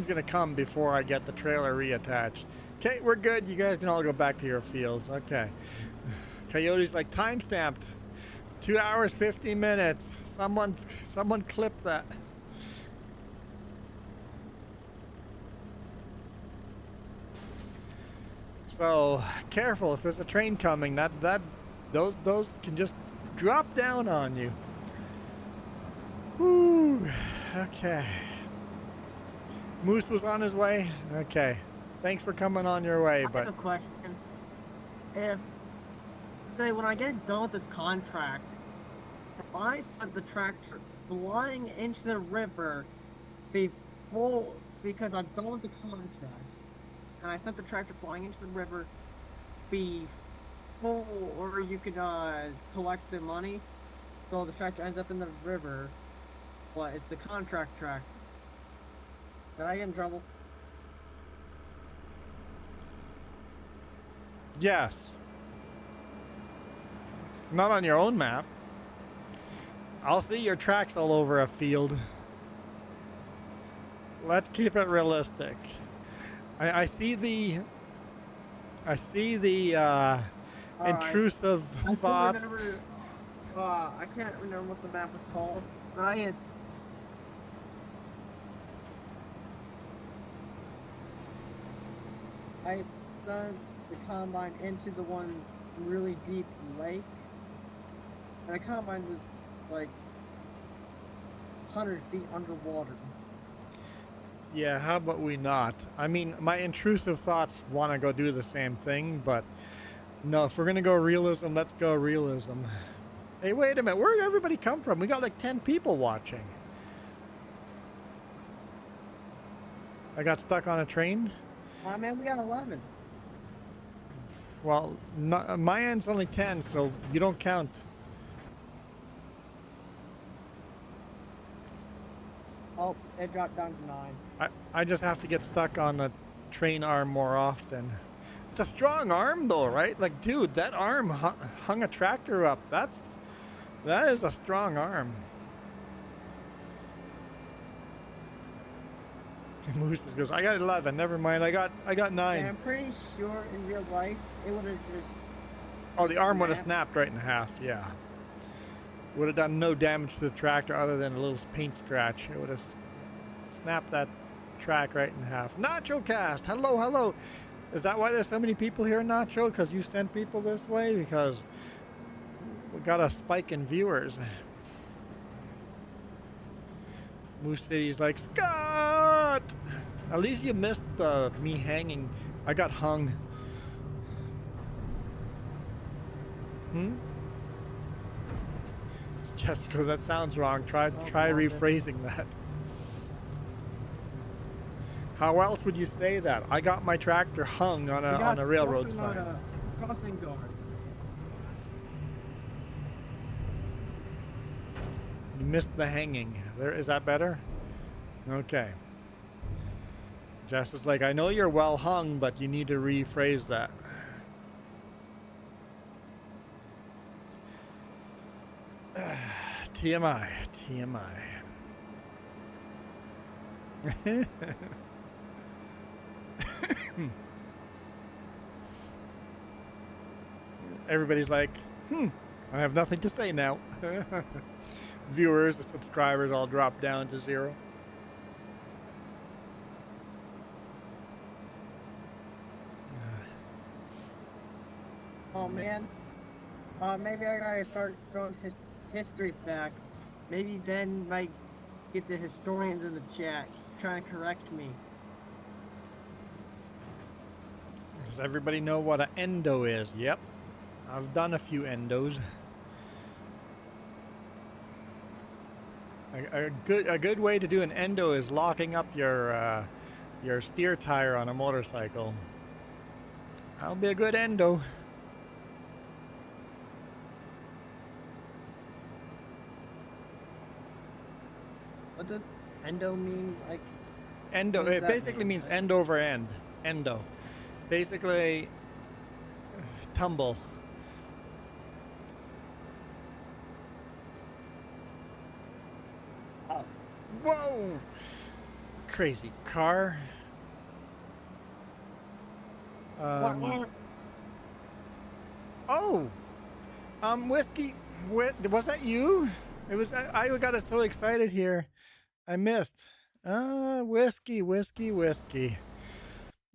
gonna come before I get the trailer reattached. Okay, we're good. You guys can all go back to your fields. Okay. Coyote's like time stamped. 2 hours, 50 minutes. Someone clip that. So careful if there's a train coming. Those can just drop down on you. Whew. Okay. Moose was on his way. Okay. Thanks for coming on your way.
I have a question. If, say, when I get done with this contract, if I sent the tractor flying into the river because I'm done with the contract, and I sent the tractor flying into the river before you could collect the money, so the tractor ends up in the river, but it's the contract tractor. Did I get in trouble?
Yes. Not on your own map. I'll see your tracks all over a field. Let's keep it realistic. I see the intrusive thoughts.
I can't remember what the map was called, but it's sent the combine into the one really deep lake, and the combine was like 100 feet underwater.
Yeah, how about we not? I mean, my intrusive thoughts want to go do the same thing, but no, if we're going to go realism, let's go realism. Hey, wait a minute. Where did everybody come from? We got like 10 people watching. I got stuck on a train.
Oh man, we got 11.
Well, my end's only 10, so you don't count.
Oh, it dropped down to 9.
I just have to get stuck on the train arm more often. It's a strong arm though, right? Like, dude, that arm hung a tractor up. That is a strong arm. Moose goes, I got 11. Never mind. I got 9.
And I'm pretty sure in real life it would have just.
Oh, the arm would have snapped right in half. Yeah. Would have done no damage to the tractor other than a little paint scratch. It would have snapped that track right in half. Nacho Cast, hello, hello. Is that why there's so many people here, Nacho? Because you sent people this way? Because we got a spike in viewers. Moose City's like, Scott! At least you missed me hanging. I got hung. Just because that sounds wrong. Try rephrasing that. How else would you say that? I got my tractor hung on a railroad sign.
On a crossing guard.
You missed the hanging. There, is that better? Okay. Jess is like, I know you're well hung, but you need to rephrase that. TMI. Everybody's like, I have nothing to say now. Viewers, the subscribers all drop down to 0.
Oh man. Maybe I gotta start throwing history facts. Maybe then might get the historians in the chat trying to correct me.
Does everybody know what an endo is? Yep. I've done a few endos. A good way to do an endo is locking up your steer tire on a motorcycle. That'll be a good endo.
What does endo mean? Like
Endo.
What does
It
that
basically
mean?
means end over end. Endo. Basically, tumble.
Oh,
Whoa! Crazy car. Oh! Whiskey. Was that you? It was. I got it so excited here. I missed. Whiskey.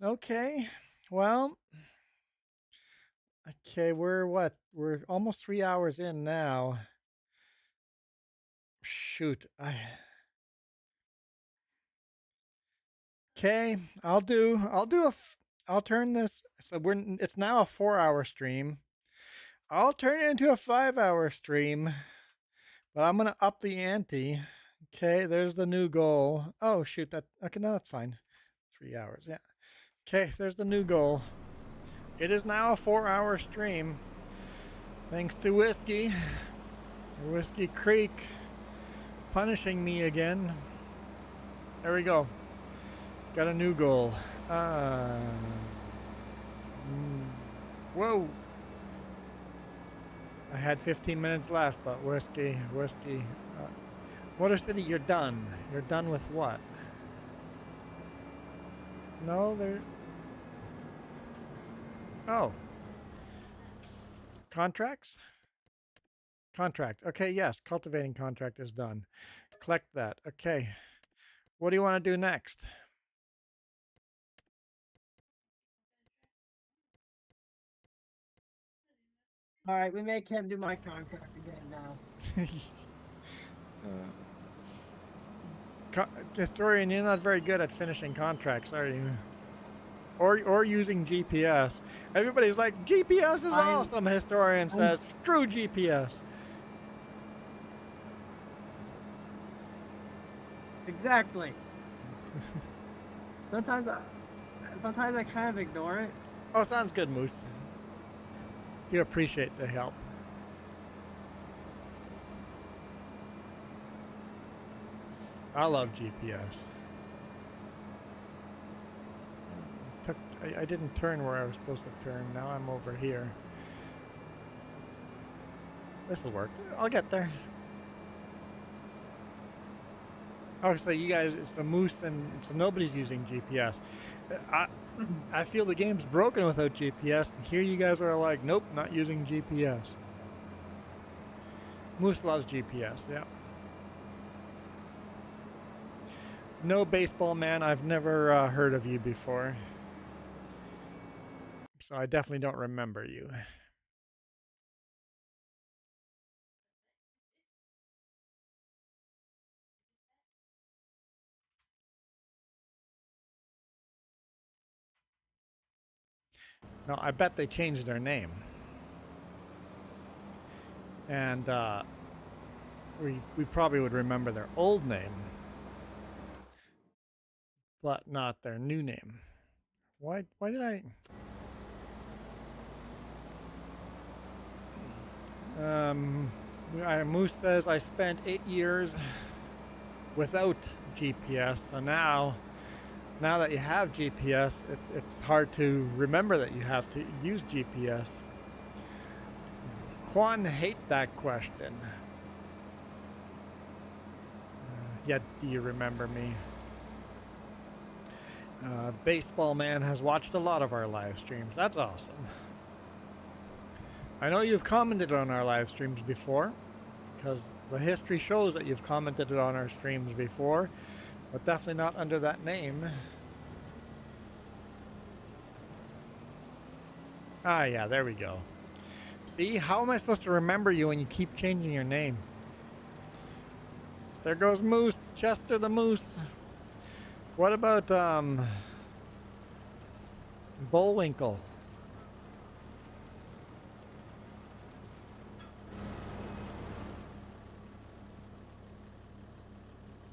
Okay. Well. Okay, we're what? We're almost 3 hours in now. Shoot. Okay, I'll turn this. So it's now a 4-hour stream. I'll turn it into a 5-hour stream, but I'm gonna up the ante. Okay, there's the new goal. Oh shoot, okay, no, that's fine. 3 hours, yeah. Okay, there's the new goal. It is now a 4-hour stream. Thanks to Whiskey Creek punishing me again. There we go. Got a new goal. Whoa. I had 15 minutes left, but Whiskey. Motor City, you're done. You're done with what? No, there. Oh. Contracts? Contract. Okay, yes. Cultivating contract is done. Collect that. Okay. What do you want to do next?
All right, we make him do my contract again now.
Historian, you're not very good at finishing contracts, are you? Or using GPS. Everybody's like, GPS is awesome, Historian says. Screw GPS.
Exactly. Sometimes I kind of ignore it.
Oh, sounds good, Moose. You appreciate the help. I love GPS. I didn't turn where I was supposed to turn. Now I'm over here. This'll work. I'll get there. Oh, so you guys, so Moose and so nobody's using GPS. I feel the game's broken without GPS. And here you guys are like, nope, not using GPS. Moose loves GPS, yeah. No, baseball man, I've never heard of you before. So I definitely don't remember you. No, I bet they changed their name. And we probably would remember their old name, but not their new name. Why did I... Moose says, I spent 8 years without GPS, so now that you have GPS, it's hard to remember that you have to use GPS. Juan hate that question. Yet do you remember me? Baseball man has watched a lot of our live streams. That's awesome. I know you've commented on our live streams before, because the history shows that you've commented on our streams before, but definitely not under that name. Ah, yeah, there we go. See, how am I supposed to remember you when you keep changing your name? There goes Moose, Chester the Moose. What about, Bullwinkle?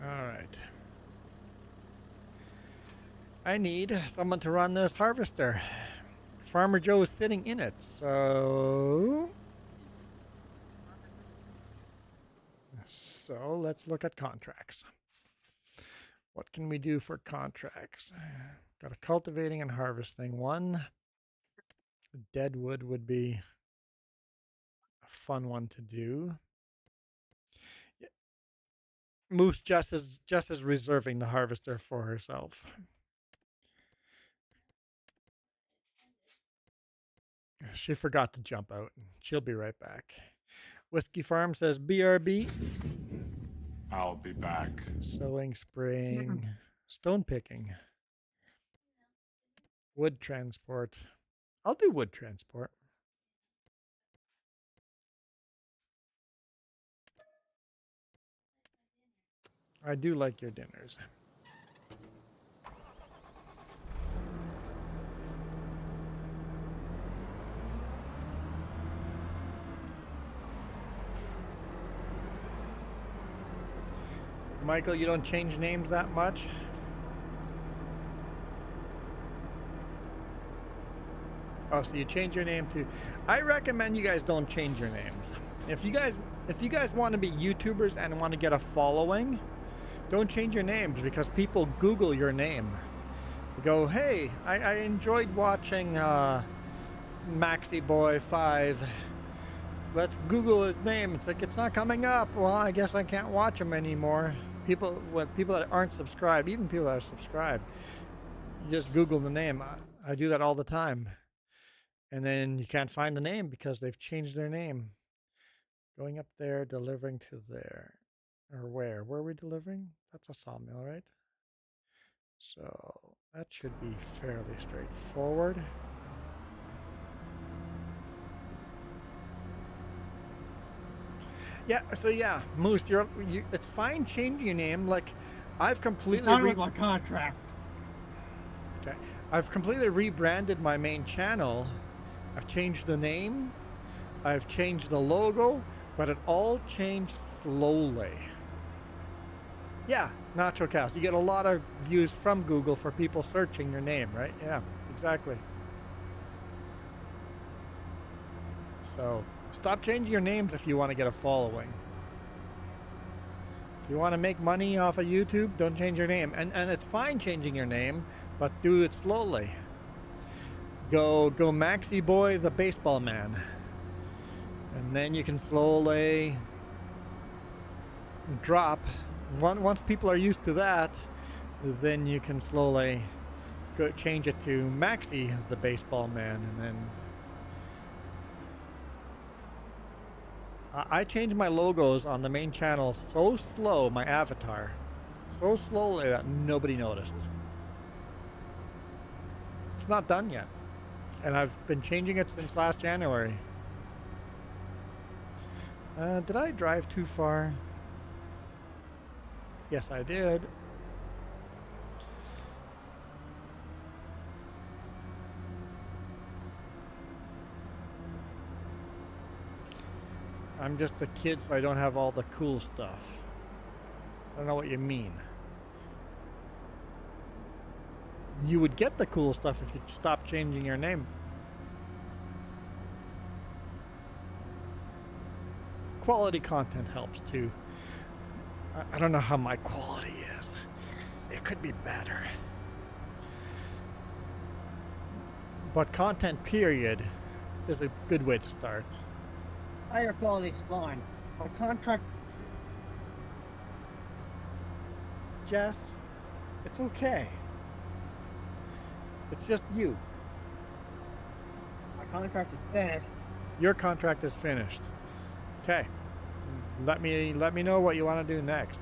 All right. I need someone to run this harvester. Farmer Joe is sitting in it, so let's look at contracts. What can we do for contracts? Got a cultivating and harvesting one. Deadwood would be a fun one to do. Moose just is reserving the harvester for herself. She forgot to jump out. She'll be right back. Whiskey Farm says BRB.
I'll be back.
Sowing, spraying, stone picking. Wood transport. I'll do wood transport. I do like your dinners. Michael, you don't change names that much? Oh, so you change your name to... I recommend you guys don't change your names. If you guys want to be YouTubers and want to get a following, don't change your names, because people Google your name. They go, hey, I enjoyed watching MaxiBoy5. Let's Google his name. It's like, it's not coming up. Well, I guess I can't watch him anymore. People that aren't subscribed, even people that are subscribed, you just Google the name. I do that all the time. And then you can't find the name because they've changed their name. Going up there, delivering to there. Or where? Where are we delivering? That's a sawmill, right? So that should be fairly straightforward. Yeah. So yeah, Moose, it's fine changing your name. Like, I've completely
Talking about my contract.
Okay. I've completely rebranded my main channel. I've changed the name. I've changed the logo, but it all changed slowly. Yeah, NachoCast. You get a lot of views from Google for people searching your name, right? Yeah, exactly. So stop changing your names if you want to get a following. If you want to make money off of YouTube, don't change your name. And it's fine changing your name, but do it slowly. Go Maxi Boy the Baseball Man. And then you can slowly drop. Once people are used to that, then you can slowly change it to Maxi the Baseball Man. And then I changed my logos on the main channel so slow, my avatar, so slowly that nobody noticed. It's not done yet. And I've been changing it since last January. Did I drive too far? Yes, I did. I'm just a kid, so I don't have all the cool stuff. I don't know what you mean. You would get the cool stuff if you stopped changing your name. Quality content helps too. I don't know how my quality is. It could be better. But content period is a good way to start.
Higher quality's fine. My contract.
Jess, it's okay. It's just you.
My contract is finished.
Your contract is finished. Okay. Let me know what you want to do next.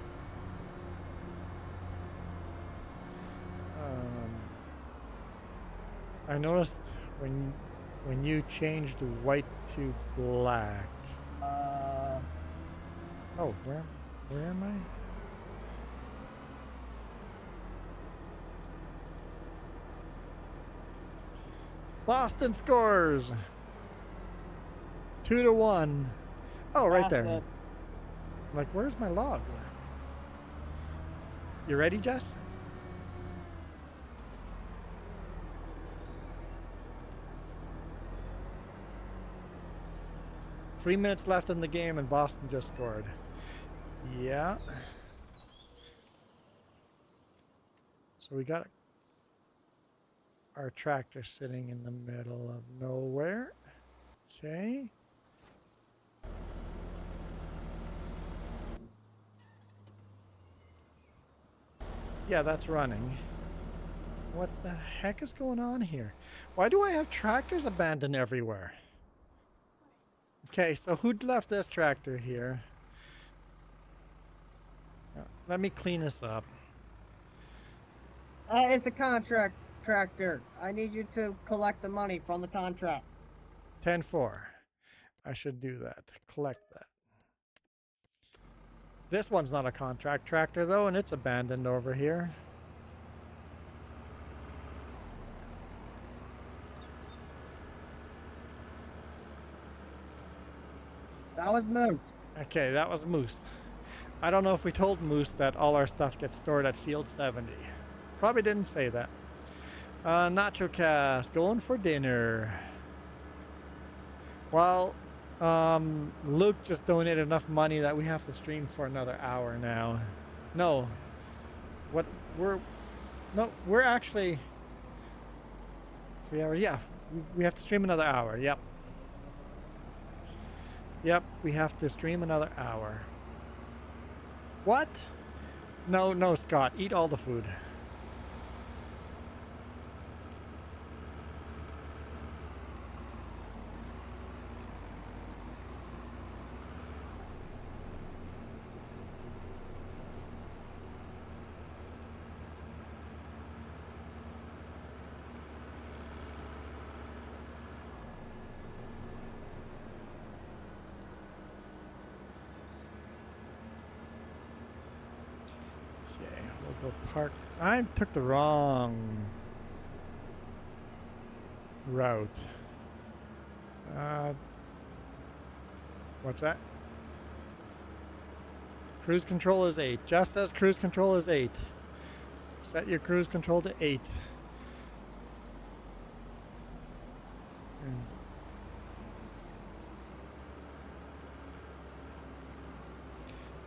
I noticed when you changed white to black. Oh, where am I? Boston scores 2-1. Oh, right there. Like, where's my log? You ready, Jess? Three minutes left in the game and Boston just scored. Yeah. So we got our tractor sitting in the middle of nowhere. Okay. Yeah, that's running. What the heck is going on here? Why do I have tractors abandoned everywhere? Okay, so who left this tractor here? Let me clean this up.
It's the contract tractor. I need you to collect the money from the contract.
10-4. I should do that. Collect that. This one's not a contract tractor though, and it's abandoned over here.
That was moved.
Okay, that was Moose. I don't know if we told Moose that all our stuff gets stored at Field 70. Probably didn't say that. NachoCast, going for dinner. Well, Luke just donated enough money that we have to stream for another hour now. No. We're actually 3 hours. Yeah, we have to stream another hour. Yep. Yep, we have to stream another hour. What? No, Scott, eat all the food. Go park. I took the wrong route. What's that? Cruise control is 8. Just says cruise control is 8. Set your cruise control to 8.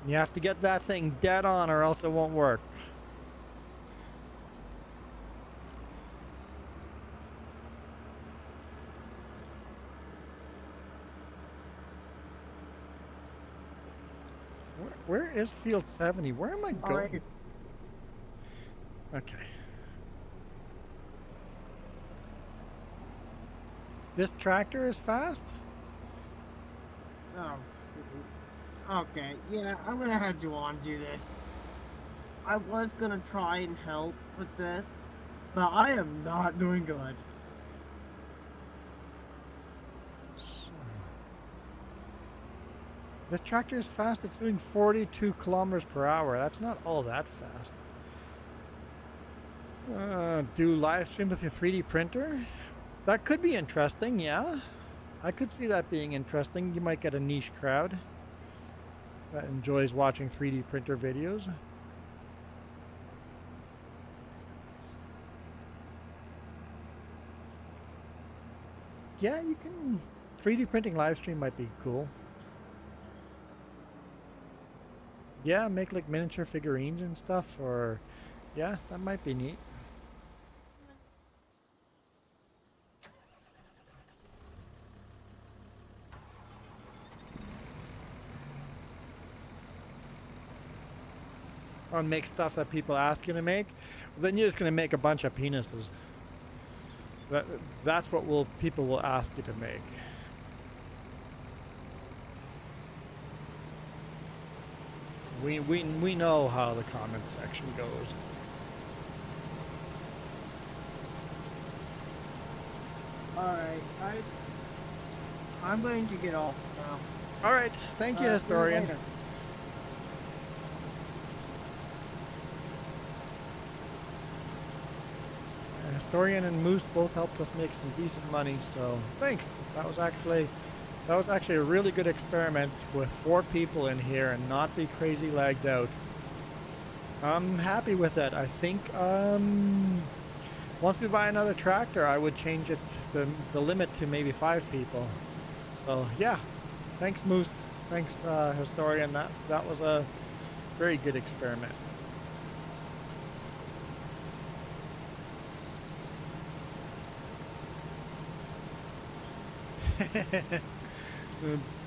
You have to get that thing dead on or else it won't work. Where is field 70? Where am I going?
Alright.
Okay. This tractor is fast?
Oh, shoot. Okay, yeah, I'm gonna have Juwan do this. I was gonna try and help with this, but I am not doing good.
This tractor is fast. It's doing 42 kilometers per hour. That's not all that fast. Do live stream with your 3D printer? That could be interesting, yeah. I could see that being interesting. You might get a niche crowd that enjoys watching 3D printer videos. Yeah, you can. 3D printing live stream might be cool. Yeah, make like miniature figurines and stuff, or yeah, that might be neat. Or make stuff that people ask you to make, then you're just gonna make a bunch of penises. That's what people will ask you to make. We know how the comment section goes.
Alright, I'm going to get off now.
All right, thank you,
See
historian.
later.
Historian and Moose both helped us make some decent money, so thanks. That was actually a really good experiment with 4 people in here and not be crazy lagged out. I'm happy with it. I think once we buy another tractor, I would change it the limit to maybe 5 people. So yeah, thanks Moose, thanks historian. That was a very good experiment.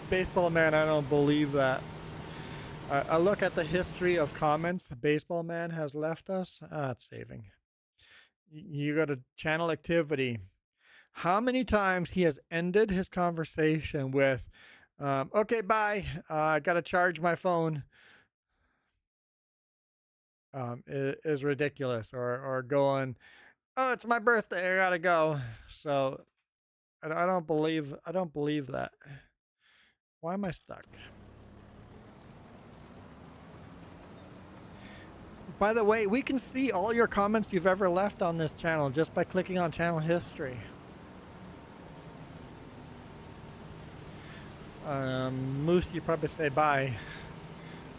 Baseball man, I don't believe that. I look at the history of comments Baseball man has left us. It's saving. You go to channel activity. How many times he has ended his conversation with, okay, bye, I gotta charge my phone, is ridiculous. Or going, oh, it's my birthday, I gotta go. So I don't believe that. Why am I stuck? By the way, we can see all your comments you've ever left on this channel just by clicking on channel history. Moose, you probably say bye.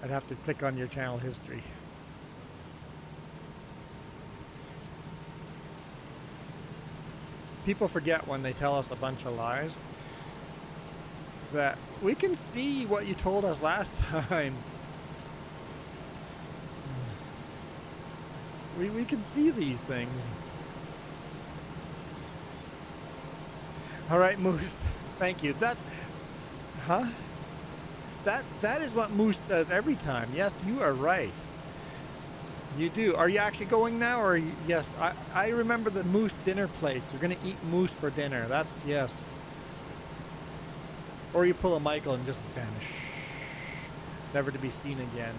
I'd have to click on your channel history. People forget when they tell us a bunch of lies that we can see what you told us last time. We can see these things. All right, Moose. Thank you. That is what Moose says every time. Yes, you are right. You do. Are you actually going now, or yes? I remember the Moose dinner plate. You're gonna eat moose for dinner. That's yes. Or you pull a Michael and just vanish, never to be seen again.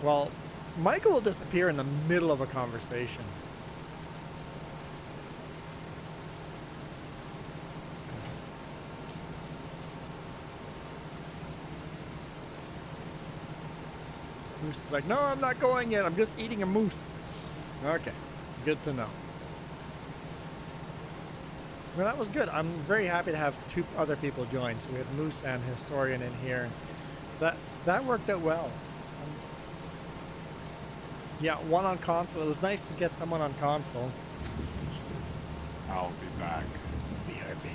Well, Michael will disappear in the middle of a conversation. Moose is like, no, I'm not going yet. I'm just eating a moose. Okay, good to know. Well, that was good. I'm very happy to have 2 other people join. So we had Moose and Historian in here. That worked out well. Yeah, one on console. It was nice to get someone on console.
I'll be back.
BRB.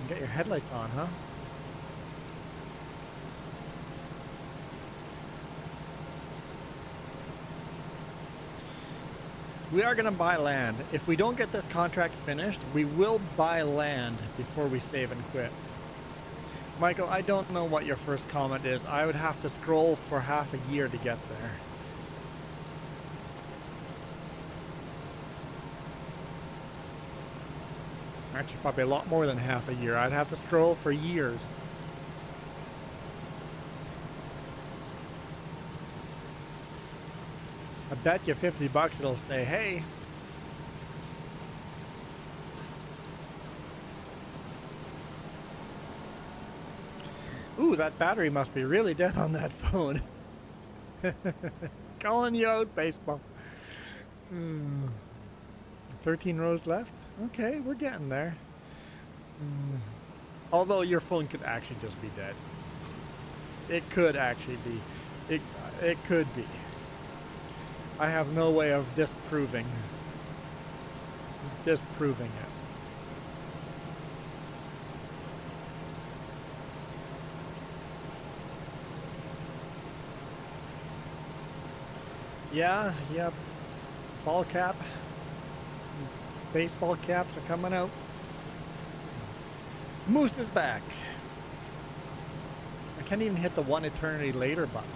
Get your headlights on, huh? We are going to buy land. If we don't get this contract finished, we will buy land before we save and quit. Michael, I don't know what your first comment is. I would have to scroll for half a year to get there. Actually, probably a lot more than half a year. I'd have to scroll for years. I bet you $50 it'll say, hey. Ooh, that battery must be really dead on that phone. Calling you out, baseball. 13 rows left? Okay, we're getting there. Although your phone could actually just be dead. It could actually be. It could be. I have no way of disproving it. Yeah, ball cap, baseball caps are coming out. Moose is back. I can't even hit the 1 eternity later button.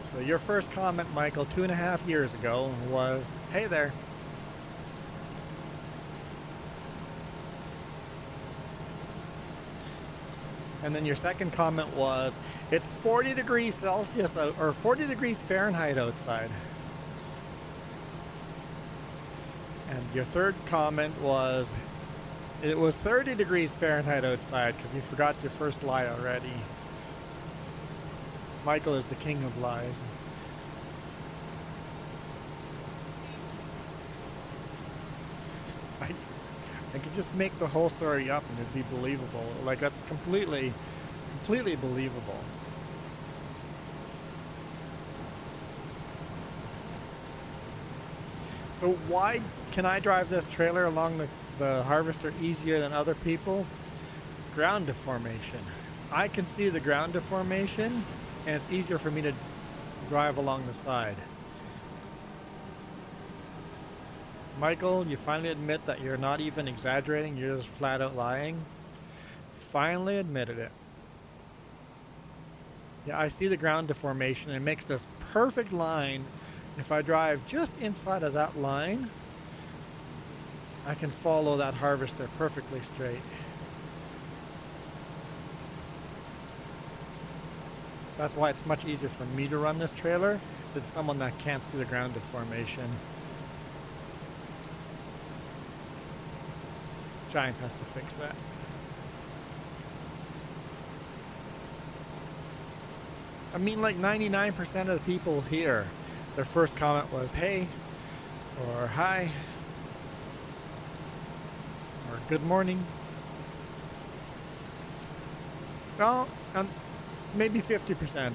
So your first comment, Michael, 2.5 years ago was, hey there. And then your second comment was, it's 40 degrees Celsius or 40 degrees Fahrenheit outside. And your third comment was, it was 30 degrees Fahrenheit outside because you forgot your first lie already. Michael is the king of lies. I could just make the whole story up and it'd be believable. Like, that's completely believable. So why can I drive this trailer along the harvester easier than other people? Ground deformation. I can see the ground deformation and it's easier for me to drive along the side. Michael, you finally admit that you're not even exaggerating, you're just flat out lying. Finally admitted it. Yeah, I see the ground deformation. It makes this perfect line. If I drive just inside of that line, I can follow that harvester perfectly straight. So that's why it's much easier for me to run this trailer than someone that can't see the ground deformation. Giants has to fix that. I mean, like 99% of the people here, their first comment was, hey, or hi, or good morning. Well, maybe 50%.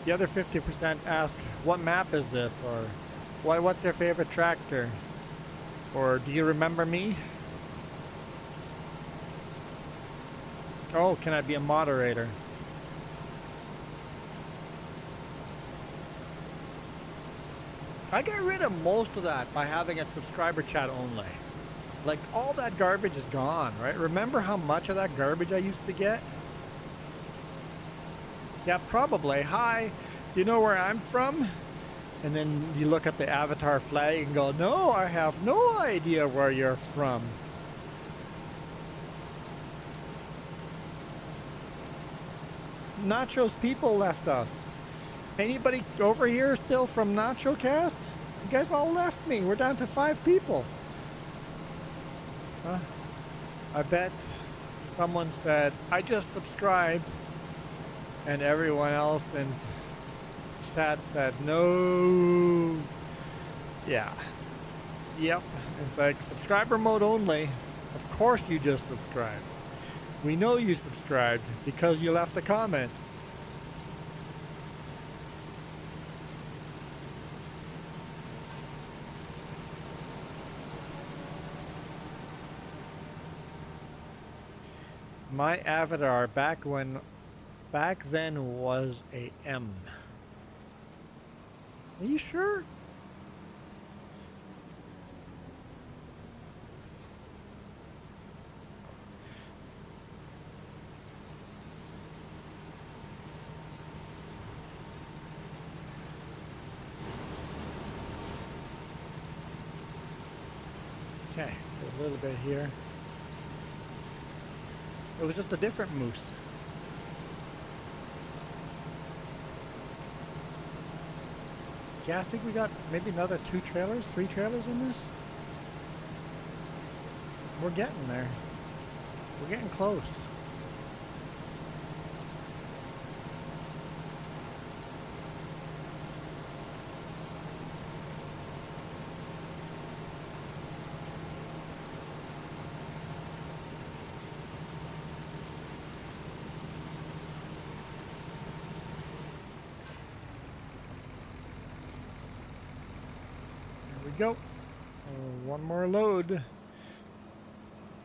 The other 50% ask, what map is this? Or what's your favorite tractor? Or do you remember me? Oh, can I be a moderator? I get rid of most of that by having it subscriber chat only. Like, all that garbage is gone, right? Remember how much of that garbage I used to get? Yeah, probably. Hi, you know where I'm from? And then you look at the avatar flag and go, no, I have no idea where you're from. Nacho's people left us. Anybody over here still from Nacho Cast? You guys all left me. We're down to 5 people. I bet someone said, I just subscribed. And everyone else in chat said, no. Yeah. Yep. It's like subscriber mode only. Of course you just subscribed. We know you subscribed because you left a comment. My avatar back then was a M. Are you sure? Okay, a little bit here. It was just a different moose. Yeah, I think we got maybe another 3 trailers in this. We're getting there. We're getting close. Go. One more load.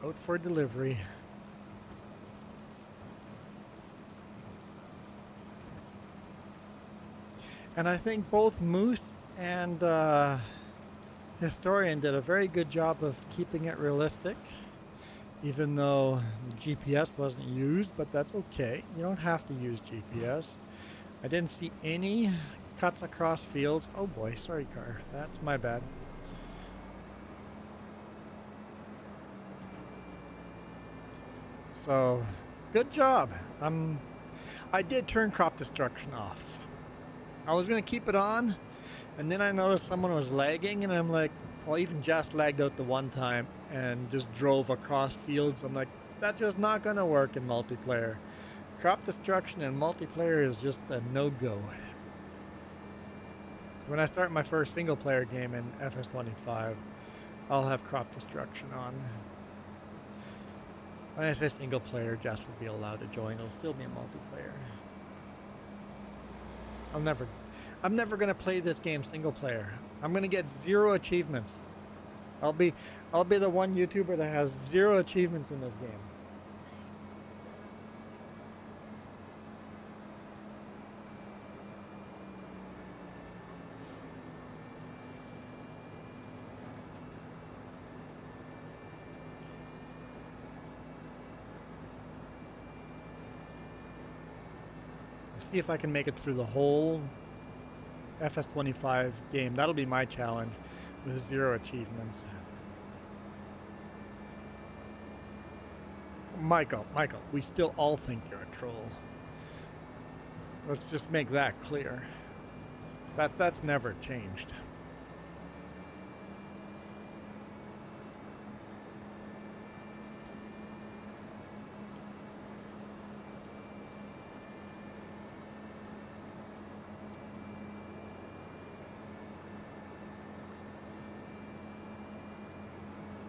Out for delivery. And I think both Moose and Historian did a very good job of keeping it realistic, even though GPS wasn't used, but that's okay. You don't have to use GPS. I didn't see any cuts across fields. Oh boy, sorry car. That's my bad. So, good job. I did turn crop destruction off. I was going to keep it on, and then I noticed someone was lagging, and I'm like, well, even just lagged out the one time and just drove across fields. I'm like, that's just not going to work in multiplayer. Crop destruction in multiplayer is just a no-go. When I start my first single-player game in FS25, I'll have crop destruction on. When I say single player, Jess will be allowed to join. It'll still be a multiplayer. I'm never gonna play this game single player. I'm gonna get 0 achievements. I'll be the one YouTuber that has 0 achievements in this game. See if I can make it through the whole FS25 game. That'll be my challenge with 0 achievements. Michael, we still all think you're a troll. Let's just make that clear. That's never changed.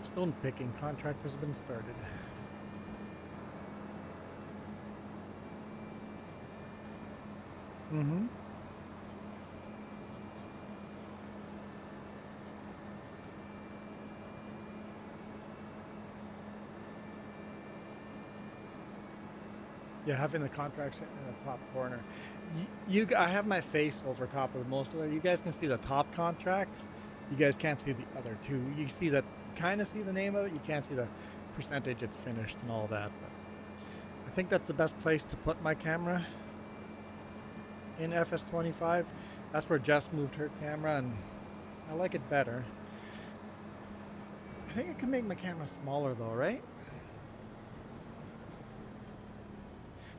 Stone picking contract has been started. Mm-hmm. Yeah, having the contract sitting in the top corner. I have my face over top of most of it. You guys can see the top contract. You guys can't see the other two. You see that kind of see the name of it. You can't see the percentage it's finished and all that. But I think that's the best place to put my camera in FS25. That's where Jess moved her camera, and I like it better. I think I can make my camera smaller though, right?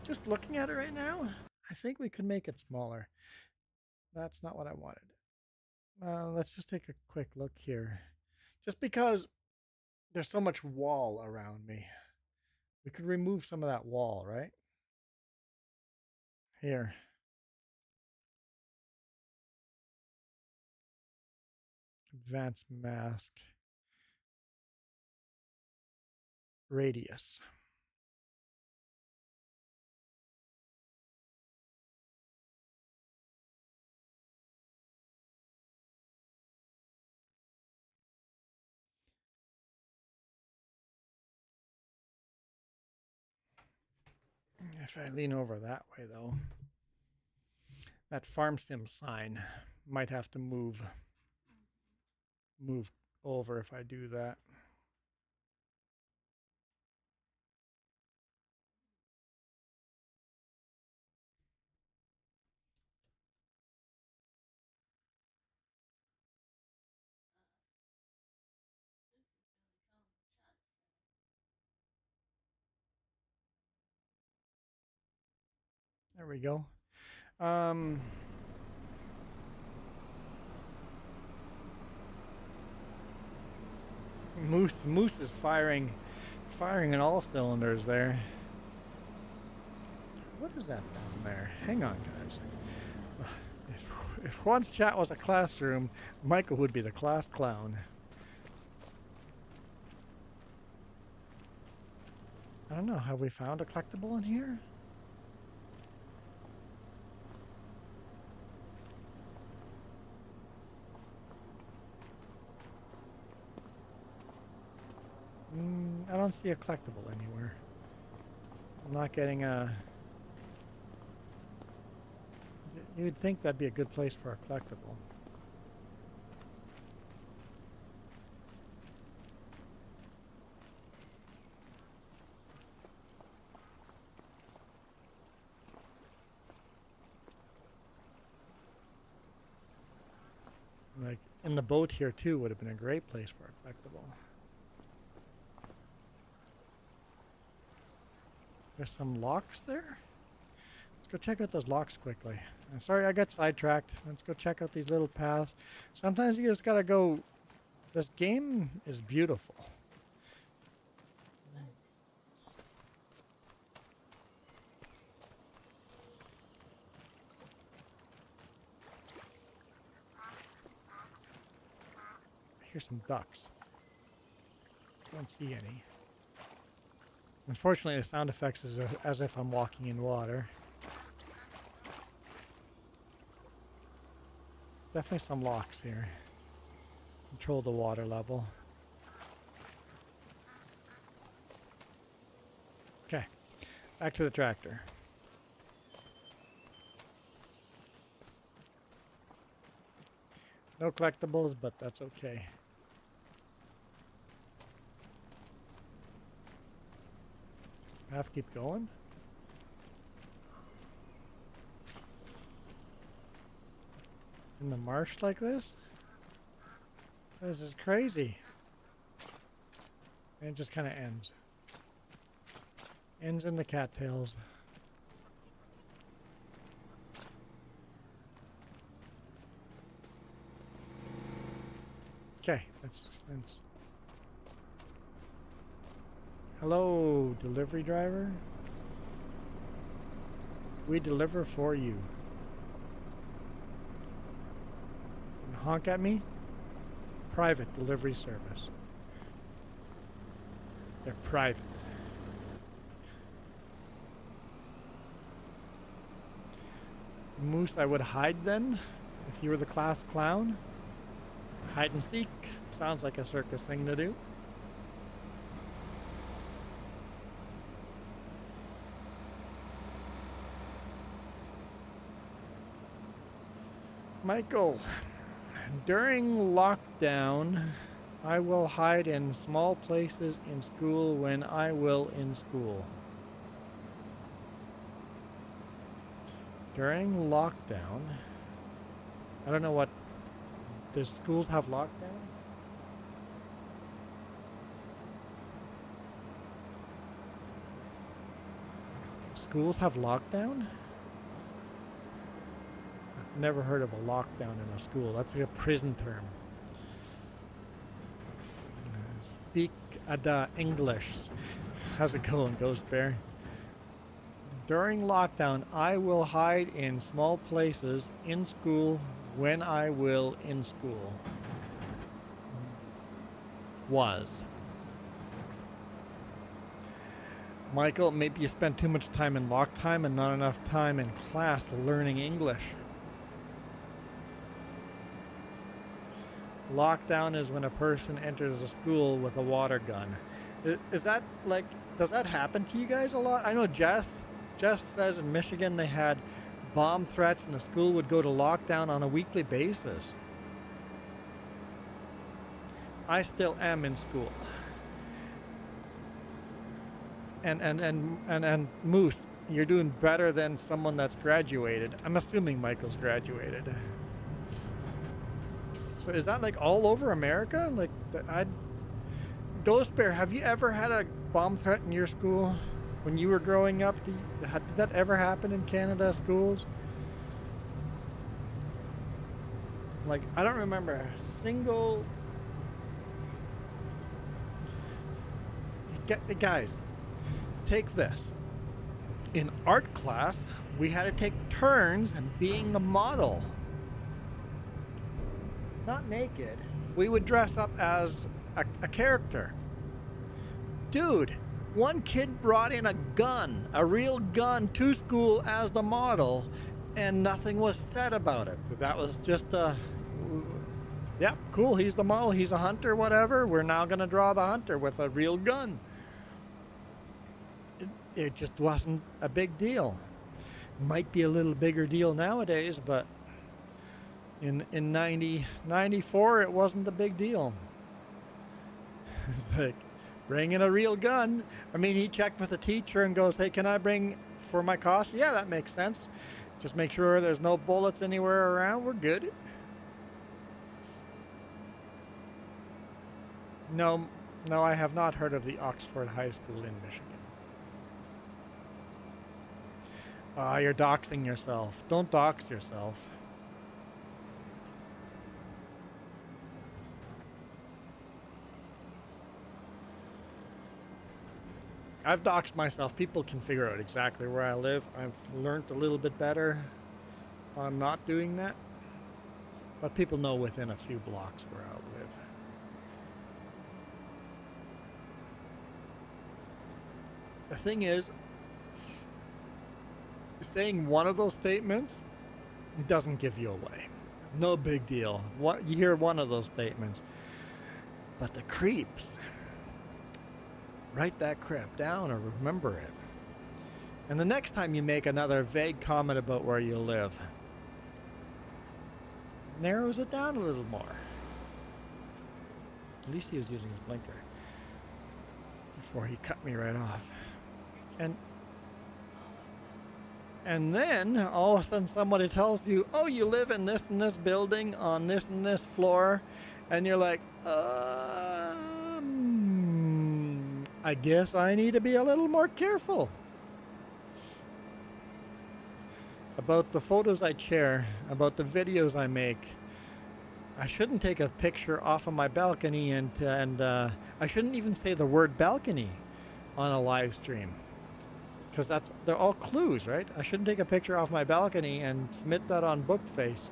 Just looking at it right now, I think we could make it smaller. That's not what I wanted. Let's just take a quick look here. Just because there's so much wall around me, we could remove some of that wall, right? Here. Advanced mask. Radius. If I lean over that way though, that farm sim sign might have to move over if I do that. There we go. Moose is firing in all cylinders there. What is that down there? Hang on, guys. If Juan's chat was a classroom, Michael would be the class clown. I don't know. Have we found a collectible in here? I don't see a collectible anywhere. I'm not getting a... You'd think that'd be a good place for a collectible. Like, in the boat here too would have been a great place for a collectible. There's some locks there. Let's go check out those locks quickly. Sorry, I got sidetracked. Let's go check out these little paths. Sometimes you just gotta go. This game is beautiful. I hear some ducks. Don't see any. Unfortunately, the sound effects is as if I'm walking in water. Definitely some locks here. Control the water level. Okay, back to the tractor. No collectibles, but that's okay. I have to keep going. In the marsh like this? This is crazy. And it just kind of ends. Ends in the cattails. Okay, that's hello, delivery driver. We deliver for you. Honk at me? Private delivery service. They're private. Moose, I would hide then if you were the class clown. Hide and seek. Sounds like a circus thing to do. Michael, during lockdown, I will hide in small places in school when I will in school. During lockdown, I don't know what, does schools have lockdown? Schools have lockdown? I've never heard of a lockdown in a school. That's like a prison term. Speak English. How's it going, Ghost Bear? During lockdown, I will hide in small places in school when I will in school. Was. Michael, maybe you spent too much time in lock time and not enough time in class learning English. Lockdown is when a person enters a school with a water gun. Is that like, does that happen to you guys a lot? I know Jess says in Michigan they had bomb threats and the school would go to lockdown on a weekly basis. I still am in school. And Moose, you're doing better than someone that's graduated. I'm assuming Michael's graduated. So is that like all over America? Like, Ghost Bear, have you ever had a bomb threat in your school when you were growing up? Did that ever happen in Canada schools? Like, I don't remember a single... Guys, take this. In art class, we had to take turns being a model. Not naked. We would dress up as a character. Dude, one kid brought in a gun, a real gun, to school as the model, and nothing was said about it. That was just yeah, cool, he's the model, he's a hunter, whatever. We're now going to draw the hunter with a real gun. It just wasn't a big deal. Might be a little bigger deal nowadays, but in 94, it wasn't a big deal. It's like, bring in a real gun. I mean, he checked with the teacher and goes, hey, can I bring for my cost? Yeah, that makes sense. Just make sure there's no bullets anywhere around. We're good. No, I have not heard of the Oxford High School in Michigan. You're doxing yourself. Don't dox yourself. I've doxed myself. People can figure out exactly where I live. I've learned a little bit better on not doing that. But people know within a few blocks where I live. The thing is, saying one of those statements doesn't give you away. No big deal. You hear one of those statements. But the creeps, write that crap down or remember it. And the next time you make another vague comment about where you live, narrows it down a little more. At least he was using his blinker before he cut me right off. And then all of a sudden somebody tells you, oh, you live in this and this building on this and this floor. And you're like, I guess I need to be a little more careful about the photos I share, about the videos I make. I shouldn't take a picture off of my balcony and I shouldn't even say the word balcony on a live stream. Because they're all clues, right? I shouldn't take a picture off my balcony and submit that on Bookface.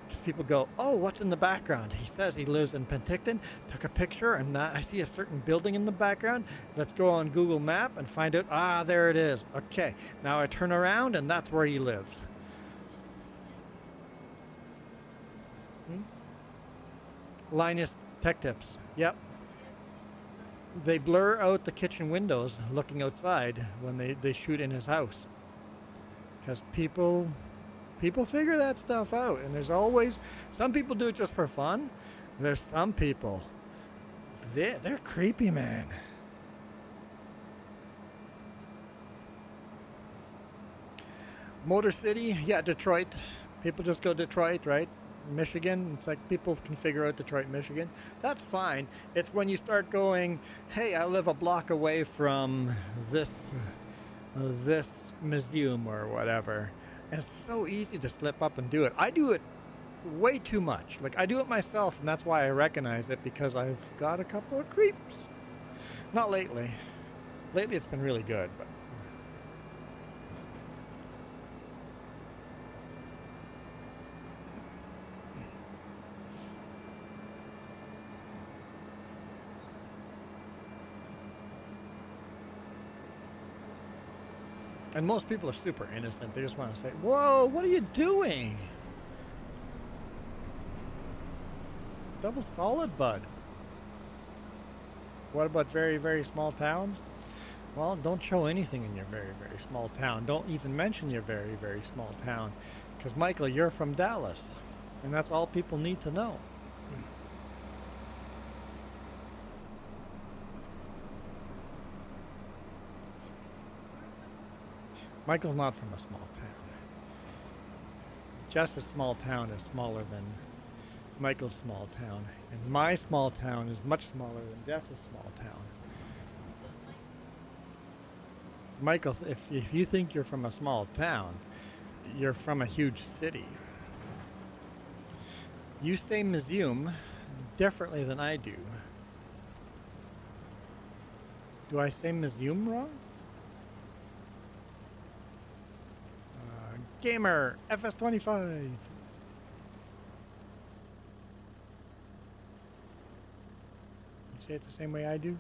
Because people go, oh, what's in the background? He says he lives in Penticton, took a picture, and I see a certain building in the background. Let's go on Google Map and find out, there it is. Okay, now I turn around, and that's where he lives. Linus Tech Tips, yep. They blur out the kitchen windows looking outside when they shoot in his house. Because people figure that stuff out. And there's always, some people do it just for fun. There's some people. They're creepy, man. Motor City, yeah, Detroit. People just go Detroit, right? Michigan, it's like people can figure out Detroit, Michigan. That's fine. It's when you start going, hey, I live a block away from this museum or whatever. And it's so easy to slip up and do it. I do it way too much. Like, I do it myself, and that's why I recognize it, because I've got a couple of creeps. Not lately. Lately it's been really good, but and most people are super innocent. They just want to say, whoa, what are you doing? Double solid, bud. What about very, very small towns? Well, don't show anything in your very, very small town. Don't even mention your very, very small town. Because, Michael, you're from Dallas. And that's all people need to know. Michael's not from a small town. Jess's small town is smaller than Michael's small town. And my small town is much smaller than Jess's small town. Michael, if you think you're from a small town, you're from a huge city. You say museum differently than I do. Do I say museum wrong? Gamer FS25. You say it the same way I do?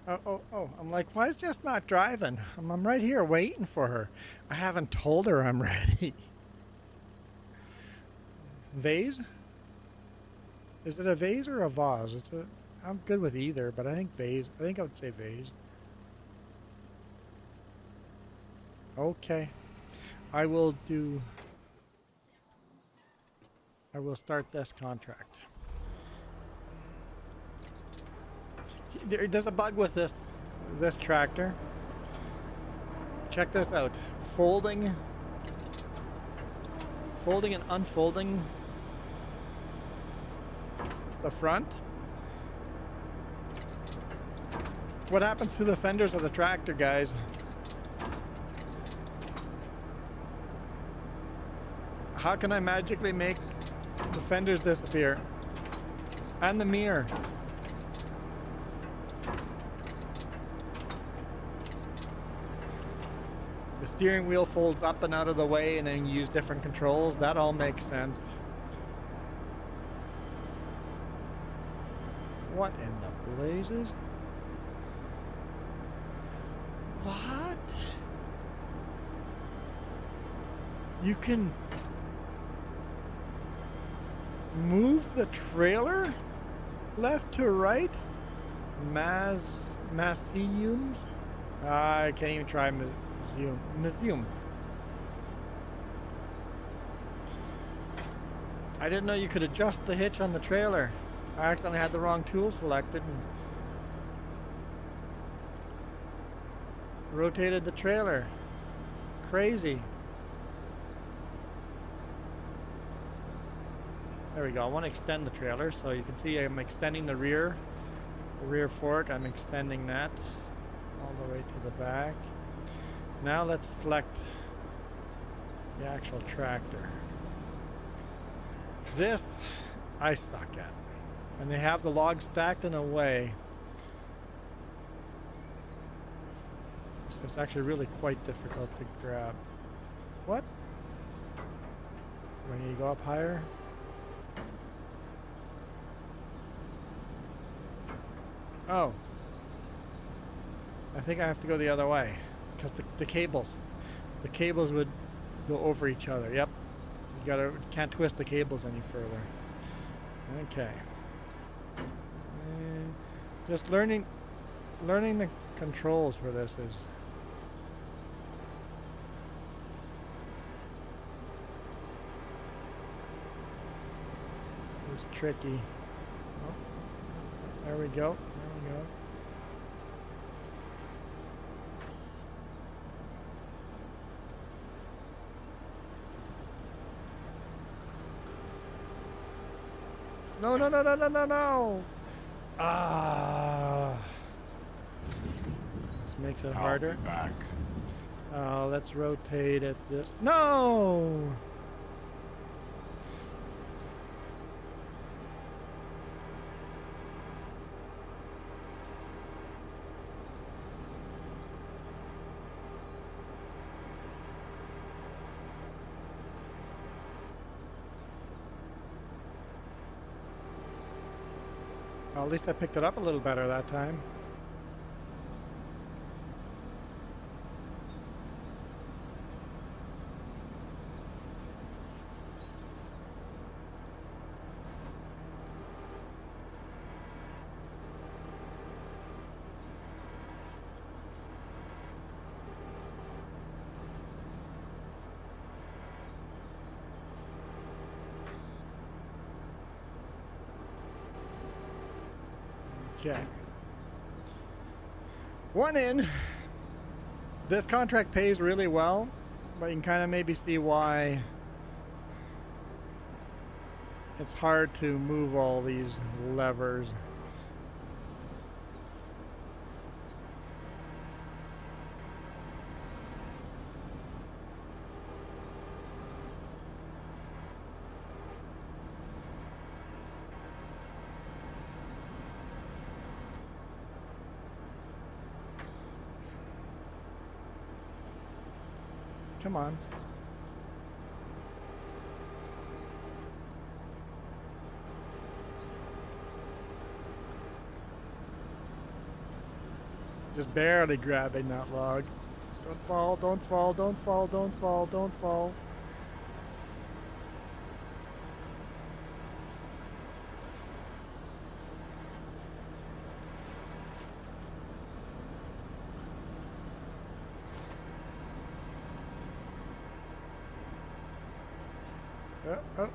Oh, I'm like, why is Jess not driving? I'm right here waiting for her. I haven't told her I'm ready. Vase? Is it a vase or a vase? I'm good with either, but I think vase. I think I would say vase. Okay. I will start this contract. There's a bug with this tractor. Check this out. Folding and unfolding the front. What happens to the fenders of the tractor, guys? How can I magically make the fenders disappear? And the mirror. The steering wheel folds up and out of the way, and then you use different controls. That all makes sense. What in the blazes? What? You can move the trailer left to right? Museums? I can't even try museum. I didn't know you could adjust the hitch on the trailer. I accidentally had the wrong tool selected and rotated the trailer. Crazy. There we go. I want to extend the trailer, so you can see I'm extending the rear fork. I'm extending that all the way to the back. Now let's select the actual tractor. This I suck at. And they have the logs stacked in a way so it's actually really quite difficult to grab. What? When you go up higher? Oh. I think I have to go the other way. Because the cables would go over each other. Yep. Can't twist the cables any further. Okay. And just learning the controls for this is is tricky. Oh, there we go. There we go. No, no, no, no, no, no, no! Ah. This makes it harder.
I'll be back.
Let's rotate at this. No! Well, at least I picked it up a little better that time. Okay. One in. This contract pays really well, but you can kind of maybe see why it's hard to move all these levers. Come on. Just barely grabbing that log. Don't fall, don't fall, don't fall, don't fall, don't fall. Oh.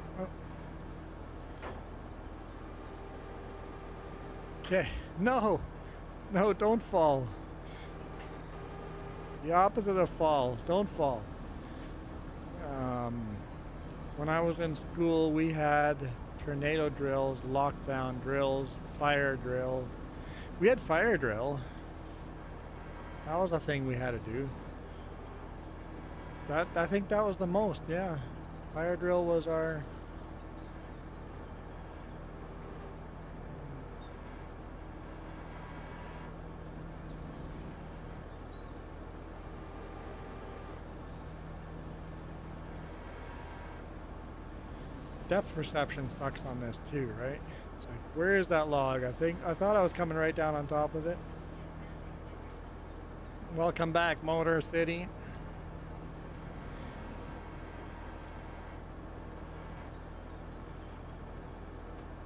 Okay. No. No, don't fall. The opposite of fall. Don't fall. When I was in school, we had tornado drills, lockdown drills, fire drill. We had fire drill. That was a thing we had to do. I think that was the most, yeah. Fire drill was our... Depth perception sucks on this too, right? It's like, where is that log? I thought I was coming right down on top of it. Welcome back, Motor City.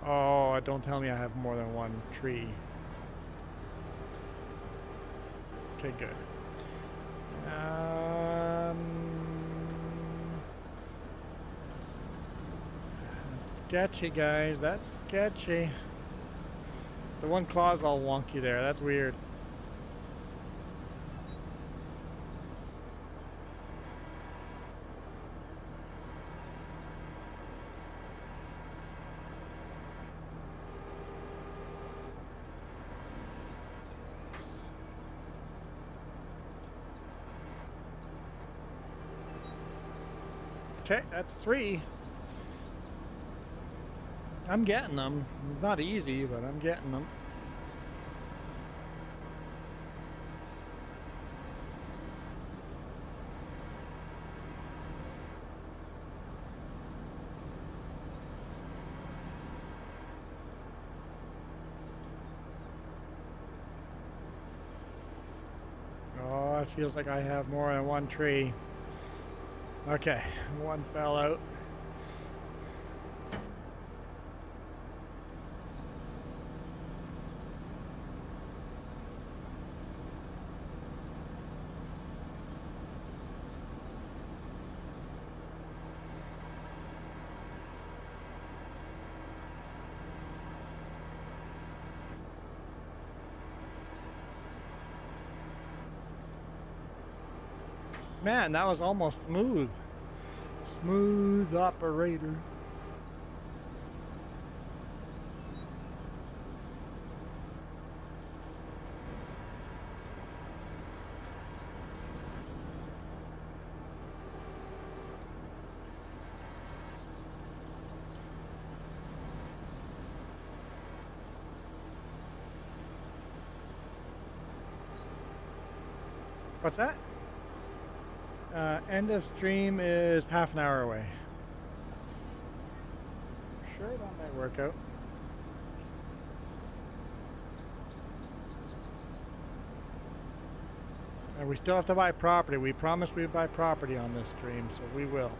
Oh, don't tell me I have more than one tree. Okay, good. That's sketchy, guys. That's sketchy. The one claw's all wonky there. That's weird. Okay, that's 3. I'm getting them. Not easy, but I'm getting them. Oh, it feels like I have more than one tree. Okay, one fell out. Man, that was almost smooth. Smooth operator. What's that? End of stream is half an hour away. Sure, that might work out. And we still have to buy property. We promised we'd buy property on this stream, so we will.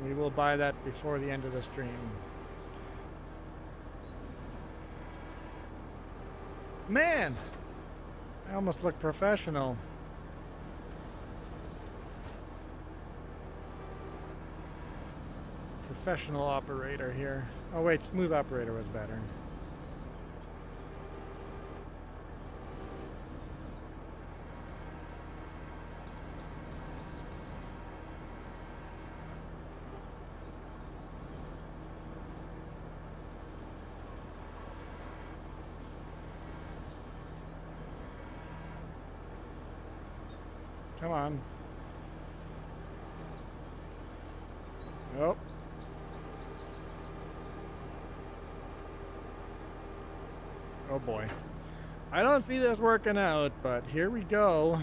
We will buy that before the end of the stream. Man! I almost look professional. Professional operator here. Oh wait, smooth operator was better. Come on. Nope. Oh boy. I don't see this working out, but here we go.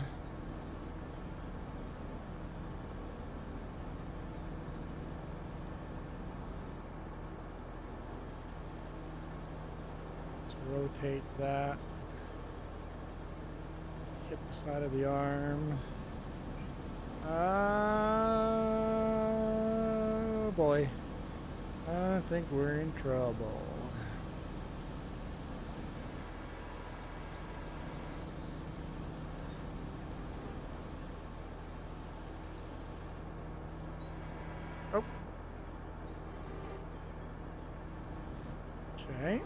Let's rotate that. Hit the side of the arm. Oh boy. I think we're in trouble. Oh. Okay.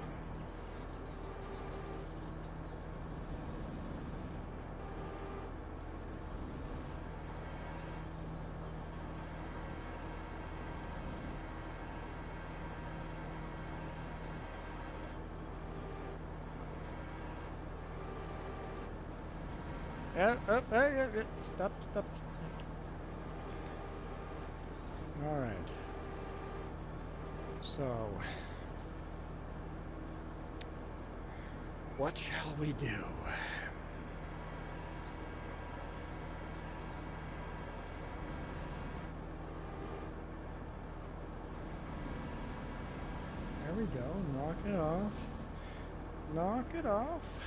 Yeah, stop. All right. So, what shall we do? There we go. Knock it off. Knock it off.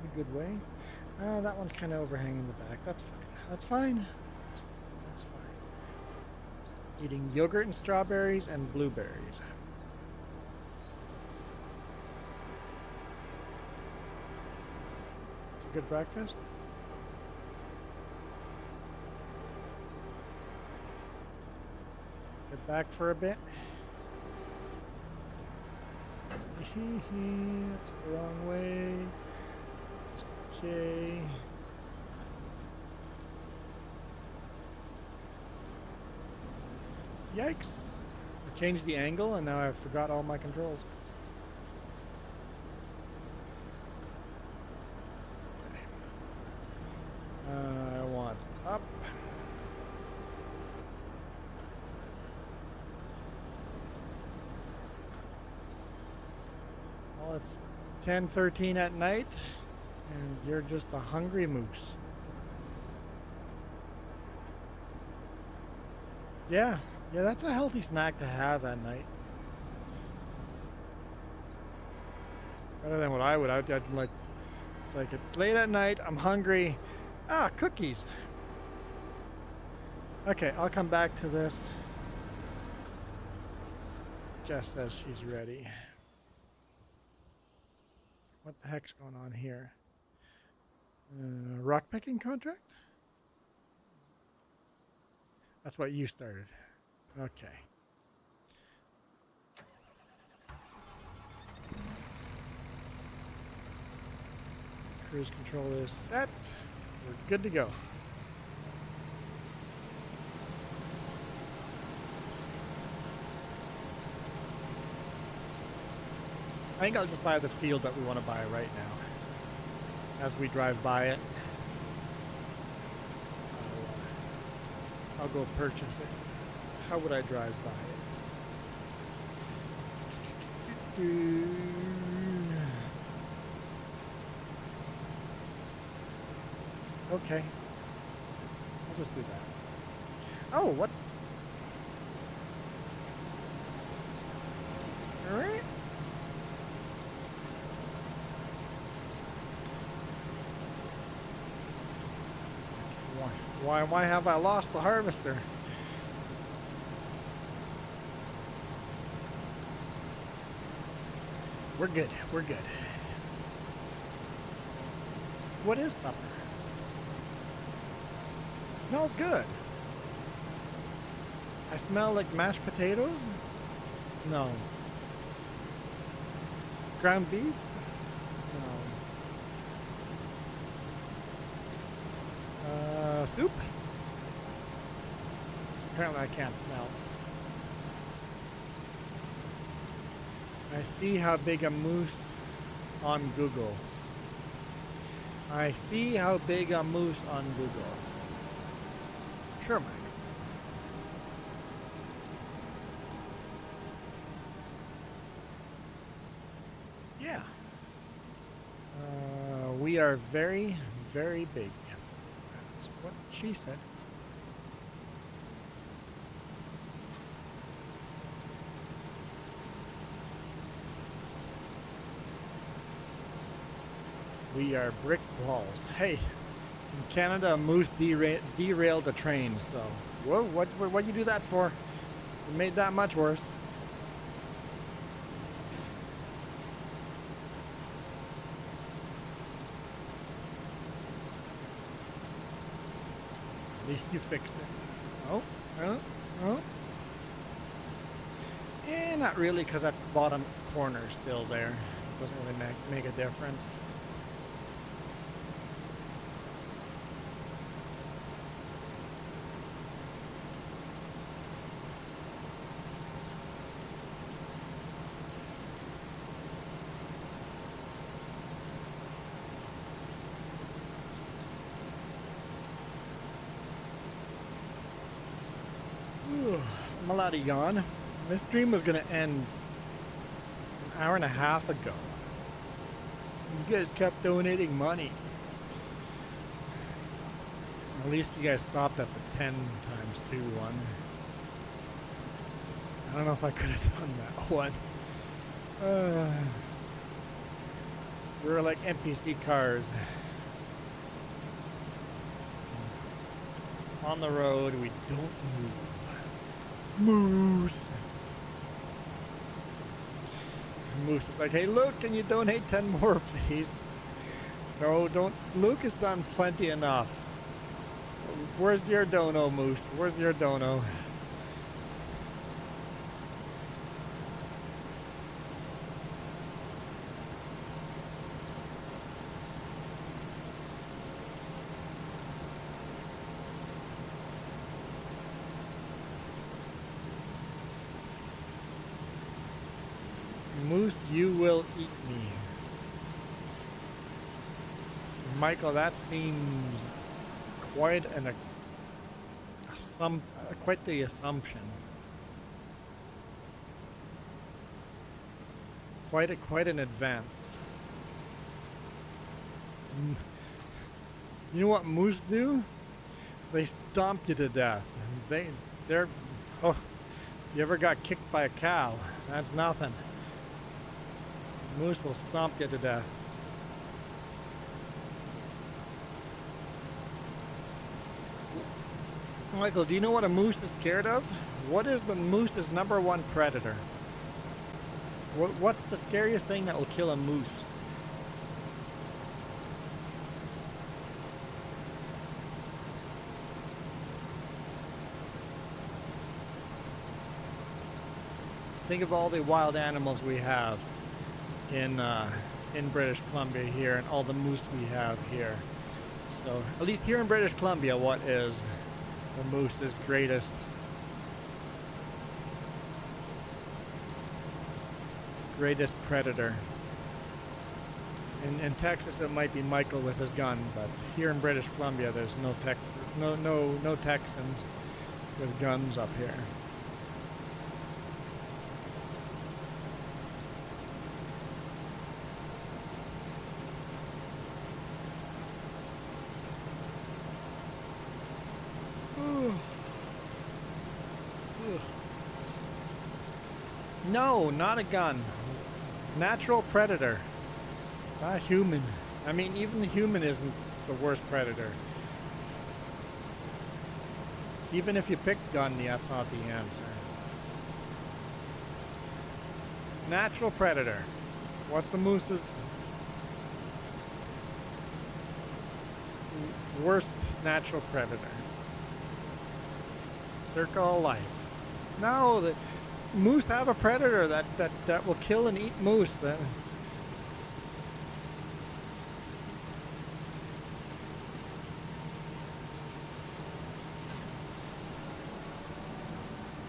In a good way. That one's kind of overhanging the back. That's fine. That's fine. That's fine. Eating yogurt and strawberries and blueberries. It's a good breakfast. Get back for a bit. That's the wrong way. Okay. Yikes. I changed the angle and now I forgot all my controls. Okay. I want up. Well, it's 10:13 at night. And you're just a hungry moose. Yeah, that's a healthy snack to have at night. Better than what I would. I'd like, it's like it's late at night, I'm hungry. Ah, cookies. Okay, I'll come back to this. Jess says she's ready. What the heck's going on here? Rock picking contract? That's what you started. Okay. Cruise control is set. We're good to go. I think I'll just buy the field that we want to buy right now. As we drive by it, I'll go purchase it. How would I drive by it? Okay. I'll just do that. Oh, what? All right. Why have I lost the harvester? We're good. We're good. What is supper? It smells good. I smell like mashed potatoes? No. Ground beef? No. Soup? Apparently I can't smell. I see how big a moose on Google. I see how big a moose on Google. Sure, Mike. Yeah. We are very, very big. That's what she said. We are brick walls. Hey, in Canada, a moose derailed a train. So, whoa, what you do that for? It made that much worse. At least you fixed it. Oh. Eh, not really, because that bottom corner is still there. Doesn't really make a difference. I'm allowed to yawn. This stream was going to end an hour and a half ago. You guys kept donating money. At least you guys stopped at the 10 times 2 one. I don't know if I could have done that one. We were like NPC cars. On the road, we don't move. Moose. Moose is like, hey, Luke, can you donate 10 more, please? No, don't. Luke has done plenty enough. Where's your dono, Moose? Where's your dono? Moose, you will eat me. Michael, that seems quite quite the assumption. Quite an advance. You know what moose do? They stomp you to death. They're oh, you ever got kicked by a cow? That's nothing. Moose will stomp you to death. Michael, do you know what a moose is scared of? What is the moose's #1 predator? What's the scariest thing that will kill a moose? Think of all the wild animals we have in British Columbia here, and all the moose we have here. So at least here in British Columbia, what is the moose's greatest greatest predator. In Texas, it might be Michael with his gun, but here in British Columbia, there's no Texans with guns up here. No, not a gun. Natural predator. Not human. I mean, even the human isn't the worst predator. Even if you pick gun, that's not the answer. Natural predator. What's the moose's worst natural predator? Circle of life. No, the moose have a predator that will kill and eat moose. Then.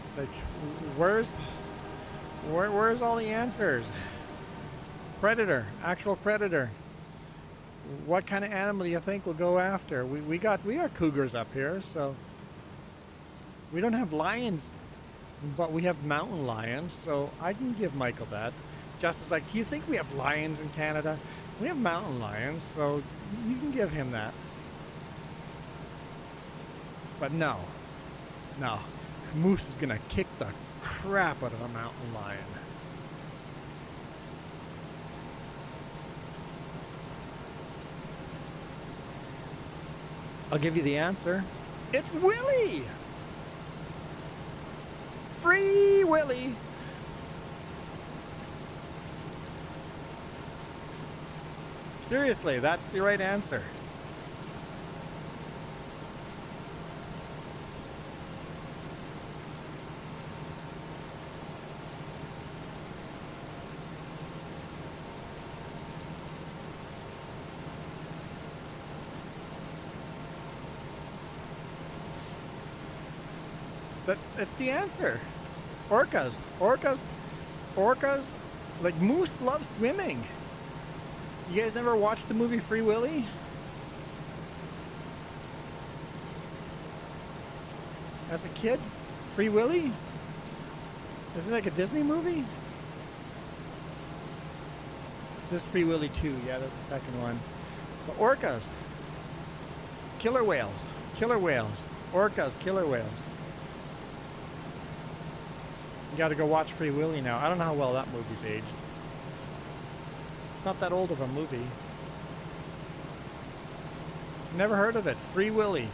It's like, where's all the answers? Predator, actual predator. What kind of animal do you think we'll go after? We got cougars up here, so we don't have lions. But we have mountain lions, so I can give Michael that. Just like, do you think we have lions in Canada? We have mountain lions, so you can give him that. But no. Moose is gonna kick the crap out of a mountain lion. I'll give you the answer. It's Willie! Free Willy. Seriously, that's the right answer. It's the answer. Orcas. Like, moose love swimming. You guys never watched the movie Free Willy? As a kid? Free Willy? Isn't it like a Disney movie? There's Free Willy 2. Yeah, that's the second one. But orcas. Killer whales. Orcas, killer whales. You gotta go watch Free Willy now. I don't know how well that movie's aged. It's not that old of a movie. Never heard of it. Free Willy.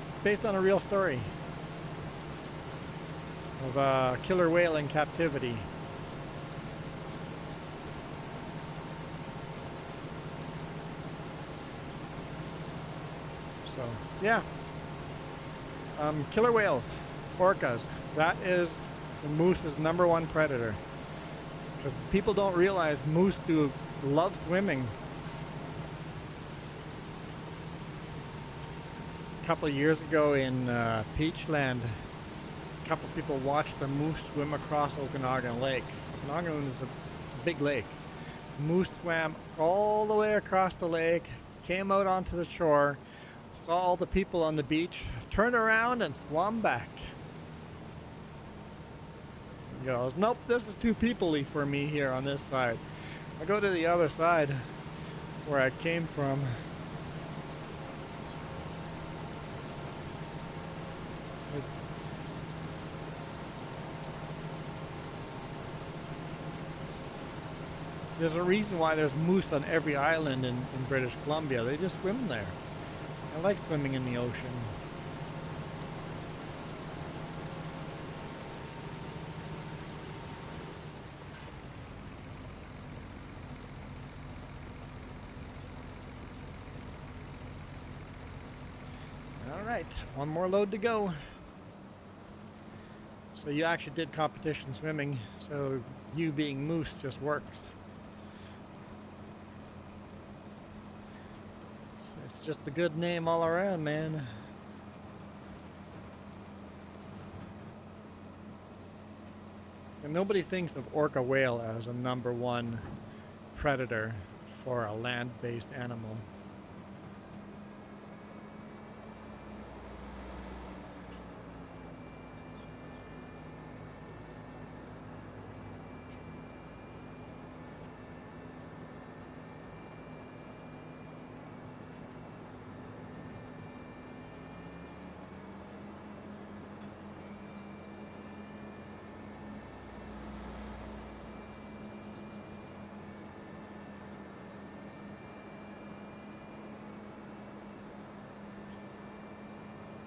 It's based on a real story of a killer whale in captivity. So, yeah. Killer whales. Orcas. That is the moose's #1 predator. Because people don't realize moose do love swimming. A couple of years ago in Peachland, a couple of people watched the moose swim across Okanagan Lake. Okanagan is it's a big lake. Moose swam all the way across the lake, came out onto the shore, saw all the people on the beach, turned around and swam back. He goes, nope, this is too people-y for me here on this side. I go to the other side where I came from. There's a reason why there's moose on every island in British Columbia. They just swim there. I like swimming in the ocean. Alright, one more load to go. So you actually did competition swimming, so you being moose just works. It's just a good name all around, man. And nobody thinks of orca whale as a #1 predator for a land-based animal.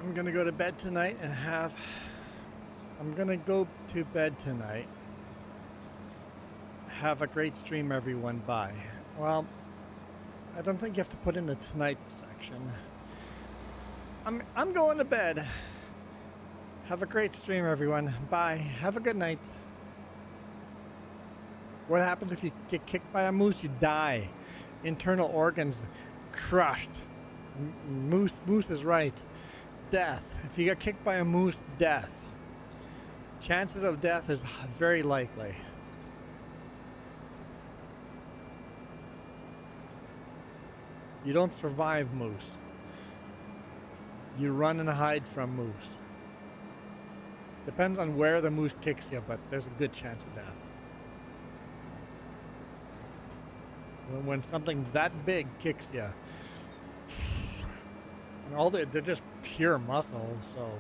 I'm gonna go to bed tonight and have a great stream, everyone. Bye. Well, I don't think you have to put in the tonight section. I'm going to bed. Have a great stream, everyone. Bye. Have a good night. What happens if you get kicked by a moose? You die. Internal organs crushed. Moose is right. Death. If you get kicked by a moose, death. Chances of death is very likely. You don't survive moose. You run and hide from moose. Depends on where the moose kicks you, but there's a good chance of death. When something that big kicks you, and they're just pure muscle, so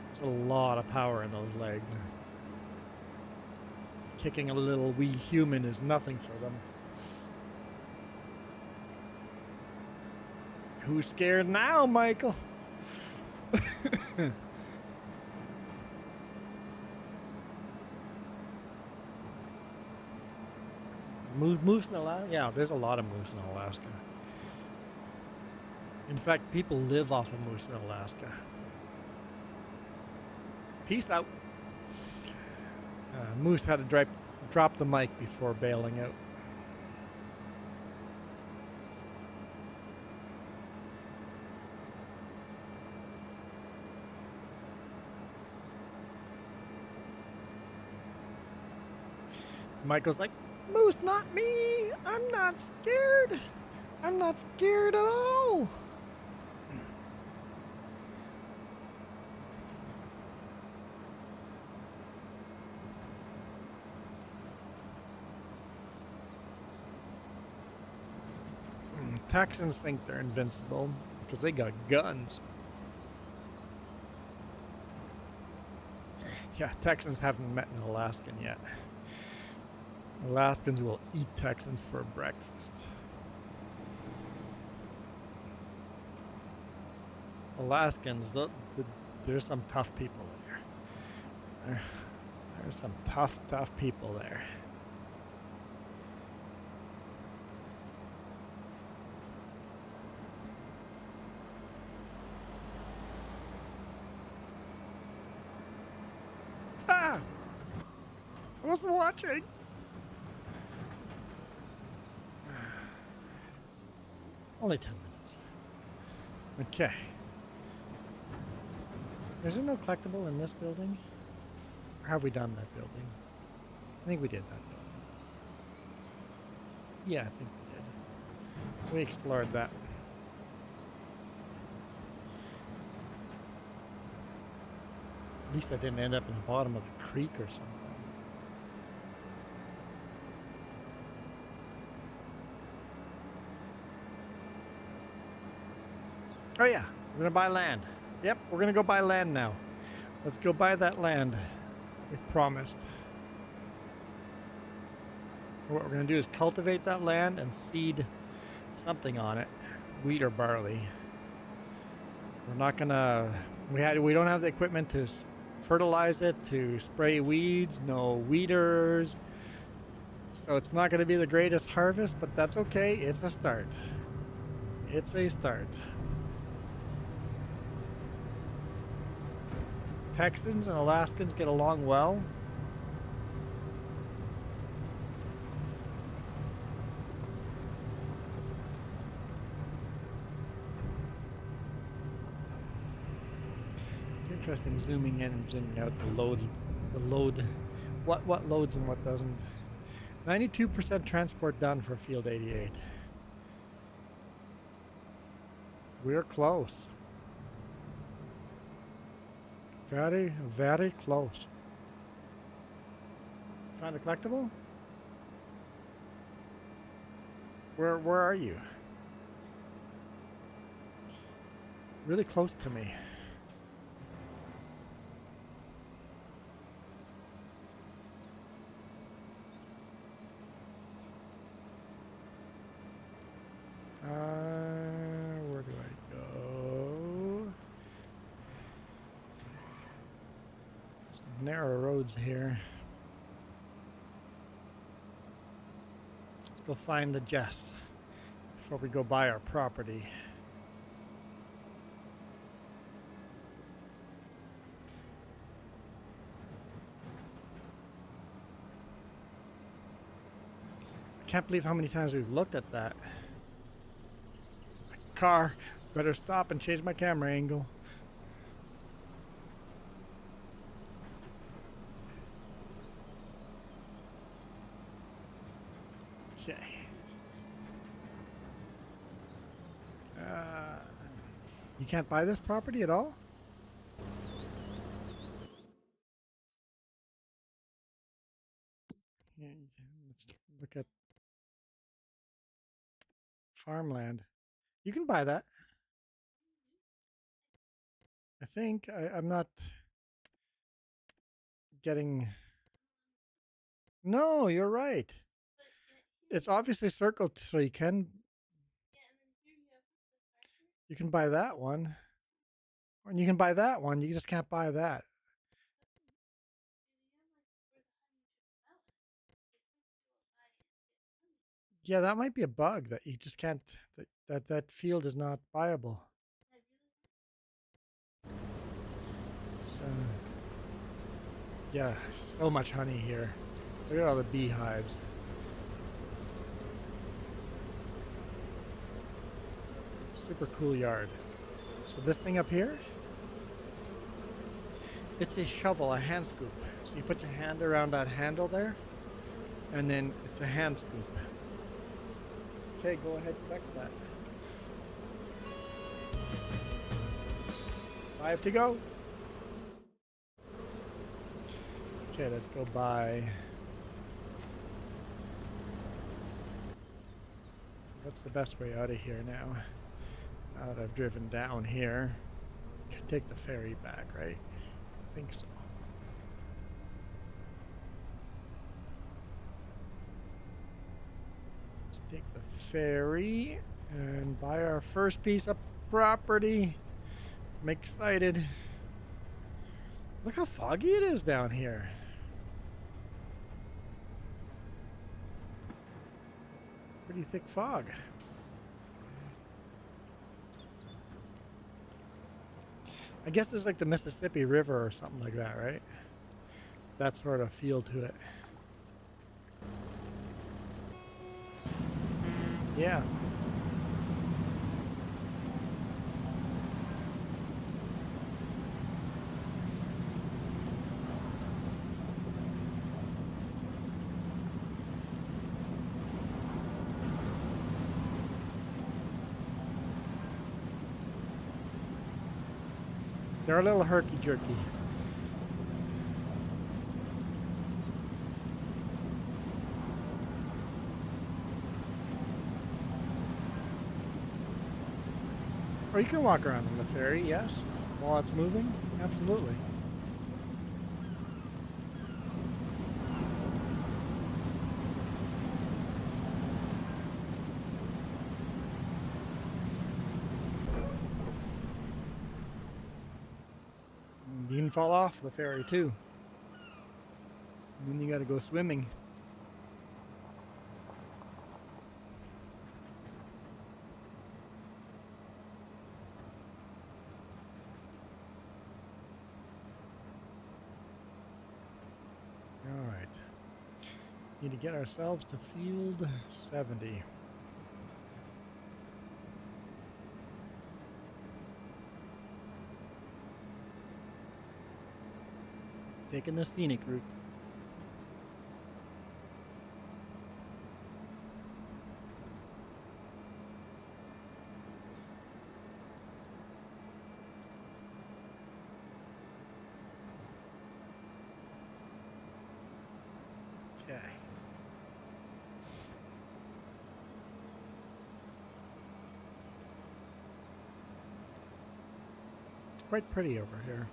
there's a lot of power in those legs. Kicking a little wee human is nothing for them. Who's scared now, Michael? Moose in Alaska? Yeah, there's a lot of moose in Alaska. In fact, people live off of moose in Alaska. Peace out. Moose had to drop the mic before bailing out. Michael's like, Moose, not me. I'm not scared. I'm not scared at all. Texans think they're invincible because they got guns. Yeah, Texans haven't met an Alaskan yet. Alaskans will eat Texans for breakfast. Alaskans, there's some tough people there. There's some tough people there. Ah! I wasn't watching. Only 10 minutes. Okay. Is there no collectible in this building? Or have we done that building? I think we did that building. Yeah, I think we did. We explored that. At least I didn't end up in the bottom of the creek or something. Oh yeah, we're gonna buy land. Yep, we're gonna go buy land now. Let's go buy that land we promised. What we're gonna do is cultivate that land and seed something on it, wheat or barley. We're not gonna. We don't have the equipment to fertilize it, to spray weeds. No weeders. So it's not gonna be the greatest harvest, but that's okay. It's a start. It's a start. Texans and Alaskans get along well. It's interesting zooming in and zooming out the load what loads and what doesn't. 92% transport done for field 88. We're close. Very, very close. Found a collectible? Where are you? Really close to me. Where do I go? Some narrow roads here. Let's go find the Jess before we go buy our property. I can't believe how many times we've looked at that. Car, better stop and change my camera angle. Okay. You can't buy this property at all? Yeah, let's look at farmland. You can buy that. I think I'm not getting. No, you're right. It's obviously circled, so you can buy that one. And you can buy that one. You just can't buy that. Yeah, that might be a bug that you just can't. That field is not buyable. So, yeah, so much honey here. Look at all the beehives. Super cool yard. So this thing up here, it's a shovel, a hand scoop. So you put your hand around that handle there, and then it's a hand scoop. Okay, go ahead, collect that. 5 to go. Okay, let's go buy. What's the best way out of here now? Now that I've driven down here, can take the ferry back, right? I think so. Let's take the ferry and buy our first piece of property. I'm excited. Look how foggy it is down here. Pretty thick fog. I guess there's like the Mississippi River or something like that, right? That sort of feel to it. Yeah. They're a little herky-jerky. Or you can walk around on the ferry, yes, while it's moving, absolutely. You can fall off the ferry too. And then you gotta go swimming. All right. Need to get ourselves to field 70. Taking the scenic route. quite pretty over here.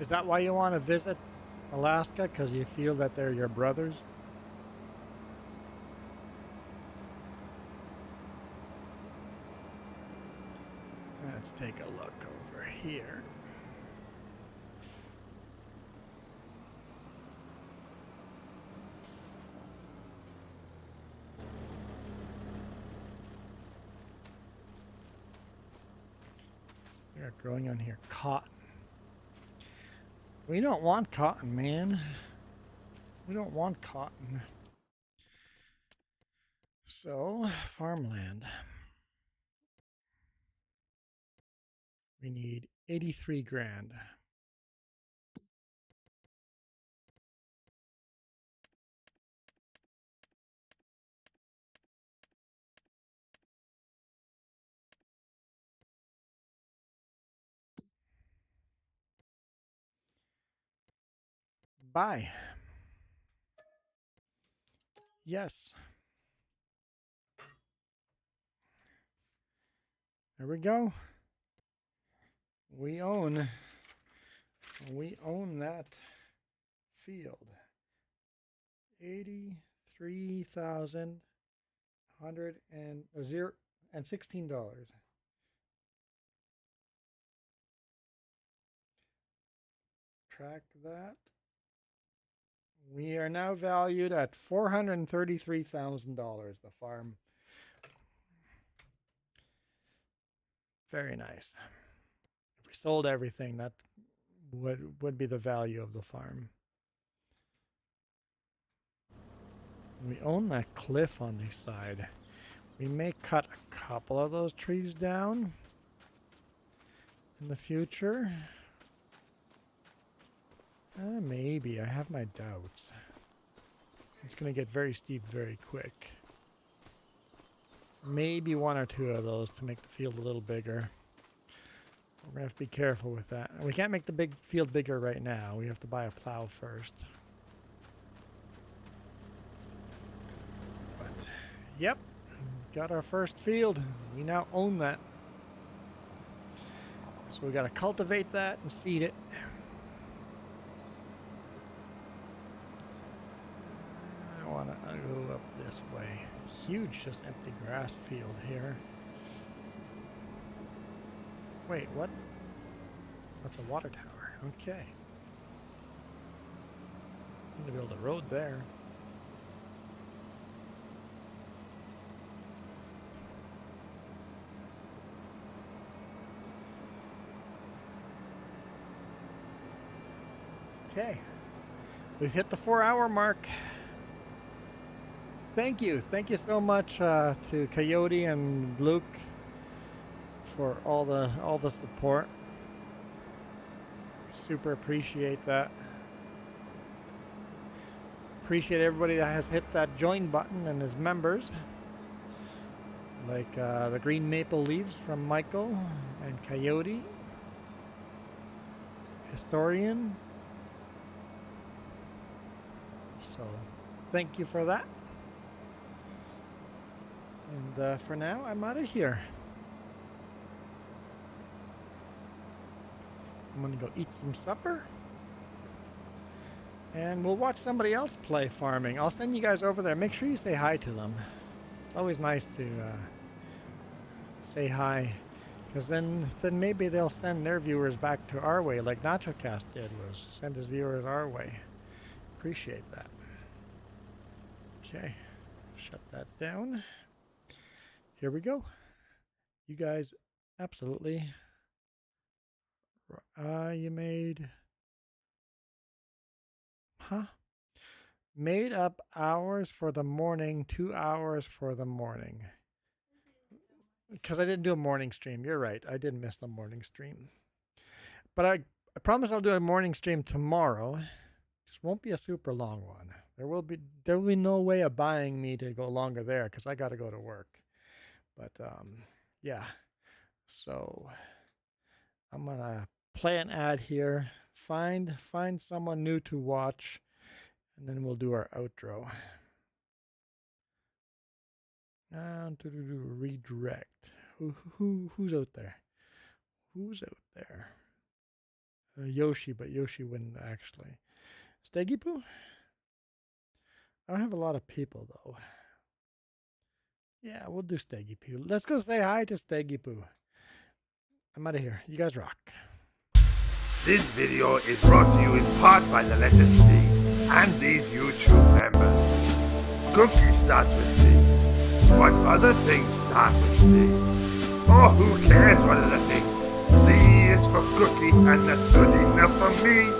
Is that why you want to visit Alaska? Because you feel that they're your brothers? Let's take a look over here. They're growing on here cotton. We don't want cotton, man. We don't want cotton. So, farmland. We need 83 grand. Buy. Yes. There we go. We own that field. 83,116. Track that. We are now valued at $433,000, the farm. Very nice. If we sold everything, that would be the value of the farm. We own that cliff on the side. We may cut a couple of those trees down in the future. Maybe. I have my doubts. It's going to get very steep very quick. Maybe one or two of those to make the field a little bigger. We're going to have to be careful with that. We can't make the big field bigger right now. We have to buy a plow first. But, yep. Got our first field. We now own that. So we got to cultivate that and seed it. I want to go up this way. Huge, just empty grass field here. Wait, what? That's a water tower. Okay. Need to build a road there. Okay. We've hit the 4-hour mark. Thank you. Thank you so much to Coyote and Luke for all the support. Super appreciate that. Appreciate everybody that has hit that join button and is members. Like the Green Maple Leaves from Michael and Coyote. Historian. So, thank you for that. And for now, I'm out of here. I'm gonna go eat some supper. And we'll watch somebody else play farming. I'll send you guys over there. Make sure you say hi to them. It's always nice to say hi. Because then maybe they'll send their viewers back to our way, like NachoCast did, was send his viewers our way. Appreciate that. Okay, shut that down. Here we go. You guys absolutely. You made. Huh? Made up hours for the morning, 2 hours for the morning. Because I didn't do a morning stream. You're right. I did miss the morning stream. But I promise I'll do a morning stream tomorrow. Just won't be a super long one. There will be no way of buying me to go longer there because I got to go to work. But yeah. So I'm gonna play an ad here. Find someone new to watch, and then we'll do our outro. Redirect. Who's out there? Who's out there? Yoshi, but Yoshi wouldn't actually. Steggy Poo? I don't have a lot of people though. Yeah, we'll do Steggy Poo. Let's go say hi to Steggy Poo. I'm out of here. You guys rock.
This video is brought to you in part by the letter C and these YouTube members. Cookie starts with C. What other things start with C? Oh, who cares what other things? C is for cookie, and that's good enough for me.